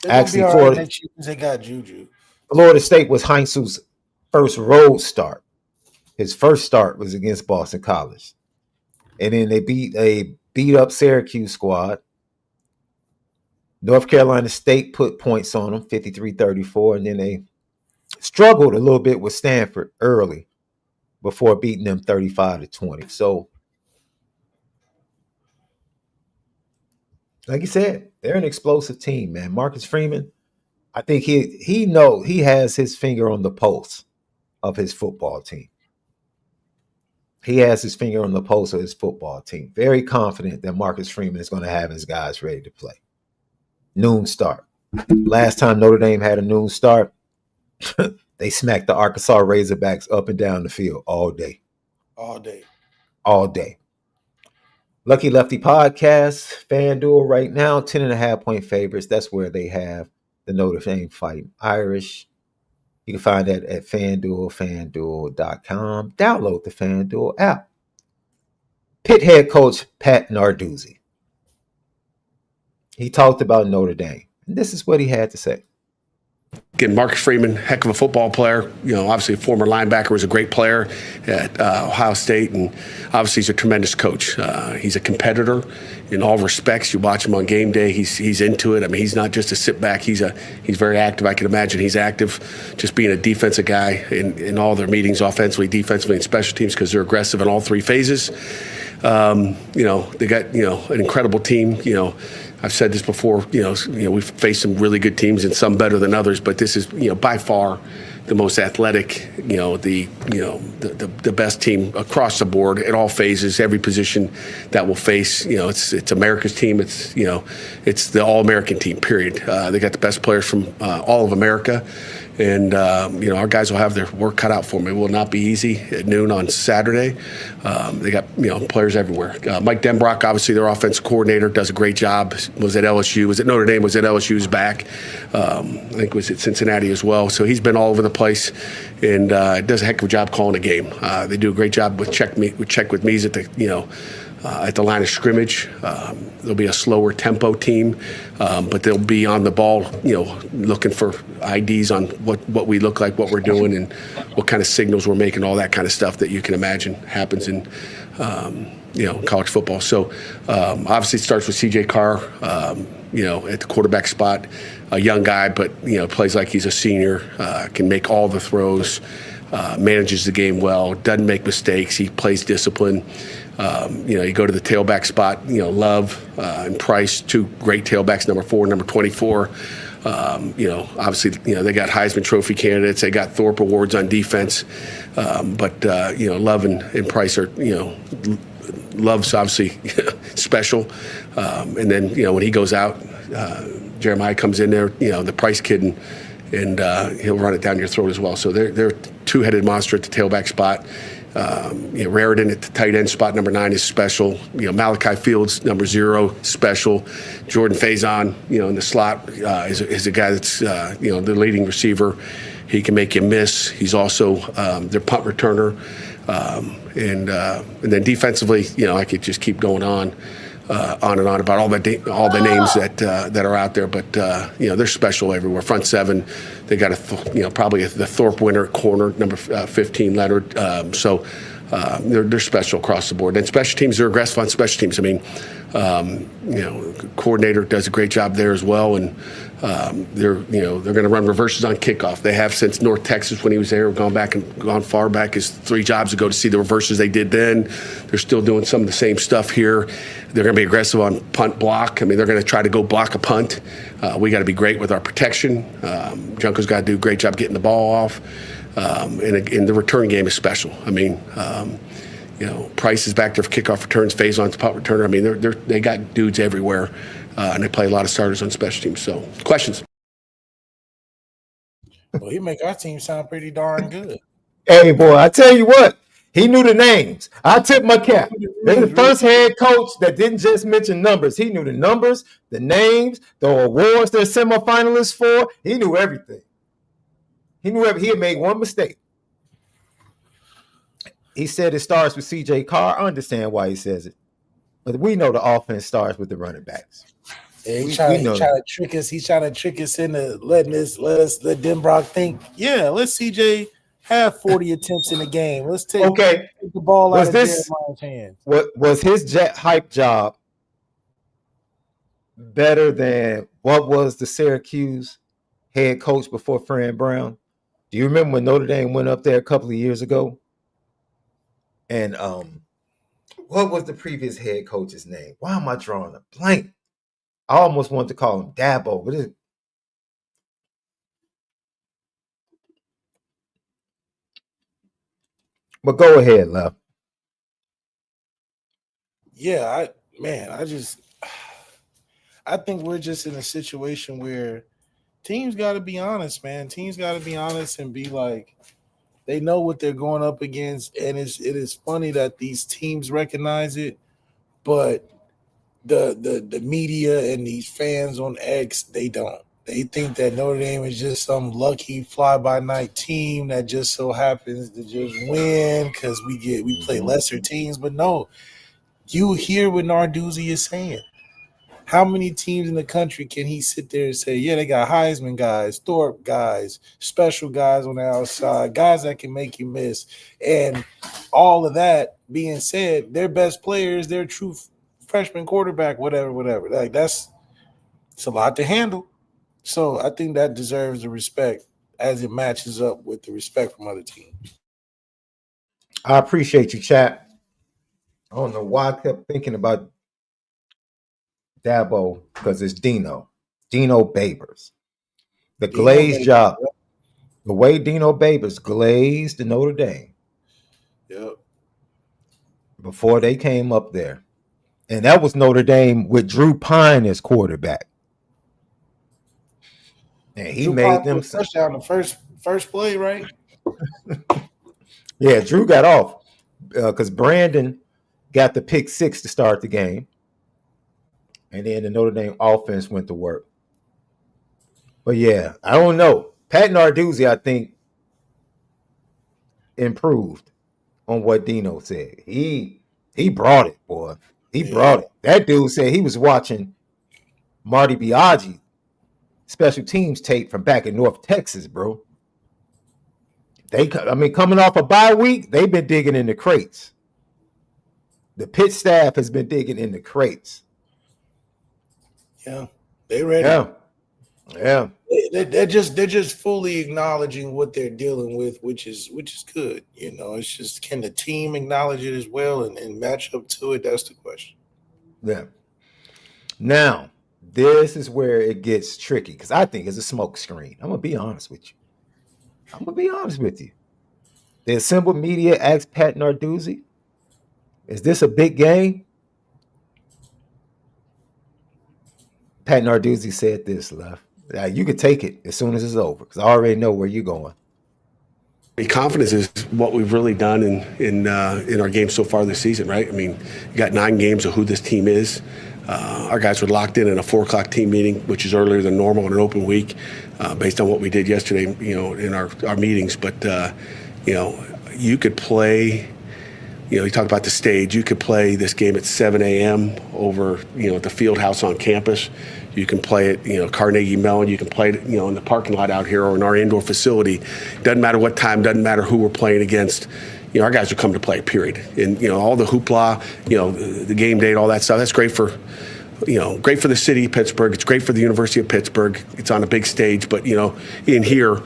Actually, they got Juju. Florida State was Heinzel's first road start. His first start was against Boston College. And then they beat up Syracuse squad. North Carolina State put points on them, 53-34, and then they struggled a little bit with Stanford early before beating them 35-20. So, like you said, they're an explosive team, man. Marcus Freeman, I think he has his finger on the pulse of his football team. He has his finger on the pulse of his football team. Very confident that Marcus Freeman is going to have his guys ready to play. Noon start. Last time Notre Dame had a noon start, they smacked the Arkansas Razorbacks up and down the field all day. All day. Lucky Lefty Podcast, FanDuel right now, 10.5-point favorites. That's where they have the Notre Dame Fighting Irish. You can find that at FanDuel, FanDuel.com. Download the FanDuel app. Pitt head coach Pat Narduzzi. He talked about Notre Dame. And this is what he had to say. Again, Marcus Freeman, heck of a football player. Obviously a former linebacker, was a great player at Ohio State, and obviously he's a tremendous coach. He's a competitor in all respects. You watch him on game day; he's into it. I mean, he's not just a sit back. He's very active. I can imagine he's active, just being a defensive guy in all their meetings, offensively, defensively, and special teams, because they're aggressive in all three phases. They got an incredible team. I've said this before, we've faced some really good teams and some better than others, but this is, by far the most athletic, the best team across the board at all phases, every position that we'll face. It's America's team. It's the All-American team, period. They got the best players from all of America. And, our guys will have their work cut out for them. It will not be easy at noon on Saturday. They got, players everywhere. Mike Denbrock, obviously their offensive coordinator, does a great job. Was at LSU. Was at Notre Dame. Was at LSU's back. I think was at Cincinnati as well. So he's been all over the place and does a heck of a job calling a game. They do a great job with check with me's at the line of scrimmage. There'll be a slower tempo team, but they'll be on the ball, looking for IDs on what we look like, what we're doing, and what kind of signals we're making, all that kind of stuff that you can imagine happens in, college football. So obviously it starts with C.J. Carr, at the quarterback spot, a young guy, but, plays like he's a senior, can make all the throws, manages the game well, doesn't make mistakes, he plays discipline. You go to the tailback spot, Love and Price, two great tailbacks, number 4, number 24. Obviously, they got Heisman Trophy candidates. They got Thorpe Awards on defense. But Love and Price are, Love's obviously special. And then, when he goes out, Jeremiah comes in there, the Price kid, and he'll run it down your throat as well. So they're a two-headed monster at the tailback spot. Raritan at the tight end spot, number 9, is special. Malachi Fields, number 0, special. Jordan Faison, in the slot, is a guy that's, the leading receiver. He can make you miss. He's also their punt returner. And then defensively, I could just keep going on and on about all the names that are out there, but they're special everywhere. Front 7, they got probably the Thorpe winner at corner, number 15, Leonard. So they're special across the board. And special teams, they're aggressive on special teams. I mean, coordinator does a great job there as well, and they're going to run reverses on kickoff. They have since North Texas when he was there, gone far back as 3 jobs ago to see the reverses they did then. They're still doing some of the same stuff here. They're going to be aggressive on punt block. I mean, they're going to try to go block a punt. We got to be great with our protection. Junko's got to do a great job getting the ball off. And the return game is special. I mean, Price is back there for kickoff returns, Faison's punt returner. I mean, they got dudes everywhere, and they play a lot of starters on special teams. So, questions? Well, he make our team sound pretty darn good. Hey, boy, I tell you what, he knew the names. I tip my cap. They're the first head coach that didn't just mention numbers. He knew the numbers, the names, the awards they're semifinalists for. He knew everything. He had made one mistake. He said it starts with C.J. Carr. I understand why he says it. But we know the offense starts with the running backs. Yeah, he's trying to trick us. He's trying to trick us into let Denbrock think, let CJ have 40 attempts in a game. Let's take the ball out of Jeremiah's hands. Was his hype job better than what was the Syracuse head coach before Fran Brown? Do you remember when Notre Dame went up there a couple of years ago? And what was the previous head coach's name? Why am I drawing a blank? I almost wanted to call him Dabo, but go ahead, Lef. Yeah, I think we're just in a situation where teams got to be honest, man. Teams got to be honest and be like, they know what they're going up against, and it is funny that these teams recognize it, but the media and these fans on X, they don't. They think that Notre Dame is just some lucky fly-by-night team that just so happens to just win because we play lesser teams. But no, you hear what Narduzzi is saying. How many teams in the country can he sit there and say, yeah, they got Heisman guys, Thorpe guys, special guys on the outside, guys that can make you miss. And all of that being said, their best players, their true freshman quarterback, whatever. Like it's a lot to handle. So I think that deserves the respect as it matches up with the respect from other teams. I appreciate you, chat. I don't know why I kept thinking about Dabo because it's Dino Babers. The glazed job. The way Dino Babers glazed the Notre Dame. Yep. Before they came up there. And that was Notre Dame with Drew Pine as quarterback. And he Drew made Pine them touchdown the first play, right? Yeah, Drew got off because Brandon got the pick 6 to start the game. And then the Notre Dame offense went to work. But yeah, I don't know. Pat Narduzzi, I think, improved on what Dino said. He brought it, boy. He brought it. That dude said he was watching Marty Biaggi special teams tape from back in North Texas, bro. Coming off a bye week, they've been digging in the crates. The Pitt staff has been digging in the crates. Yeah, they ready. Yeah. They're just fully acknowledging what they're dealing with, which is good. It's just, can the team acknowledge it as well and match up to it? That's the question. Yeah. Now, this is where it gets tricky because I think it's a smoke screen. I'm gonna be honest with you. The assembled media asked Pat Narduzzi, "Is this a big game?" Pat Narduzzi said this, Left. You could take it as soon as it's over because I already know where you're going. Confidence is what we've really done in our games so far this season, right? I mean, you got 9 games of who this team is. Our guys were locked in a 4:00 team meeting, which is earlier than normal in an open week, based on what we did yesterday, in our meetings. But you could play. You talk about the stage. You could play this game at 7 a.m. over, at the field house on campus. You can play it, Carnegie Mellon. You can play it, in the parking lot out here or in our indoor facility. Doesn't matter what time. Doesn't matter who we're playing against. Our guys are coming to play. Period. And all the hoopla, the game date, all that stuff. That's great for, great for the city of Pittsburgh. It's great for the University of Pittsburgh. It's on a big stage. But in here,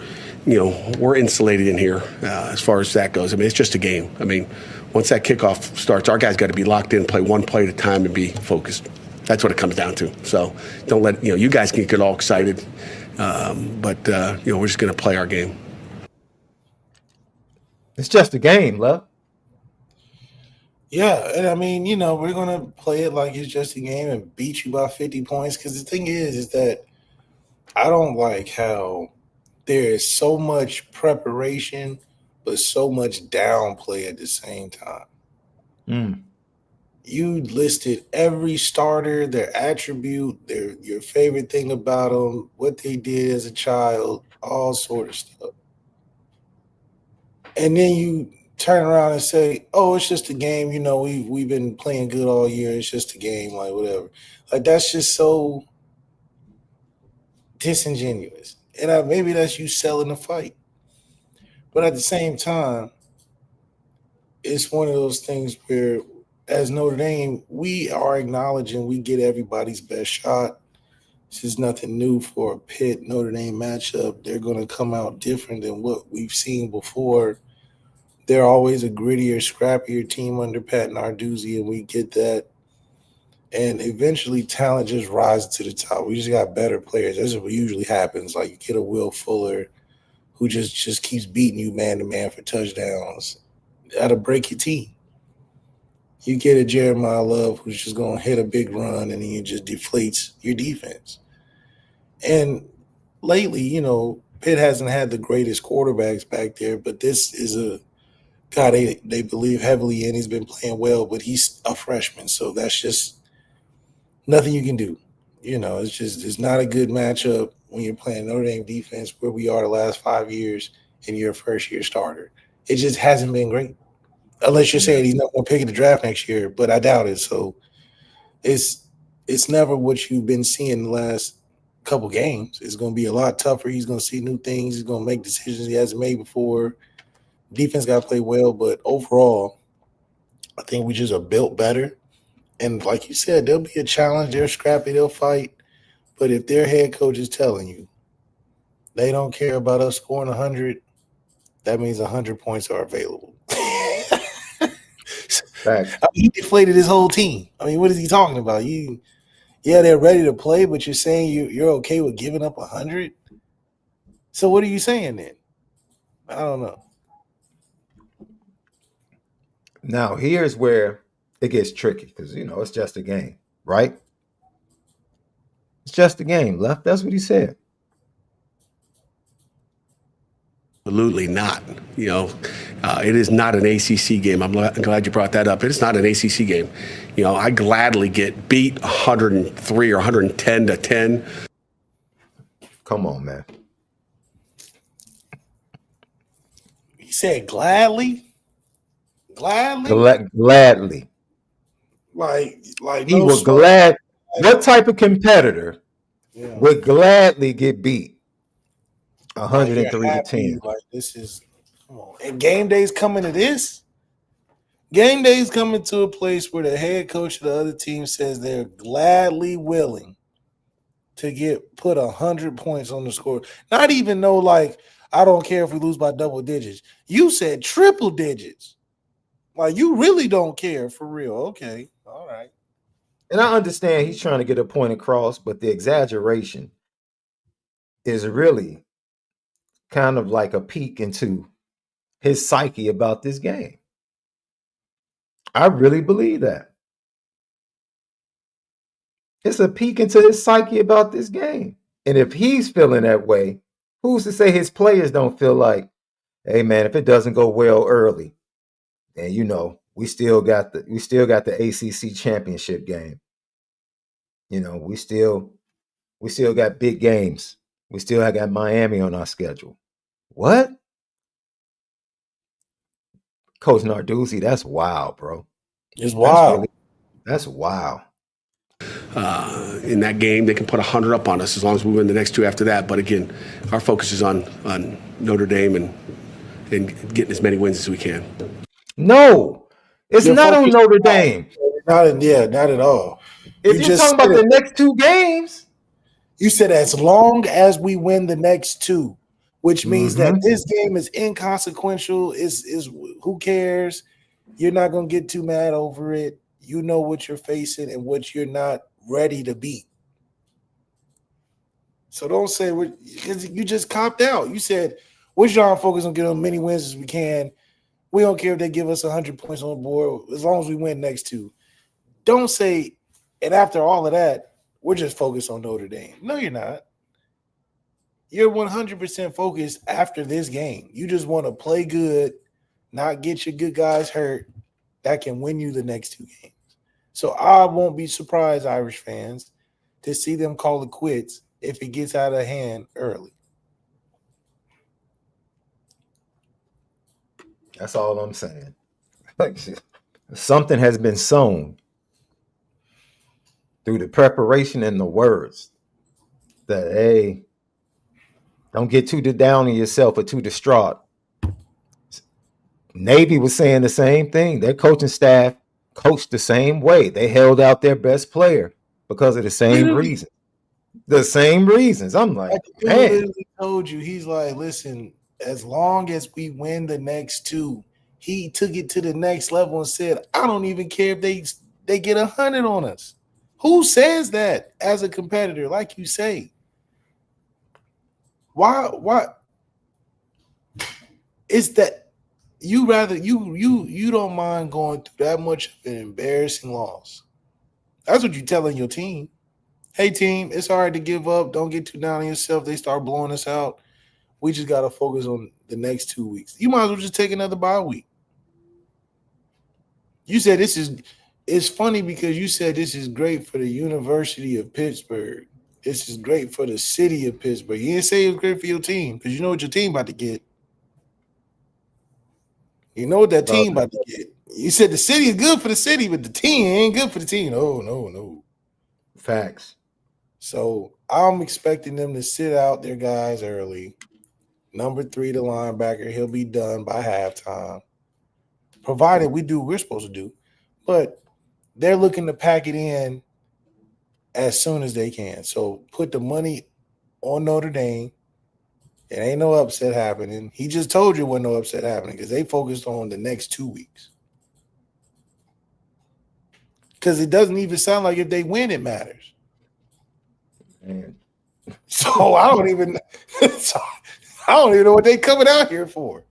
we're insulated in here as far as that goes. I mean, it's just a game. I mean, once that kickoff starts, our guys got to be locked in, play one play at a time, and be focused. That's what it comes down to. So don't let you guys can get all excited, but we're just going to play our game. It's just a game, Love. Yeah, and I mean, we're going to play it like it's just a game and beat you by 50 points. Because the thing is that I don't like how there is so much preparation but so much downplay at the same time. You listed every starter, their attribute, your favorite thing about them, what they did as a child, all sort of stuff. And then you turn around and say, "Oh, it's just a game. We've been playing good all year. It's just a game, like whatever." Like that's just so disingenuous. And maybe that's you selling the fight. But at the same time, it's one of those things where, as Notre Dame, we are acknowledging we get everybody's best shot. This is nothing new for a Pitt Notre Dame matchup. They're going to come out different than what we've seen before. They're always a grittier, scrappier team under Pat Narduzzi, and we get that. And eventually, talent just rises to the top. We just got better players. That's what usually happens. Like you get a Will Fuller who just keeps beating you man to man for touchdowns. That'll break your team. You get a Jeremiah Love who's just going to hit a big run, and then it just deflates your defense. And lately, Pitt hasn't had the greatest quarterbacks back there, but this is a guy they believe heavily in. He's been playing well, but he's a freshman, so that's just nothing you can do. It's not a good matchup when you're playing Notre Dame defense where we are the last 5 years and you're a first-year starter. It just hasn't been great. Unless you're saying he's not going to pick in the draft next year, but I doubt it. So it's it's never what you've been seeing the last couple games. It's going to be a lot tougher. He's going to see new things. He's going to make decisions he hasn't made before. Defense got to play well, but overall, I think we just are built better. And like you said, there'll be a challenge. They're scrappy. They'll fight. But if their head coach is telling you they don't care about us scoring 100, that means 100 points are available. He deflated his whole team. I mean, what is he talking about? They're ready to play, but you're saying you're okay with giving up 100? So what are you saying then? I don't know. Now, here's where it gets tricky because, it's just a game, right? It's just a game, Left. That's what he said. Absolutely not. It is not an ACC game. I'm glad you brought that up. It's not an ACC game. I gladly get beat 103 or 110 to 10. Come on, man. He said gladly? Gladly. Like he would glad. What type of competitor would gladly get beat 103 to 10? Like this is, come on. And game day's coming to this. Game day's coming to a place where the head coach of the other team says they're gladly willing to put 100 points on the score. Not even know, like, I don't care if we lose by double digits. You said triple digits. Like, you really don't care for real. Okay. All right. And I understand he's trying to get a point across, but the exaggeration is really kind of like a peek into his psyche about this game. I really believe that. It's a peek into his psyche about this game. And if he's feeling that way, who's to say his players don't feel like, hey man, if it doesn't go well early, then we still got the ACC championship game. We still got big games. We still got Miami on our schedule. What? Coach Narduzzi, that's wild, bro. It's wild. That's wild. In that game, they can put 100 up on us as long as we win the next two after that. But again, our focus is on Notre Dame and getting as many wins as we can. No, it's not on Notre Dame. Not at all. If you're talking about the next two games, you said as long as we win the next two, which means that this game is inconsequential. Is who cares? You're not gonna get too mad over it. You know what you're facing and what you're not ready to beat. So don't say because you just copped out. You said we're trying to focus on getting as many wins as we can. We don't care if they give us 100 points on the board as long as we win next two. Don't say, and after all of that, we're just focused on Notre Dame. No, you're not. You're 100% focused after this game. You just want to play good, not get your good guys hurt. That can win you the next two games. So I won't be surprised, Irish fans, to see them call it quits if it gets out of hand early. That's all I'm saying. Something has been sown through the preparation and the words that, hey, don't get too down on yourself or too distraught. Navy was saying the same thing. Their coaching staff coached the same way. They held out their best player because of the same reason. The same reasons. I'm like, man. He told you, he's like, listen, as long as we win the next two, he took it to the next level and said, I don't even care if they get 100 on us. Who says that as a competitor, like you say? Why? It's that you don't mind going through that much of an embarrassing loss. That's what you're telling your team. Hey, team, it's all right to give up. Don't get too down on yourself. They start blowing us out. We just got to focus on the next 2 weeks. You might as well just take another bye week. You said it's funny because you said this is great for the University of Pittsburgh. This is great for the city of Pittsburgh. You didn't say it was great for your team because you know what your team about to get. You know what that team about to get. You said the city is good for the city, but the team ain't good for the team. No. Facts. So I'm expecting them to sit out their guys early. Number 3, the linebacker, he'll be done by halftime, provided we do what we're supposed to do. But they're looking to pack it in as soon as they can. So put the money on Notre Dame. It ain't no upset happening. He just told you wasn't no upset happening because they focused on the next 2 weeks. Because it doesn't even sound like if they win, it matters. Man. So I don't even know what they coming out here for.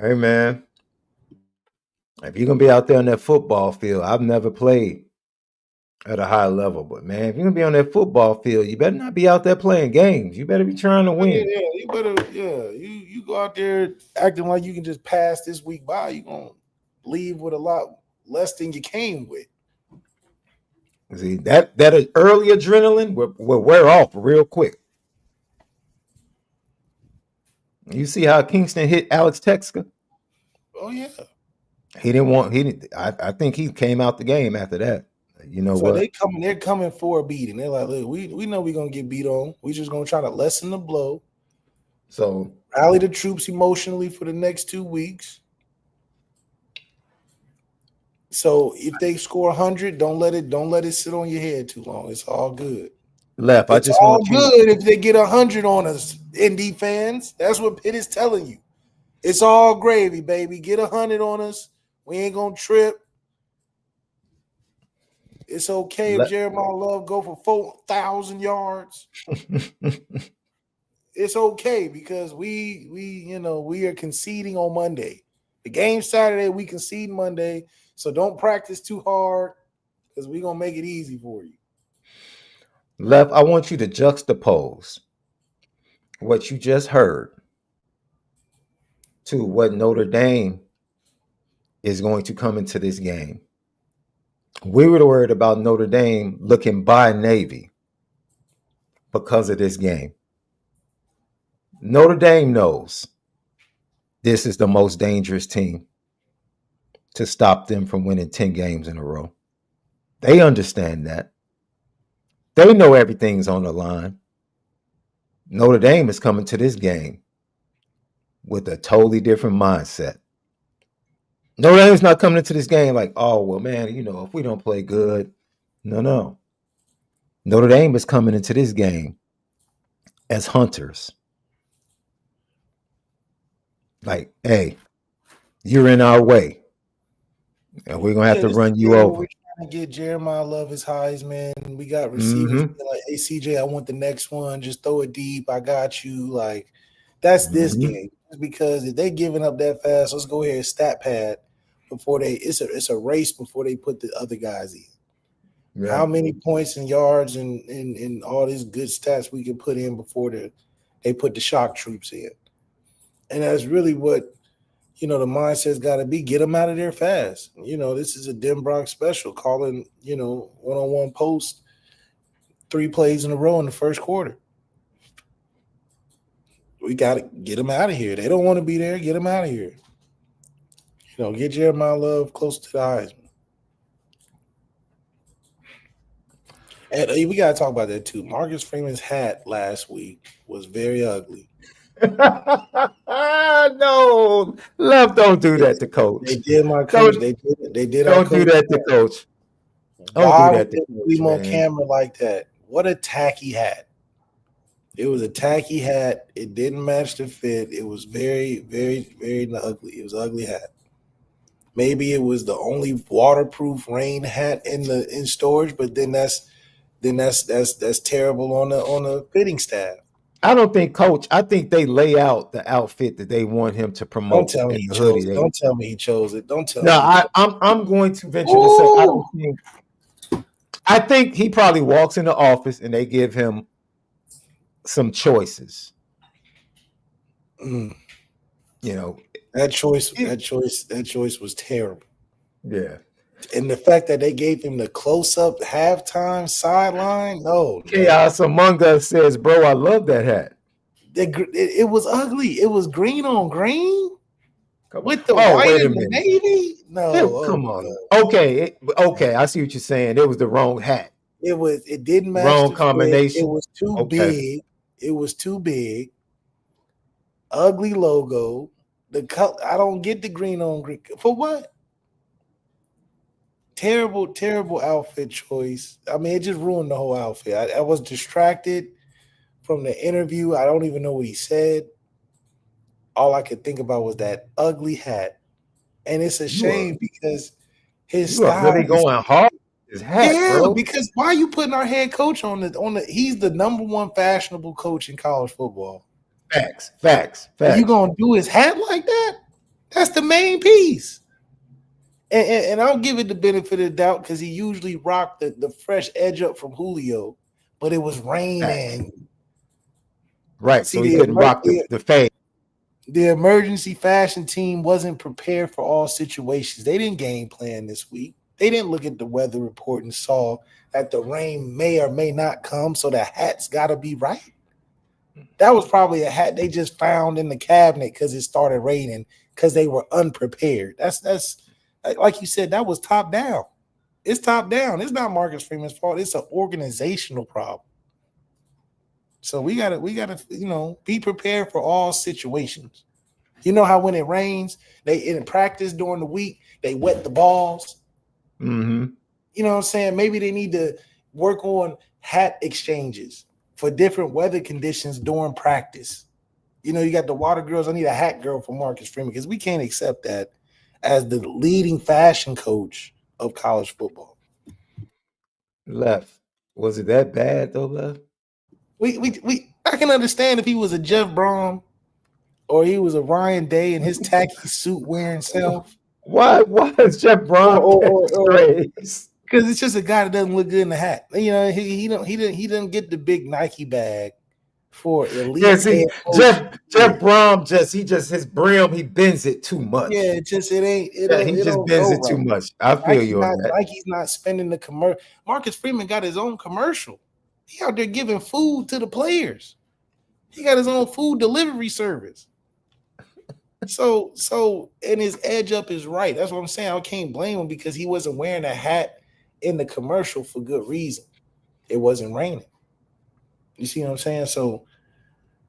Hey, man. If you're going to be out there on that football field, I've never played at a high level, but man, if you're going to be on that football field, you better not be out there playing games. You better be trying to win. Yeah, you better, you go out there acting like you can just pass this week by. You're going to leave with a lot less than you came with. See, that early adrenaline will wear off real quick. You see how Kingston hit Alex Texka? Oh, yeah. I think he came out the game after that. You know so what? They're coming for a beating. They're like, look, we know we're gonna get beat on. We just gonna try to lessen the blow. So rally the troops emotionally for the next 2 weeks. So if they score 100, don't let it sit on your head too long. It's all good. Left. It's all good if they get 100 on us, Indy fans. That's what Pitt is telling you. It's all gravy, baby. Get 100 on us. We ain't gonna trip. It's okay if Jeremiah Love go for 4,000 yards. It's okay because we are conceding on Monday. The game's Saturday, we concede Monday. So don't practice too hard because we're gonna make it easy for you. Left, I want you to juxtapose what you just heard to what Notre Dame is going to come into this game. We were worried about Notre Dame looking by Navy because of this game. Notre Dame knows this is the most dangerous team to stop them from winning 10 games in a row. They understand that. They know everything's on the line. Notre Dame is coming to this game with a totally different mindset. Notre Dame's not coming into this game like, oh, well, man, if we don't play good. No. Notre Dame is coming into this game as hunters. Like, hey, you're in our way. And we're going to have to run you over. We're trying to get Jeremiah Love his Heisman. We got receivers like, hey, CJ, I want the next one. Just throw it deep. I got you. Like, that's this game. Because if they giving up that fast, let's go ahead and stat pad before it's a race before they put the other guys in. Yeah. How many points and yards and all these good stats we can put in before they put the shock troops in. And that's really what, the mindset's got to be. Get them out of there fast. This is a Denbrock special, calling, one-on-one post 3 plays in a row in the first quarter. We got to get them out of here. They don't want to be there. Get them out of here. Get Jeremiah Love close to the Heisman. And we got to talk about that too. Marcus Freeman's hat last week was very ugly. No, Love, don't do that to Coach. They did my coach. They did. Don't do that to Coach. Why would they leave him on camera like that? What a tacky hat. It was a tacky hat. It didn't match the fit. It was very, very, very ugly. It was an ugly hat. Maybe it was the only waterproof rain hat in storage, but then that's terrible on the fitting staff. I don't think Coach. I think they lay out the outfit that they want him to promote. Don't tell me he chose it. Don't tell me he chose it. Don't tell me. No, I'm going to venture to say I don't think. I think he probably walks in the office and they give him some choices. That choice was terrible. Yeah. And the fact that they gave him the close-up halftime sideline, no. Chaos Among Us says, bro, I love that hat. It was ugly. It was green on green. Come on. With the Oh, white wait a and the minute. navy? No. Come on. Okay. Okay. I see what you're saying. It was the wrong hat. It didn't match Wrong the fit. It combination. was too Okay. big. It was too big. Ugly logo. The color, I don't get the green on green. For what? Terrible outfit choice. I mean, it just ruined the whole outfit. I was distracted from the interview. I don't even know what he said. All I could think about was that ugly hat. And it's a shame because his You are style really is going hard. His hat, bro. because why are you putting our head coach on the he's the number one fashionable coach in college football. Facts. And you gonna do his hat like that? That's the main piece. And I'll give it the benefit of the doubt because he usually rocked the fresh edge up from Julio, but it was raining. Right. So he couldn't rock the fade. The emergency fashion team wasn't prepared for all situations. They didn't game plan this week. They didn't look at the weather report and saw that the rain may or may not come, so the hat's got to be right. That was probably a hat they just found in the cabinet because it started raining because they were unprepared. That's like you said, that was top down. It's top down. It's not Marcus Freeman's fault. It's an organizational problem. So we gotta, be prepared for all situations. You know how when it rains, they in practice during the week, they wet the balls. Mm-hmm. You know what I'm saying? Maybe they need to work on hat exchanges for different weather conditions during practice. You know, you got the water girls. I need a hat girl for Marcus Freeman because we can't accept that as the leading fashion coach of college football. Left. Was it that bad though, Left? I can understand if he was a Jeff Brom or he was a Ryan Day in his tacky suit wearing self. Why is Jeff Brom because it's just a guy that doesn't look good in the hat. You know, he didn't get the big Nike bag for elite. Yeah, see, Jeff Brom his brim, he bends it too much. Yeah, he just bends it too much. I feel you on that. Nike's not spending the commercial. Marcus Freeman got his own commercial. He out there giving food to the players. He got his own food delivery service. So and his edge up is right. That's what I'm saying. I can't blame him because he wasn't wearing a hat in the commercial for good reason. It wasn't raining. You see what I'm saying? So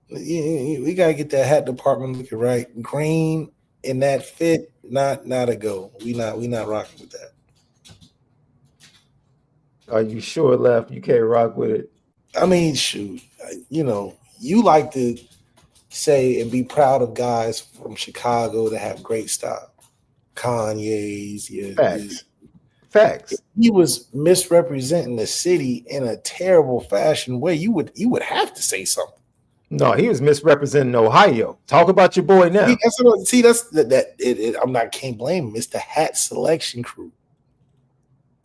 we gotta get that hat department looking right. Green in that fit, not a go. We not rocking with that. Are you sure, Left? You can't rock with it? I mean, shoot. You like to say and be proud of guys from Chicago that have great style. Kanye's, Facts. He was misrepresenting the city in a terrible fashion way. You would have to say something. No, he was misrepresenting Ohio. Talk about your boy now. Can't blame him. It's the hat selection crew.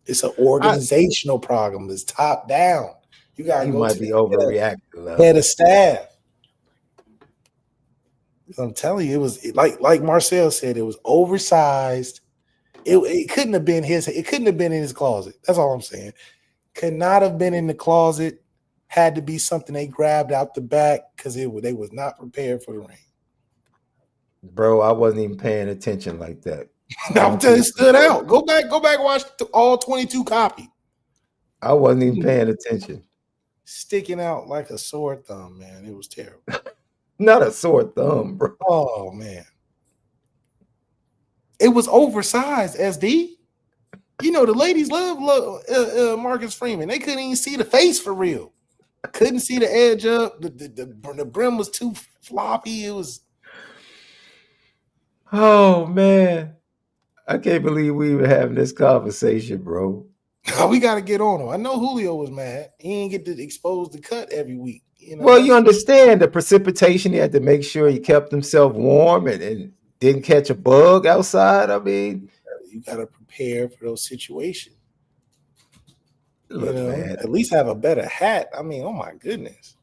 It's an organizational problem. It's top down. You got to go might to be overreacting. Head of staff. I'm telling you, it was like Marcel said, it was oversized. It couldn't have been his. It couldn't have been in his closet. That's all I'm saying. Could not have been in the closet. Had to be something they grabbed out the back because they was not prepared for the rain. Bro, I wasn't even paying attention like that. I'm telling you, it stood out. Go back, watch all 22 copy. I wasn't even paying attention. Sticking out like a sore thumb, man. It was terrible. Not a sore thumb, bro. Oh, man. It was oversized, SD. You know, the ladies love Marcus Freeman. They couldn't even see the face for real. Couldn't see the edge up. The brim was too floppy. It was. Oh, man. I can't believe we were having this conversation, bro. We got to get on him. I know Julio was mad. He didn't get to expose the cut every week. Well, you understand the precipitation. He had to make sure he kept himself warm and didn't catch a bug outside. I mean, you got to prepare for those situations. Look, man. At least have a better hat. I mean, oh my goodness.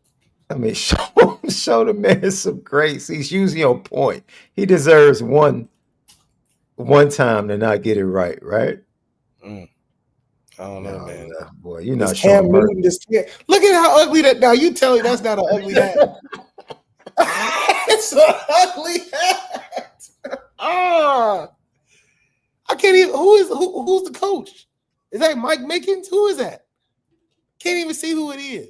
I mean, show the man some grace. He's usually on point. He deserves one time to not get it right? I don't know, man. Boy, you're not showing mercy. Look at how ugly that. Now you tell me that's not an ugly hat. It's an ugly hat. I can't even. Who's the coach? Is that Mike Mickens? Who is that? Can't even see who it is.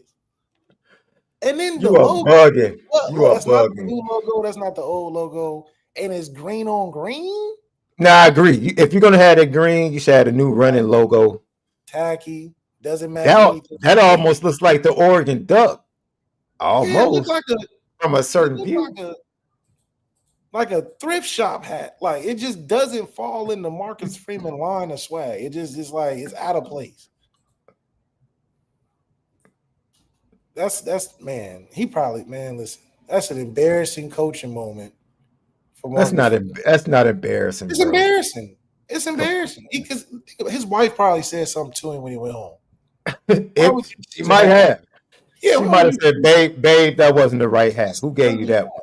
And then the You are logo. bugging. You are That's not the bugging. new logo. That's not the old logo. And it's green on green. Nah, I agree. If you're gonna have that green, you should have a new running logo. Tacky. Doesn't match anything. That almost looks like the Oregon Duck. Almost. Yeah, it looks like from a certain view. Like a thrift shop hat. Like it just doesn't fall in the Marcus Freeman line of swag. It just is like it's out of place. That's man. He probably listen. That's an embarrassing coaching moment for Marcus. That's not embarrassing. It's embarrassing. It's embarrassing. Because his wife probably said something to him when he went home. She might have. Yeah, she might have said, babe, that wasn't the right hat. Who gave you that one?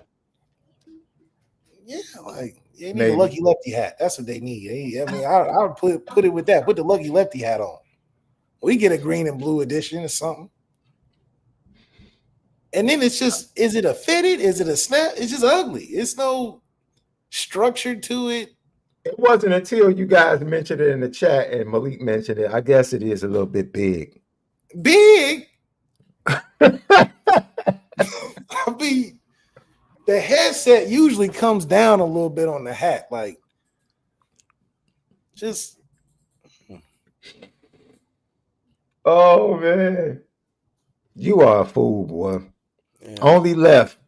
Yeah, like they need a Lucky Lefty hat. That's what they need. I would put it with that. Put the Lucky Lefty hat on. We get a green and blue edition or something. And then it's just, is it a fitted? Is it a snap? It's just ugly. It's no structure to it. It wasn't until you guys mentioned it in the chat and Malik mentioned it. I guess it is a little bit big. Big? I mean, the headset usually comes down a little bit on the hat. Like, just. Oh, man. You are a fool, boy. Yeah. Only left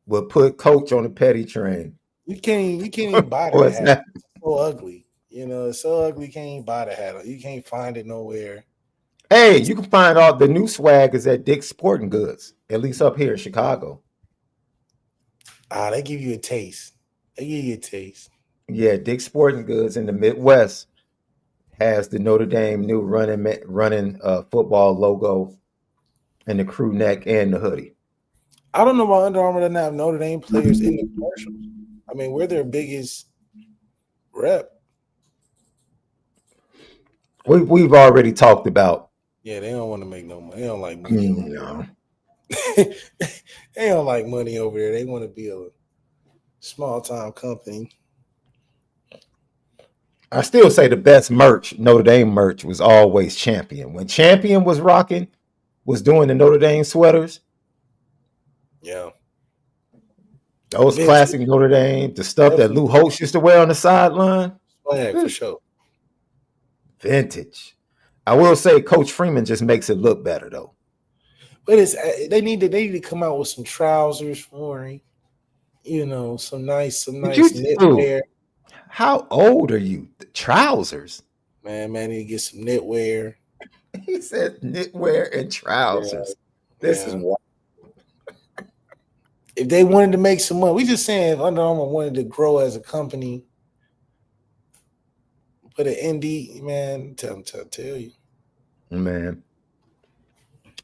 will put Coach on the petty train. You can't even buy that hat. It's so ugly. It's so ugly. You can't even buy the hat. You can't find it nowhere. Hey, you can find all the new swag is at Dick's Sporting Goods, at least up here in Chicago. They give you a taste. Yeah, Dick's Sporting Goods in the Midwest has the Notre Dame new running football logo and the crew neck and the hoodie. I don't know why Under Armour doesn't have Notre Dame players in the commercials. I mean, we're their biggest rep. We've already talked about. Yeah, they don't want to make no money. They don't like money. No. They don't like money over there. They want to be a small time company. I still say the best merch, Notre Dame merch, was always Champion. When Champion was doing the Notre Dame sweaters. Yeah. Those classic Notre Dame, the stuff that Lou Holtz used to wear on the sideline. Yeah, for sure. Vintage. I will say Coach Freeman just makes it look better though. But they need to come out with some trousers for him. Some nice knitwear. How old are you? The trousers. Man, need to get some knitwear. He said knitwear and trousers. Yeah. This is wild. If they wanted to make some money, we just saying if Under Armour wanted to grow as a company, put an ND, man, tell you. Man.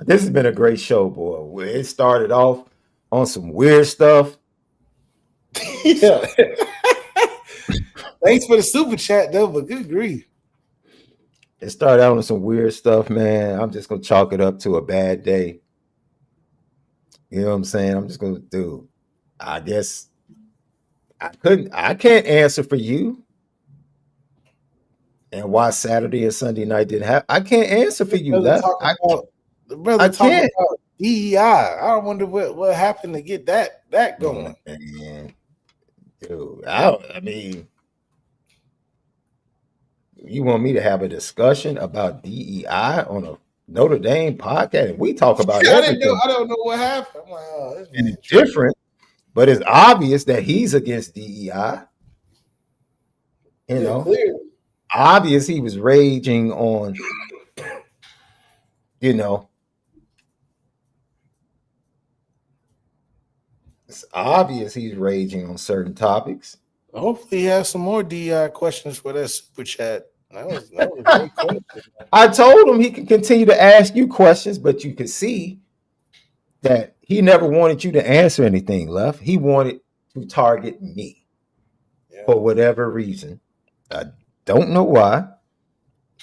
This has been a great show, boy. It started off on some weird stuff. Yeah. Thanks for the super chat, though, but good grief. It started out on some weird stuff, man. I'm just going to chalk it up to a bad day. You know what I'm saying? I'm just going to do. I guess I can't answer for you. And why Saturday and Sunday night didn't happen. I can't answer for you, Left. The brother talking about DEI. I wonder what happened to get that going. Man. Dude, I mean, you want me to have a discussion about DEI on a Notre Dame podcast? We talk about everything. I don't know what happened. I'm like, oh, and it's different, but it's obvious that he's against DEI. Clearly. Obvious he was raging on, it's obvious he's raging on certain topics. Hopefully he has some more DEI questions for that super chat. That was a great question. I told him he could continue to ask you questions, but you could see that he never wanted you to answer anything, Left. He wanted to target me for whatever reason. I don't know why.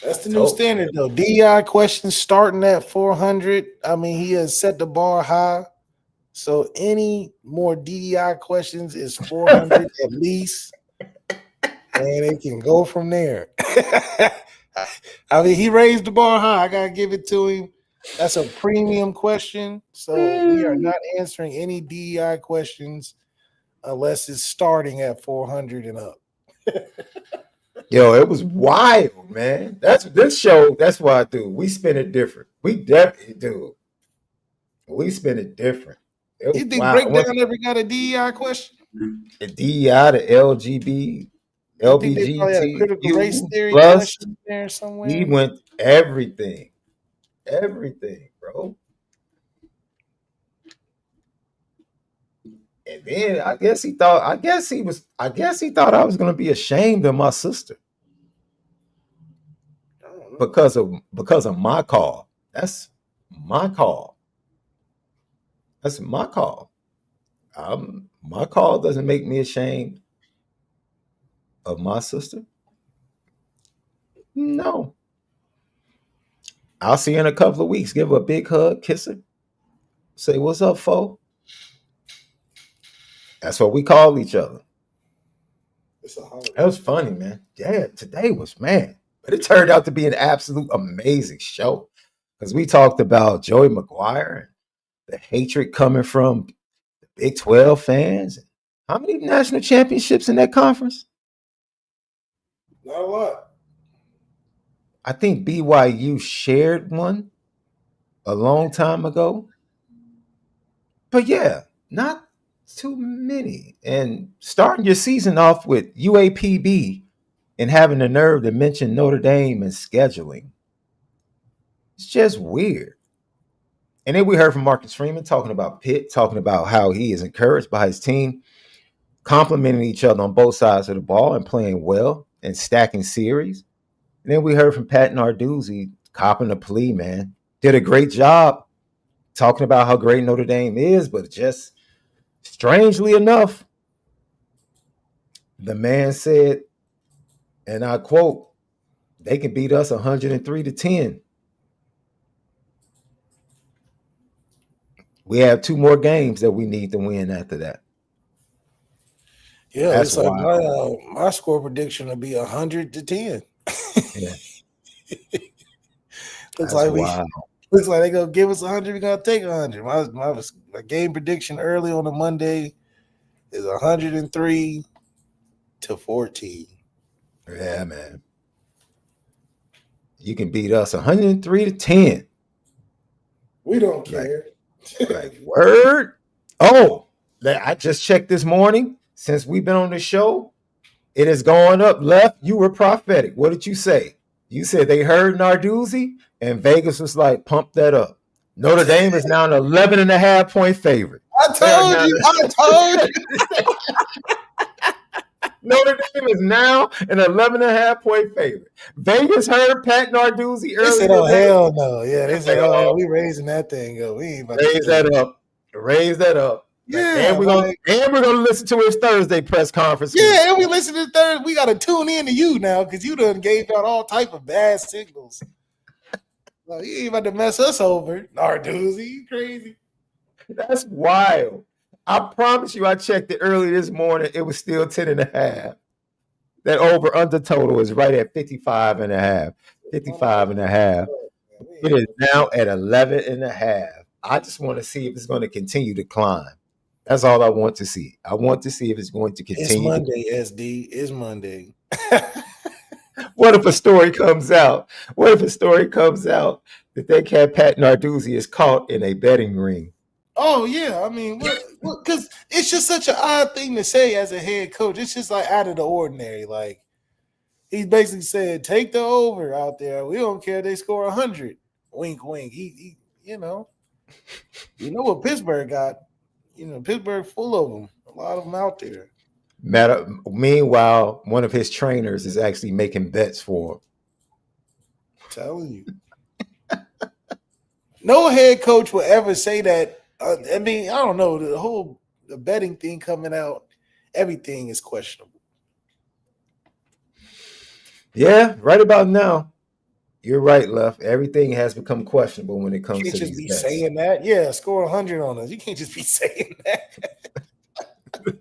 That's the new standard, though. DEI questions starting at 400. I mean, he has set the bar high. So any more DEI questions is 400 at least. and they can go from there. I mean, he raised the bar high. I gotta give it to him. That's a premium question. So we are not answering any DEI questions unless it's starting at 400 and up. Yo, it was wild, man. That's this show. That's why I do. We spin it different. We definitely do. We spin it different. You think Breakdown ever got a DEI question? The DEI, the LGB, You think they probably had a critical race theory plus, question there somewhere? he went everything, bro. And then I guess he thought I thought I was gonna be ashamed of my sister because of my call. That's my call. That's my call. My call doesn't make me ashamed of my sister. No. I'll see her in a couple of weeks. Give her a big hug, kiss her, say, "What's up, fo?" That's what we call each other. That was funny, man. Yeah, today was, man. But it turned out to be an absolute amazing show because we talked about Joey McGuire and the hatred coming from the Big 12 fans. How many national championships in that conference? Not a lot. I think BYU shared one a long time ago. But yeah, not too many. And starting your season off with UAPB and having the nerve to mention Notre Dame and scheduling. It's just weird. And then we heard from Marcus Freeman talking about Pitt, talking about how he is encouraged by his team, complimenting each other on both sides of the ball and playing well and stacking series. And then we heard from Pat Narduzzi copping a plea, man. Did a great job talking about how great Notre Dame is, but just strangely enough, the man said, and I quote, "They can beat us 103-10. We have 2 more games that we need to win after that." Yeah, that's it's like my score prediction will be 100-10. Yeah. Looks like they're gonna give us 100. We're gonna take 100. My game prediction early on a Monday is 103-14. Yeah, man. You can beat us 103-10. We don't care. Like word. Oh, I just checked this morning. Since we've been on the show, it has gone up left. You were prophetic. What did you say? You said they heard Narduzzi, and Vegas was like, pump that up. Notre Dame is now an 11.5-point favorite. I told you. Notre Dame is now an 11.5-point favorite. Vegas heard Pat Narduzzi earlier. They said, "Oh hell no!" Yeah, they said, "Oh, we raising that thing up. We ain't about raise that up. Raise that up." Yeah, and we're gonna listen to his Thursday press conference. Yeah, and we listen to Thursday. We gotta tune in to you now because you done gave out all type of bad signals. Like, you ain't about to mess us over, Narduzzi. You crazy? That's wild. I promise you, I checked it early this morning. It was still 10.5. That over under total is right at 55.5. 55.5. It is now at 11.5. I just want to see if it's going to continue to climb. That's all I want to see. I want to see if it's going to continue. It's Monday, SD. It's Monday. What if a story comes out? What if a story comes out that they had Pat Narduzzi is caught in a betting ring? Oh, yeah. I mean, because it's just such an odd thing to say as a head coach. It's just like out of the ordinary. Like, he basically said, take the over out there. We don't care if they score 100. Wink, wink. He you know what Pittsburgh got. Pittsburgh full of them. A lot of them out there. Meanwhile, one of his trainers is actually making bets for him. I'm telling you. No head coach will ever say that. I mean, I don't know. The betting thing coming out, everything is questionable. Yeah, right about now. You're right, Left. Everything has become questionable when it comes to these bets. You can't just be saying that. Yeah, score 100 on us. You can't just be saying that.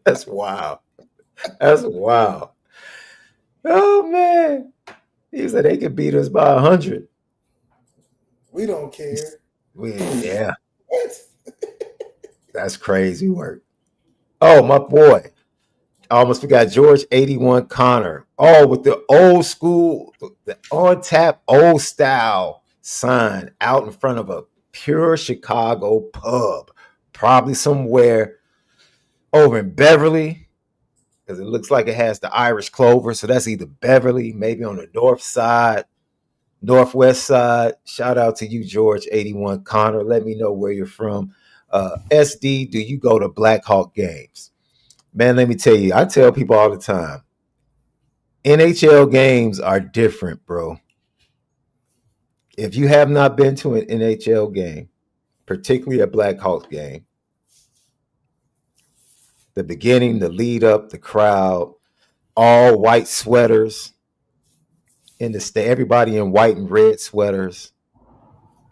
That's wild. That's wild. Oh man, he said they could beat us by 100. We don't care. Yeah, What? that's crazy work. Oh, my boy. I almost forgot George 81 Connor. Oh, with the old school, the on tap old style sign out in front of a pure Chicago pub, probably somewhere over in Beverly, because it looks like it has the Irish Clover. So that's either Beverly, maybe on the north side, northwest side. Shout out to you, George 81 Connor. Let me know where you're from. SD, do you go to Black Hawk games? Man, let me tell you, I tell people all the time, NHL games are different, bro. If you have not been to an NHL game, particularly a Black Hawks game, the beginning, the lead up, the crowd, all white sweaters in the state, everybody in white and red sweaters.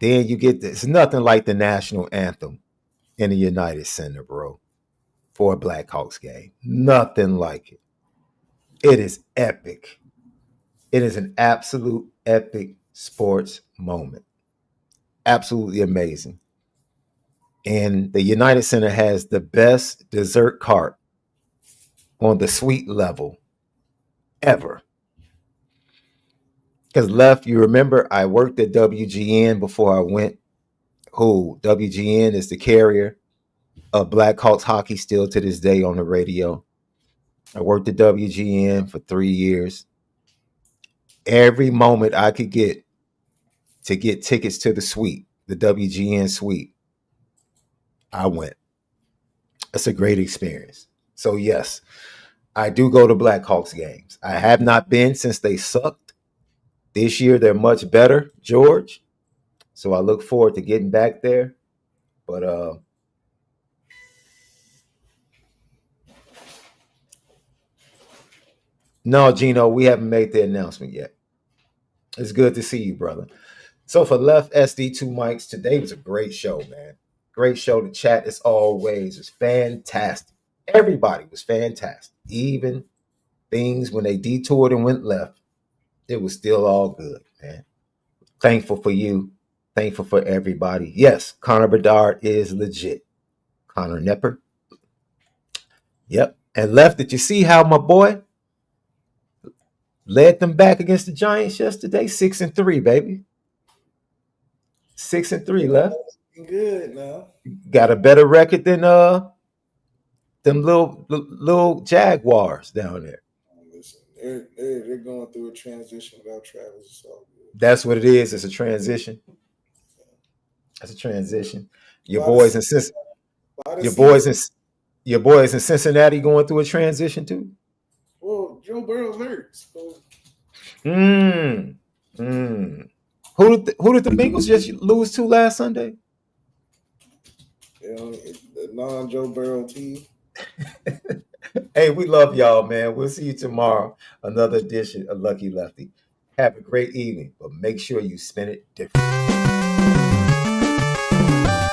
Then you get this. It's nothing like the national anthem in the United Center, bro, for a Black Hawks game. Nothing like it. It is epic. It is an absolute epic sports moment. Absolutely amazing. And the United Center has the best dessert cart on the suite level ever. Because Left, you remember I worked at WGN before I went. Who WGN is the carrier of Black Hawks hockey still to this day on the radio. I worked at WGN for 3 years. Every moment I could get to get tickets to the suite, the WGN suite, I went. It's a great experience. So yes, I do go to Black Hawks games. I have not been since they sucked. This year they're much better, George. So I look forward to getting back there. But no, Gino, we haven't made the announcement yet. It's good to see you, brother. So for Left SD2 Mics, today was a great show, man. Great show. The chat, as always, was fantastic. Everybody was fantastic. Even things when they detoured and went left, it was still all good, man. Thankful for you. Thankful for everybody. Yes, Connor Bedard is legit. Connor Nepper. Yep. And Left, did you see how my boy led them back against the Giants yesterday? 6-3, baby. 6-3 Left. Good now. Got a better record than them little Jaguars down there. Listen, they're going through a transition without Travis. So that's what it is. It's a transition. It's a transition. Your boys in Cincinnati going through a transition too. Well, Joe Burrow's hurt. So. Who did the Bengals just lose to last Sunday? The non-Joe Burrow team. Hey, we love y'all, man. We'll see you tomorrow. Another edition of Lucky Lefty. Have a great evening, but make sure you spend it different.